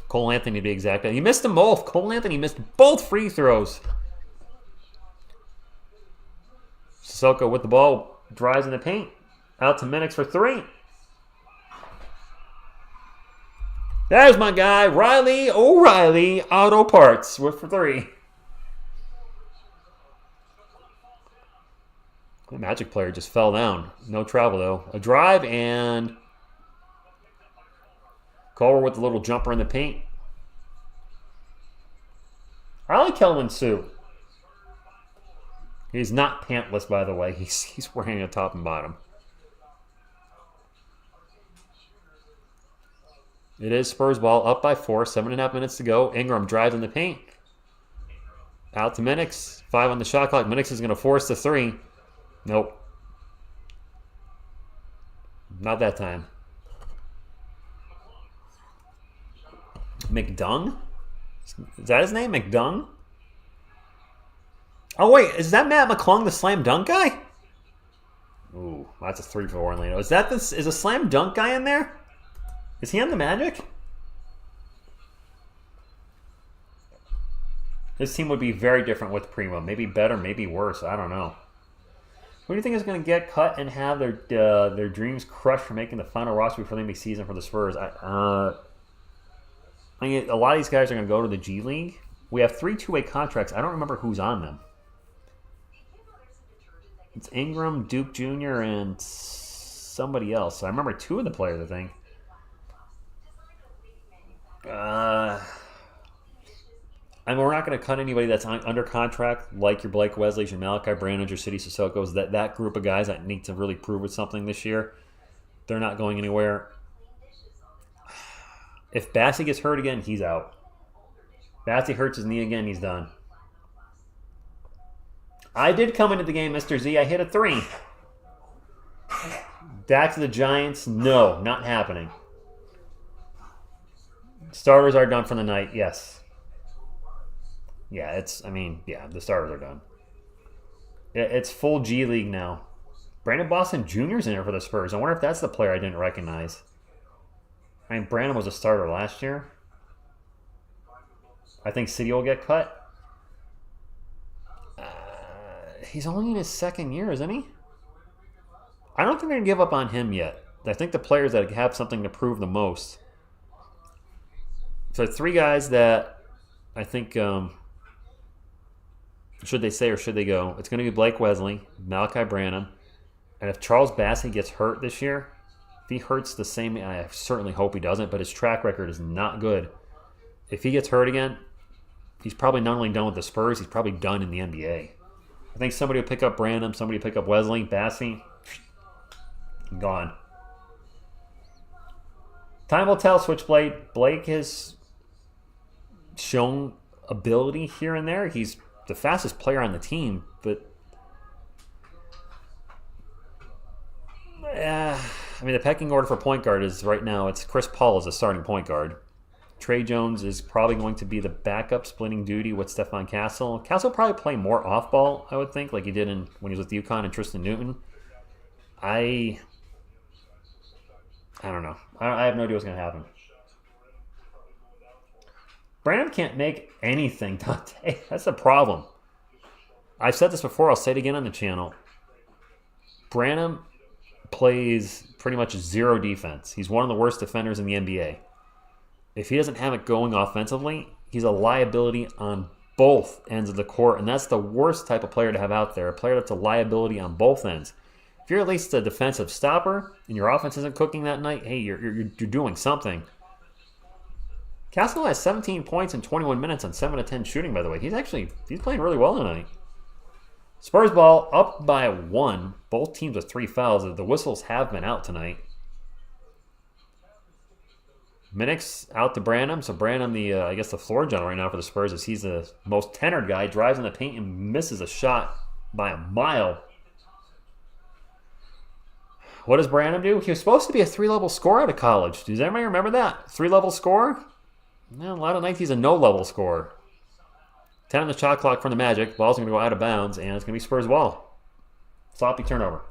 Cole Anthony to be exact. He missed them both. Cole Anthony missed both free throws. Sissoko with the ball. Drives in the paint. Out to Minix for 3. There's my guy, Riley O'Reilly Auto Parts with for 3. The Magic player just fell down. No travel, though. A drive, and Culver with the little jumper in the paint. I like Kelvin Sue. He's not pantless, by the way. He's wearing a top and bottom. It is Spurs ball, up by 4. 7.5 minutes to go. Ingram drives in the paint. Out to Minix. 5 on the shot clock. Minix is going to force the 3. Nope. Not that time. McDung? Is that his name? McDung? Oh, wait. Is that Matt McClung, the slam dunk guy? Ooh, that's a 3 for Orlando. Is a slam dunk guy in there? Is he on the Magic? This team would be very different with Primo. Maybe better, maybe worse. I don't know. Who do you think is going to get cut and have their dreams crushed for making the final roster before the NBA season for the Spurs? I mean, a lot of these guys are going to go to the G League. We have 3 two-way contracts. I don't remember who's on them. It's Ingram, Duke Jr., and somebody else. I remember 2 of the players, I think. I mean, we're not going to cut anybody that's under contract, like your Blake Wesleys, your Malachi Brandons, your City Sissoko's. That group of guys that need to really prove with something this year. They're not going anywhere. If Bassey gets hurt again, he's out. Bassey hurts his knee again, he's done. I did come into the game, Mr. Z. I hit a 3. Back to the Giants. No, not happening. Starters are done for the night, yes. Yeah, the starters are done. It's full G League now. Brandon Boston Jr.'s in there for the Spurs. I wonder if that's the player I didn't recognize. I mean, Brandon was a starter last year. I think City will get cut. He's only in his 2nd year, isn't he? I don't think they're going to give up on him yet. I think the players that have something to prove the most. So 3 guys that I think... should they stay or should they go? It's going to be Blake Wesley, Malachi Branham, and if Charles Bassey gets hurt this year, if he hurts the same, I certainly hope he doesn't, but his track record is not good. If he gets hurt again, he's probably not only done with the Spurs, he's probably done in the NBA. I think somebody will pick up Branham, somebody will pick up Wesley, Bassey, gone. Time will tell, Switchblade. Blake has shown ability here and there. He's the fastest player on the team, but I mean, the pecking order for point guard is right now, it's Chris Paul as a starting point guard. Trey Jones is probably going to be the backup splitting duty with Stephon Castle. Castle will probably play more off ball, I would think, like he did when he was with UConn and Tristan Newton. I don't know. I have no idea what's going to happen. Branham can't make anything, Dante. That's the problem. I've said this before. I'll say it again on the channel. Branham plays pretty much zero defense. He's one of the worst defenders in the NBA. If he doesn't have it going offensively, he's a liability on both ends of the court, and that's the worst type of player to have out there, a player that's a liability on both ends. If you're at least a defensive stopper and your offense isn't cooking that night, hey, you're doing something. Castle has 17 points in 21 minutes on 7 of 10 shooting, by the way. He's playing really well tonight. Spurs ball up by 1. Both teams with 3 fouls. The whistles have been out tonight. Minix out to Branham. So Branham, I guess the floor general right now for the Spurs, is he's the most tenured guy. Drives in the paint and misses a shot by a mile. What does Branham do? He was supposed to be a 3-level scorer out of college. Does anybody remember that? 3-level scorer? Well, a lot of nights he's a no-level scorer. 10 on the shot clock from the Magic. Ball's going to go out of bounds, and it's going to be Spurs ball. Sloppy turnover.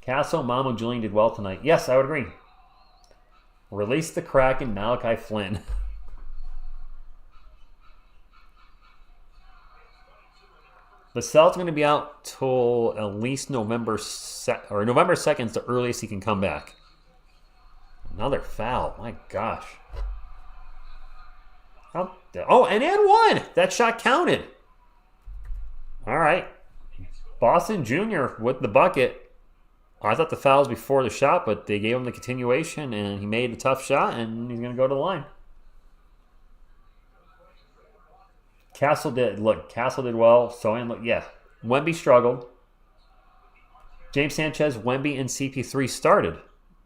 Castle, Mamu, Julian did well tonight. Yes, I would agree. Release the Kraken, Malachi Flynn. Vassell's going to be out till at least November 2nd is the earliest he can come back. Another foul. My gosh. Oh, and one! That shot counted. All right. Boston Jr. with the bucket. I thought the foul was before the shot, but they gave him the continuation, and he made a tough shot, and he's going to go to the line. Castle did well. Wemby struggled. James Sanchez, Wemby, and CP3 started.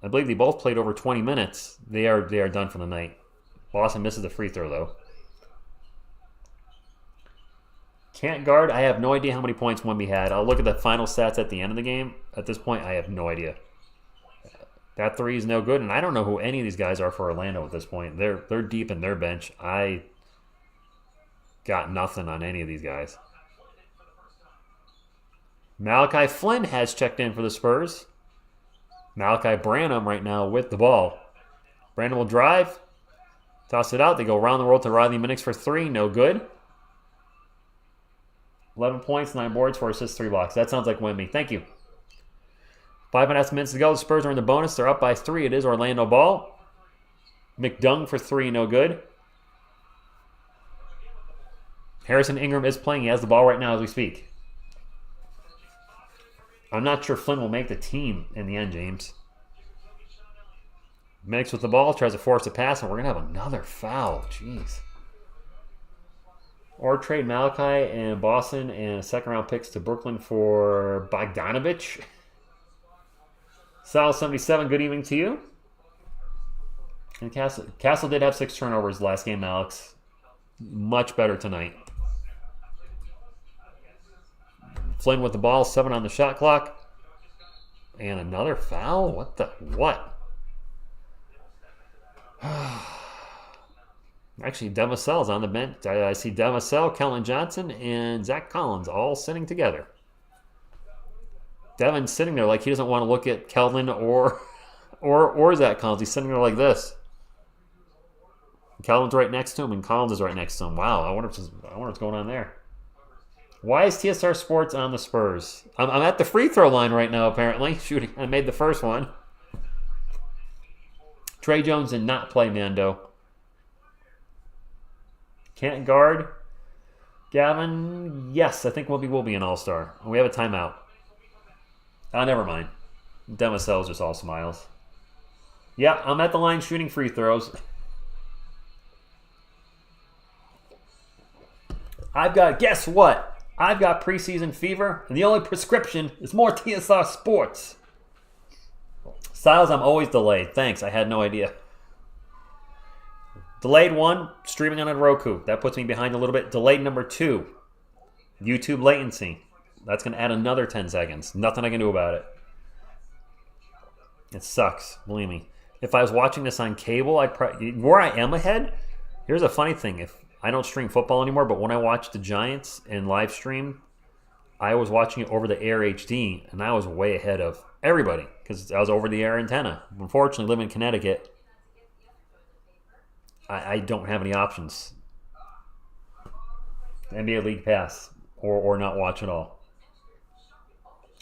I believe they both played over 20 minutes. They are done for the night. Boston misses the free throw, though. Can't guard. I have no idea how many points Wemby had. I'll look at the final stats at the end of the game. At this point, I have no idea. That three is no good, and I don't know who any of these guys are for Orlando at this point. They're deep in their bench. I got nothing on any of these guys. Malachi Flynn has checked in for the Spurs. Malachi Branham right now with the ball. Branham will drive. Toss it out. They go around the world to Riley Minix for 3. No good. 11 points, 9 boards, 4 assists, 3 blocks. That sounds like Wemby. Thank you. 5.5 minutes to go. The Spurs are in the bonus. They're up by 3. It is Orlando ball. McDung for 3. No good. Harrison Ingram is playing. He has the ball right now as we speak. I'm not sure Flynn will make the team in the end, James. Minix with the ball. Tries to force a pass, and we're going to have another foul. Jeez. Or trade Malachi and Boston and second-round picks to Brooklyn for Bogdanovich. Sal77, good evening to you. And Castle did have 6 turnovers last game, Alex. Much better tonight. Flynn with the ball, 7 on the shot clock. And another foul? What? Actually, Devassell's on the bench. I see Devassell, Kellen Johnson, and Zach Collins all sitting together. Devin's sitting there like he doesn't want to look at Kelvin or Zach Collins. He's sitting there like this. Kelvin's right next to him, and Collins is right next to him. Wow, I wonder what's going on there. Why is TSR Sports on the Spurs? I'm at the free throw line right now, apparently. Shooting. I made the first one. Trey Jones did not play Mando. Can't guard. Gavin, yes, I think Wemby will be an all-star. We have a timeout. Oh, never mind. Demasell's just all smiles. Yeah, I'm at the line shooting free throws. Guess what? I've got preseason fever, and the only prescription is more TSR Sports. Styles, I'm always delayed. Thanks, I had no idea. Delayed 1, streaming on a Roku. That puts me behind a little bit. Delayed number 2, YouTube latency. That's going to add another 10 seconds. Nothing I can do about it. It sucks, believe me. If I was watching this on cable, I'd probably... Where I am ahead, here's a funny thing. If I don't stream football anymore, but when I watched the Giants in live stream, I was watching it over the air HD, and I was way ahead of everybody because I was over the air antenna. Unfortunately, living in Connecticut, I don't have any options. NBA League Pass or not watch at all.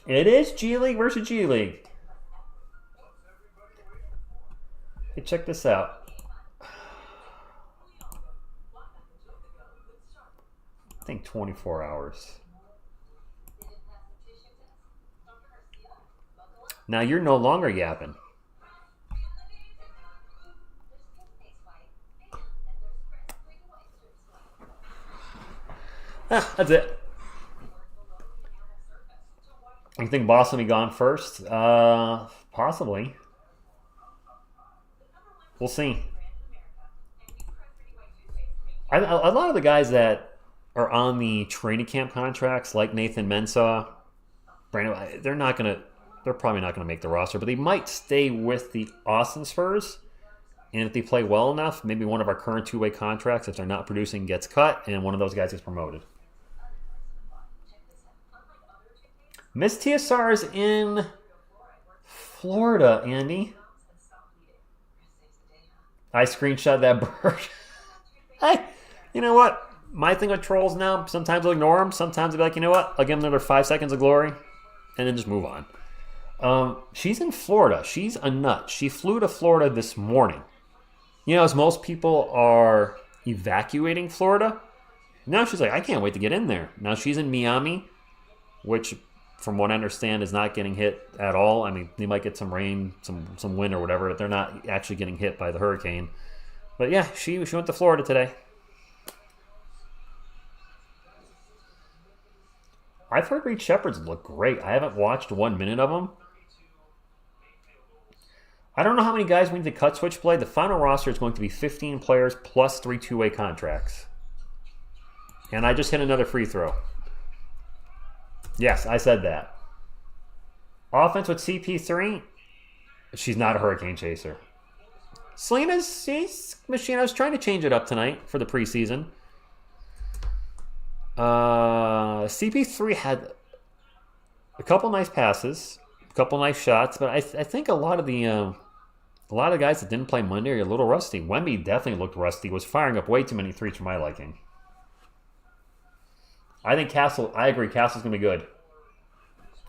It is G League versus G League. Hey, check this out. I think 24 hours. Now you're no longer yapping. That's it. You think Boston will be gone first? Possibly. We'll see. A lot of the guys that are on the training camp contracts, like Nathan Mensah, Brandon, they're probably not gonna make the roster, but they might stay with the Austin Spurs. And if they play well enough, maybe one of our current two-way contracts, if they're not producing, gets cut, and one of those guys gets promoted. Miss TSR is in Florida, Andy. I screenshot that bird. Hey, you know what? My thing with trolls now, sometimes I'll ignore them. Sometimes I'll be like, you know what? I'll give them another 5 seconds of glory and then just move on. She's in Florida. She's a nut. She flew to Florida this morning. You know, as most people are evacuating Florida, now she's like, I can't wait to get in there. Now she's in Miami, which from what I understand is not getting hit at all. I mean, they might get some rain, some wind or whatever, but they're not actually getting hit by the hurricane. But yeah, she went to Florida today. I've heard Reed Shepherd's look great. I haven't watched 1 minute of them. I don't know how many guys we need to cut Switchblade. The final roster is going to be 15 players plus 3 two-way contracts. And I just hit another free throw. Yes, I said that. Offense with CP3. She's not a hurricane chaser. Selena's machine. I was trying to change it up tonight for the preseason. CP3 had a couple nice passes, a couple nice shots, but I think a lot of the guys that didn't play Monday are a little rusty. Wemby definitely looked rusty. Was firing up way too many threes for my liking. I think Castle. I agree. Castle's gonna be good.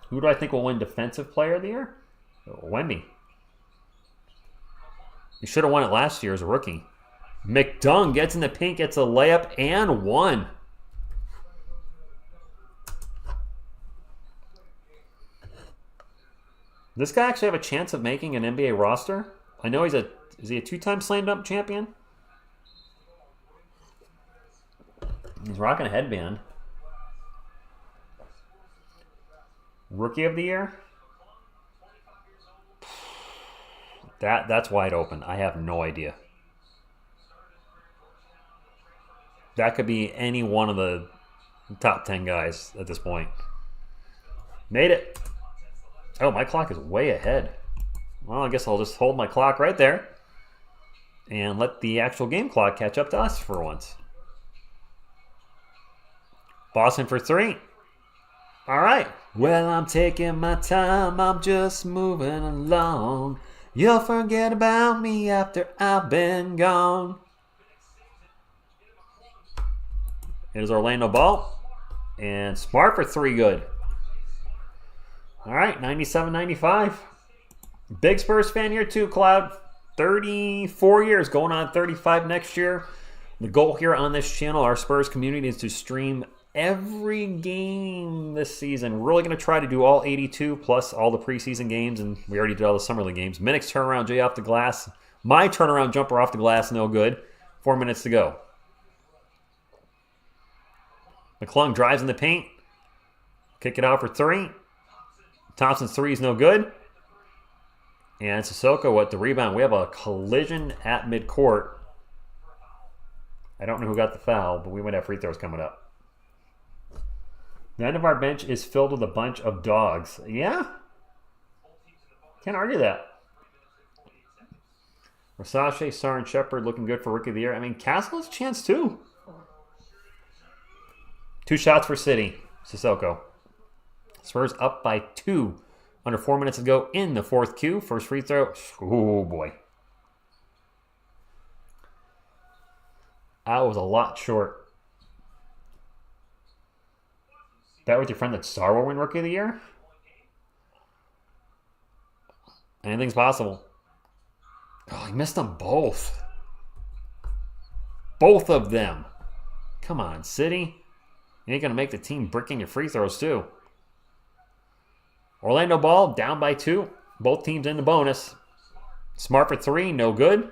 Who do I think will win Defensive Player of the Year? Wemby. He should have won it last year as a rookie. McDung gets in the paint, gets a layup and one. Does this guy actually have a chance of making an NBA roster? I know is he a two-time slam dunk champion? He's rocking a headband. Rookie of the Year? That's wide open. I have no idea. That could be any one of the top 10 guys at this point. Made it. Oh, my clock is way ahead. Well, I guess I'll just hold my clock right there and let the actual game clock catch up to us for once. Boston for 3. All right. Well, I'm taking my time. I'm just moving along. You'll forget about me after I've been gone. It is Orlando ball. And Smart for 3 good. All right, 97-95. Big Spurs fan here too, Cloud. 34 years, going on 35 next year. The goal here on this channel, our Spurs community, is to stream every game this season. We're really going to try to do all 82 plus all the preseason games, and we already did all the summer league games. Minnick's turnaround, Jay off the glass. My turnaround jumper off the glass, no good. 4 minutes to go. McClung drives in the paint. Kick it out for 3. Thompson's 3 is no good. And Sissoko with the rebound. We have a collision at midcourt. I don't know who got the foul, but we might have free throws coming up. The end of our bench is filled with a bunch of dogs. Yeah? Can't argue that. Versace, Sar, and Shepard looking good for Rookie of the Year. I mean, Castle has a chance too. 2 shots for City. Sissoko. Spurs up by 2. Under 4 minutes to go in the 4th Q. First free throw. Oh, boy. That was a lot short. That was your friend that Sar will win Rookie of the Year? Anything's possible. Oh, he missed them both. Both of them. Come on, City. You ain't going to make the team brick in your free throws, too. Orlando ball, down by 2. Both teams in the bonus. Smart for 3, no good.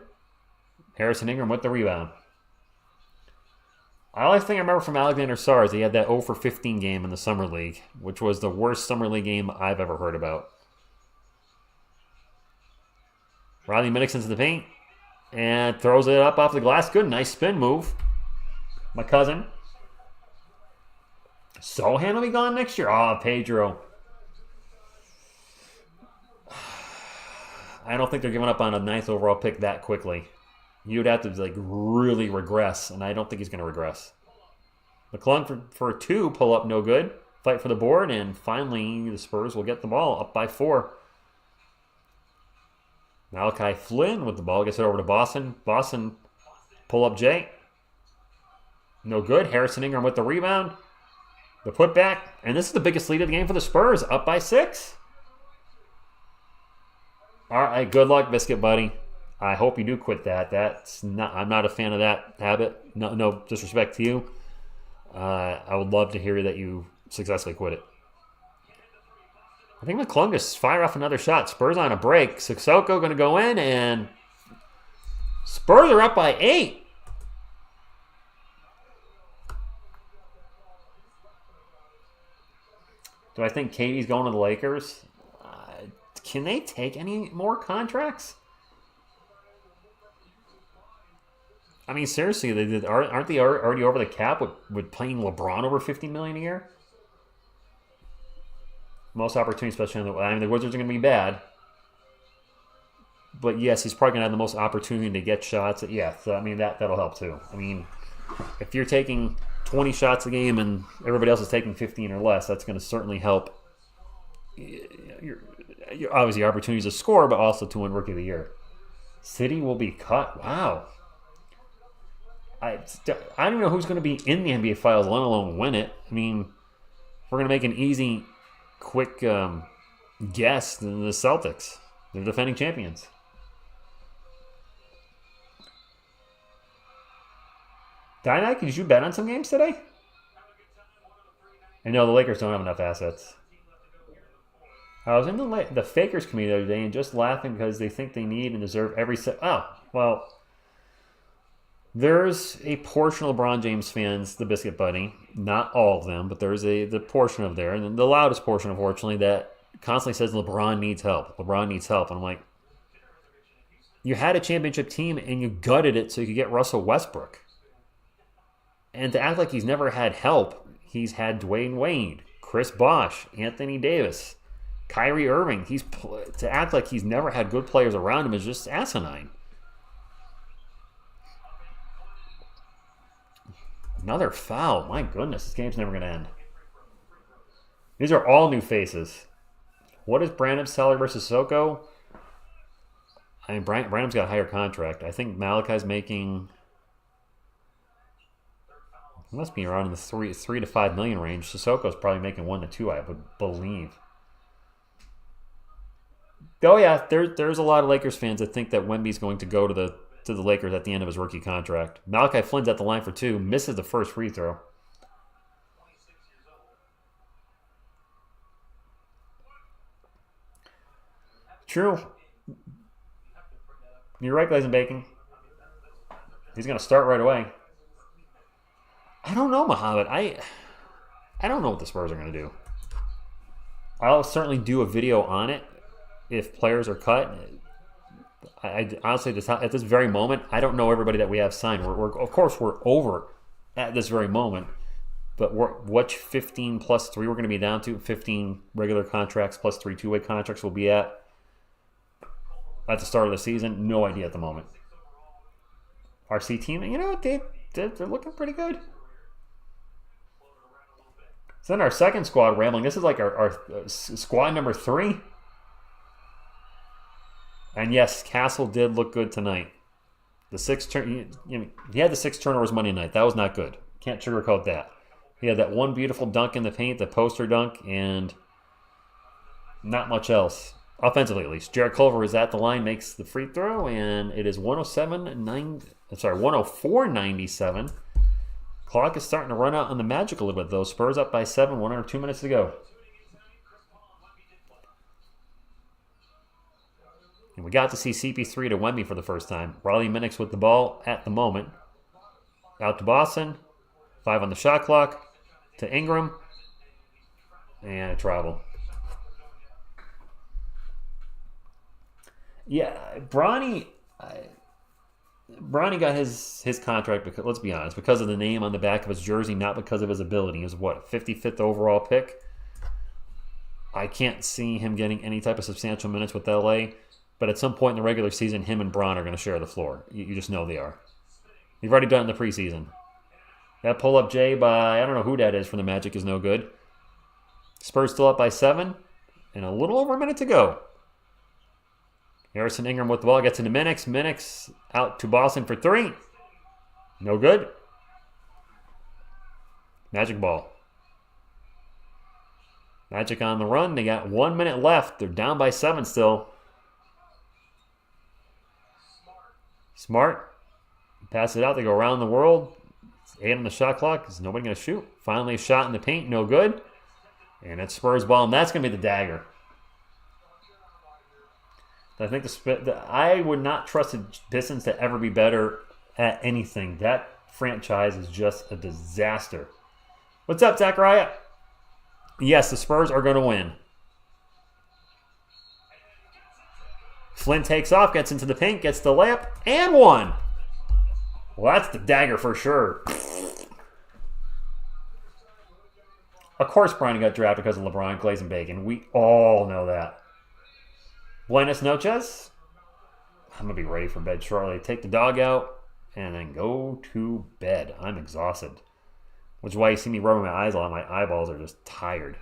Harrison Ingram with the rebound. The only thing I remember from Alexander Sarr is he had that 0 for 15 game in the Summer League, which was the worst Summer League game I've ever heard about. Riley Minix into the paint and throws it up off the glass. Good, nice spin move. My cousin. Sohan will be gone next year. Oh, Pedro. I don't think they're giving up on a 9th overall pick that quickly. You'd have to like really regress, and I don't think he's going to regress. McClung for 2, pull up, no good. Fight for the board, and finally the Spurs will get the ball up by 4. Malachi Flynn with the ball, gets it over to Boston. Boston pull up Jay. No good. Harrison Ingram with the rebound. The putback, and this is the biggest lead of the game for the Spurs, up by 6. All right, good luck, Biscuit Buddy. I hope you do quit that. I'm not a fan of that habit. No disrespect to you. I would love to hear that you successfully quit it. I think McClung just fire off another shot. Spurs on a break. Sissoko going to go in, and Spurs are up by 8. Do I think Katie's going to the Lakers? Can they take any more contracts? I mean, seriously, aren't they already over the cap with paying LeBron over $50 million a year? Most opportunities, especially the Wizards are going to be bad. But yes, he's probably going to have the most opportunity to get shots. Yeah, so, I mean, that'll help too. I mean, if you're taking 20 shots a game and everybody else is taking 15 or less, that's going to certainly help. Obviously, opportunities to score, but also to win Rookie of the Year. City will be cut. Wow. I don't even know who's going to be in the NBA Finals, let alone win it. I mean, we're going to make an easy, quick guess. The Celtics. They're defending champions. Dynak, did you bet on some games today? I know the Lakers don't have enough assets. I was in the Fakers committee the other day and just laughing because they think they need and deserve every set. Oh, well, there's a portion of LeBron James fans, the Biscuit Buddy, not all of them, but there's the portion of there, and the loudest portion, unfortunately, that constantly says LeBron needs help. LeBron needs help. And I'm like, you had a championship team and you gutted it so you could get Russell Westbrook. And to act like he's never had help, he's had Dwayne Wade, Chris Bosh, Anthony Davis, Kyrie Irving. To act like he's never had good players around him is just asinine. Another foul. My goodness, this game's never going to end. These are all new faces. What is Branham's salary versus Sissoko? I mean, Branham's got a higher contract. I think Malachi's making... He must be around in the 3 to 5 million range. Sissoko's probably making 1 to 2, I would believe. Oh yeah, there's a lot of Lakers fans that think that Wemby's going to go to the Lakers at the end of his rookie contract. Malachi Flynn's at the line for 2, misses the first free throw. True. You're right, Glaze and Bacon. He's going to start right away. I don't know, Muhammad. I don't know what the Spurs are going to do. I'll certainly do a video on it if players are cut. I honestly, at this very moment, I don't know everybody that we have signed. Of course, we're over at this very moment. But what 15 plus 3 we're going to be down to, 15 regular contracts plus 3 two-way contracts will be at the start of the season. No idea at the moment. RC team, you know what, they're looking pretty good. So then our second squad rambling. This is like our squad number 3. And yes, Castle did look good tonight. The 6 he had the 6 turnovers Monday night. That was not good. Can't sugarcoat that. He had that one beautiful dunk in the paint, the poster dunk, and not much else. Offensively, at least. Jared Culver is at the line, makes the free throw, and it is 104-97. Clock is starting to run out on the Magic a little bit, though. Spurs up by 7, 1 or 2 minutes to go. And we got to see CP3 to Wemby for the first time. Riley Minix with the ball at the moment. Out to Boston. 5 on the shot clock. To Ingram. And a travel. Yeah, Bronny got his contract because, let's be honest, because of the name on the back of his jersey, not because of his ability. He was what, a 55th overall pick? I can't see him getting any type of substantial minutes with LA, but at some point in the regular season, him and Bron are going to share the floor. You just know they are. They've already done it in the preseason. That pull-up J by, I don't know who that is from the Magic, is no good. Spurs still up by 7, and a little over a minute to go. Harrison Ingram with the ball, gets into Minix. Minix out to Boston for 3. No good. Magic ball. Magic on the run. They got 1 minute left. They're down by 7 still. Smart. Pass it out. They go around the world. 8 on the shot clock. Is nobody going to shoot? Finally a shot in the paint. No good. And it's Spurs ball, and that's going to be the dagger. I think I would not trust the Pistons to ever be better at anything. That franchise is just a disaster. What's up, Zachariah? Yes, the Spurs are going to win. Flynn takes off, gets into the paint, gets the layup, and 1. Well, that's the dagger for sure. Of course Bronny got drafted because of LeBron, Glaze, and Bacon. We all know that. Buenas noches. I'm going to be ready for bed shortly. Take the dog out and then go to bed. I'm exhausted. Which is why you see me rubbing my eyes a lot. My eyeballs are just tired.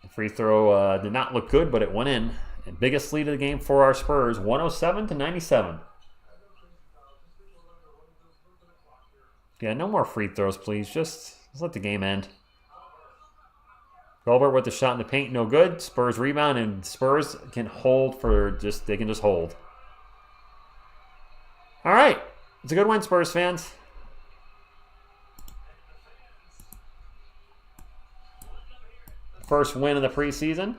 The free throw did not look good, but it went in. And biggest lead of the game for our Spurs, 107-97. Yeah, no more free throws, please. Just let the game end. Gilbert with the shot in the paint, no good. Spurs rebound, and Spurs can hold they can just hold. All right. It's a good win, Spurs fans. First win of the preseason.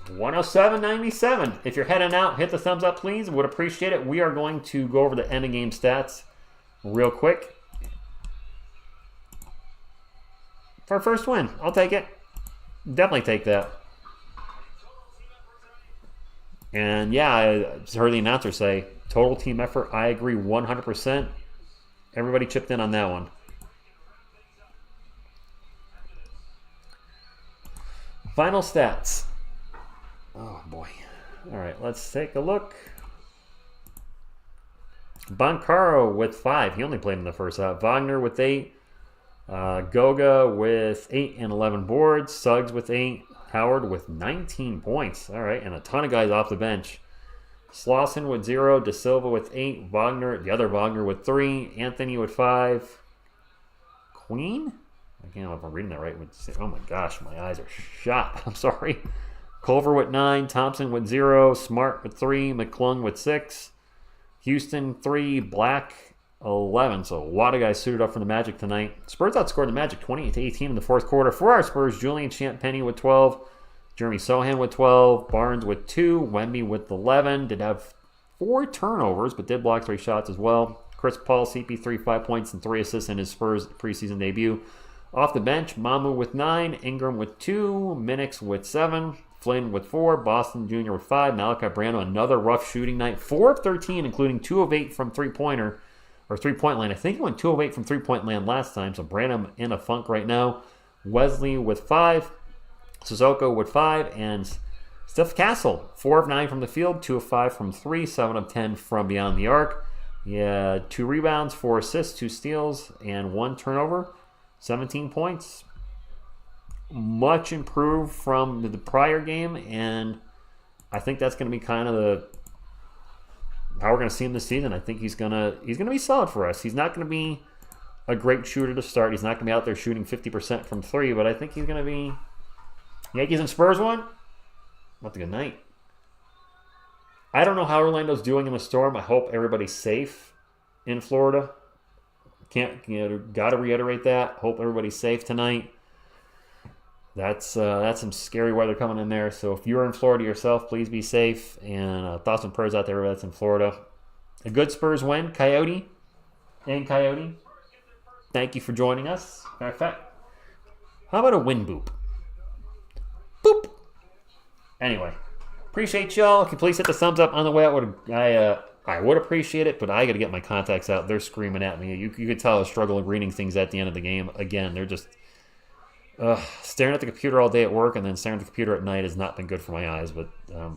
107-97. If you're heading out, hit the thumbs up, please. Would appreciate it. We are going to go over the end of game stats real quick. For our first win, I'll take it. Definitely take that. And yeah, I just heard the announcer say, total team effort. I agree 100%. Everybody chipped in on that one. Final stats. Oh boy. All right, let's take a look. Boncaro with 5. He only played in the first half. Wagner with 8. Goga with 8 and 11 boards. Suggs with 8. Howard with 19 points. All right, and a ton of guys off the bench. Slauson with 0. De Silva with 8. Wagner, the other Wagner with 3. Anthony with 5. Queen? I can't know if I'm reading that right. Oh my gosh, my eyes are shot. I'm sorry. Culver with 9. Thompson with 0. Smart with 3. McClung with 6. Houston 3. Black 11. So a lot of guys suited up for the Magic tonight. Spurs outscored the Magic 28-18 in the fourth quarter. For our Spurs, Julian Champagnie with 12. Jeremy Sohan with 12. Barnes with 2. Wemby with 11. Did have 4 turnovers, but did block 3 shots as well. Chris Paul, CP3, 5 points and 3 assists in his Spurs preseason debut. Off the bench, Mamu with 9, Ingram with 2, Minix with 7, Flynn with 4, Boston Jr. with 5, Malachi Brando, another rough shooting night. 4 of 13, including 2 of 8 from three-pointer, or three-point line. I think he went 2 of 8 from three-point land last time, so Brando in a funk right now. Wesley with 5, Sissoko with 5, and Steph Castle, 4 of 9 from the field, 2 of 5 from 3, 7 of 10 from beyond the arc. Yeah, 2 rebounds, 4 assists, 2 steals, and 1 turnover. 17 points. Much improved from the prior game, and I think that's going to be kind of how we're going to see him this season. I think he's gonna be solid for us. He's not going to be a great shooter to start. He's not going to be out there shooting 50% from 3, but I think he's going to be Yankees and Spurs one. What a good night. I don't know how Orlando's doing in the storm. I hope everybody's safe in Florida. Got to reiterate that. Hope everybody's safe tonight. That's some scary weather coming in there. So if you're in Florida yourself, please be safe. And thoughts and prayers out there that's in Florida. A good Spurs win. Coyote. Thank you for joining us. Matter of fact, how about a win boop? Boop. Anyway, appreciate y'all. If you please hit the thumbs up on the way out. I would appreciate it, but I got to get my contacts out. They're screaming at me. You could tell I was struggling reading things at the end of the game. Again, they're just staring at the computer all day at work, and then staring at the computer at night has not been good for my eyes. But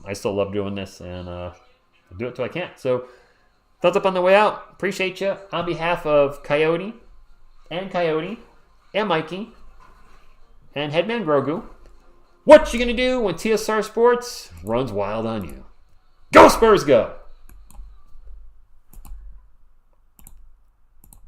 I still love doing this, and I'll do it till I can't. So, thumbs up on the way out. Appreciate you. On behalf of Coyote, and Mikey, and Headman Grogu, what you gonna do when TSR Sports runs wild on you? Go Spurs, go!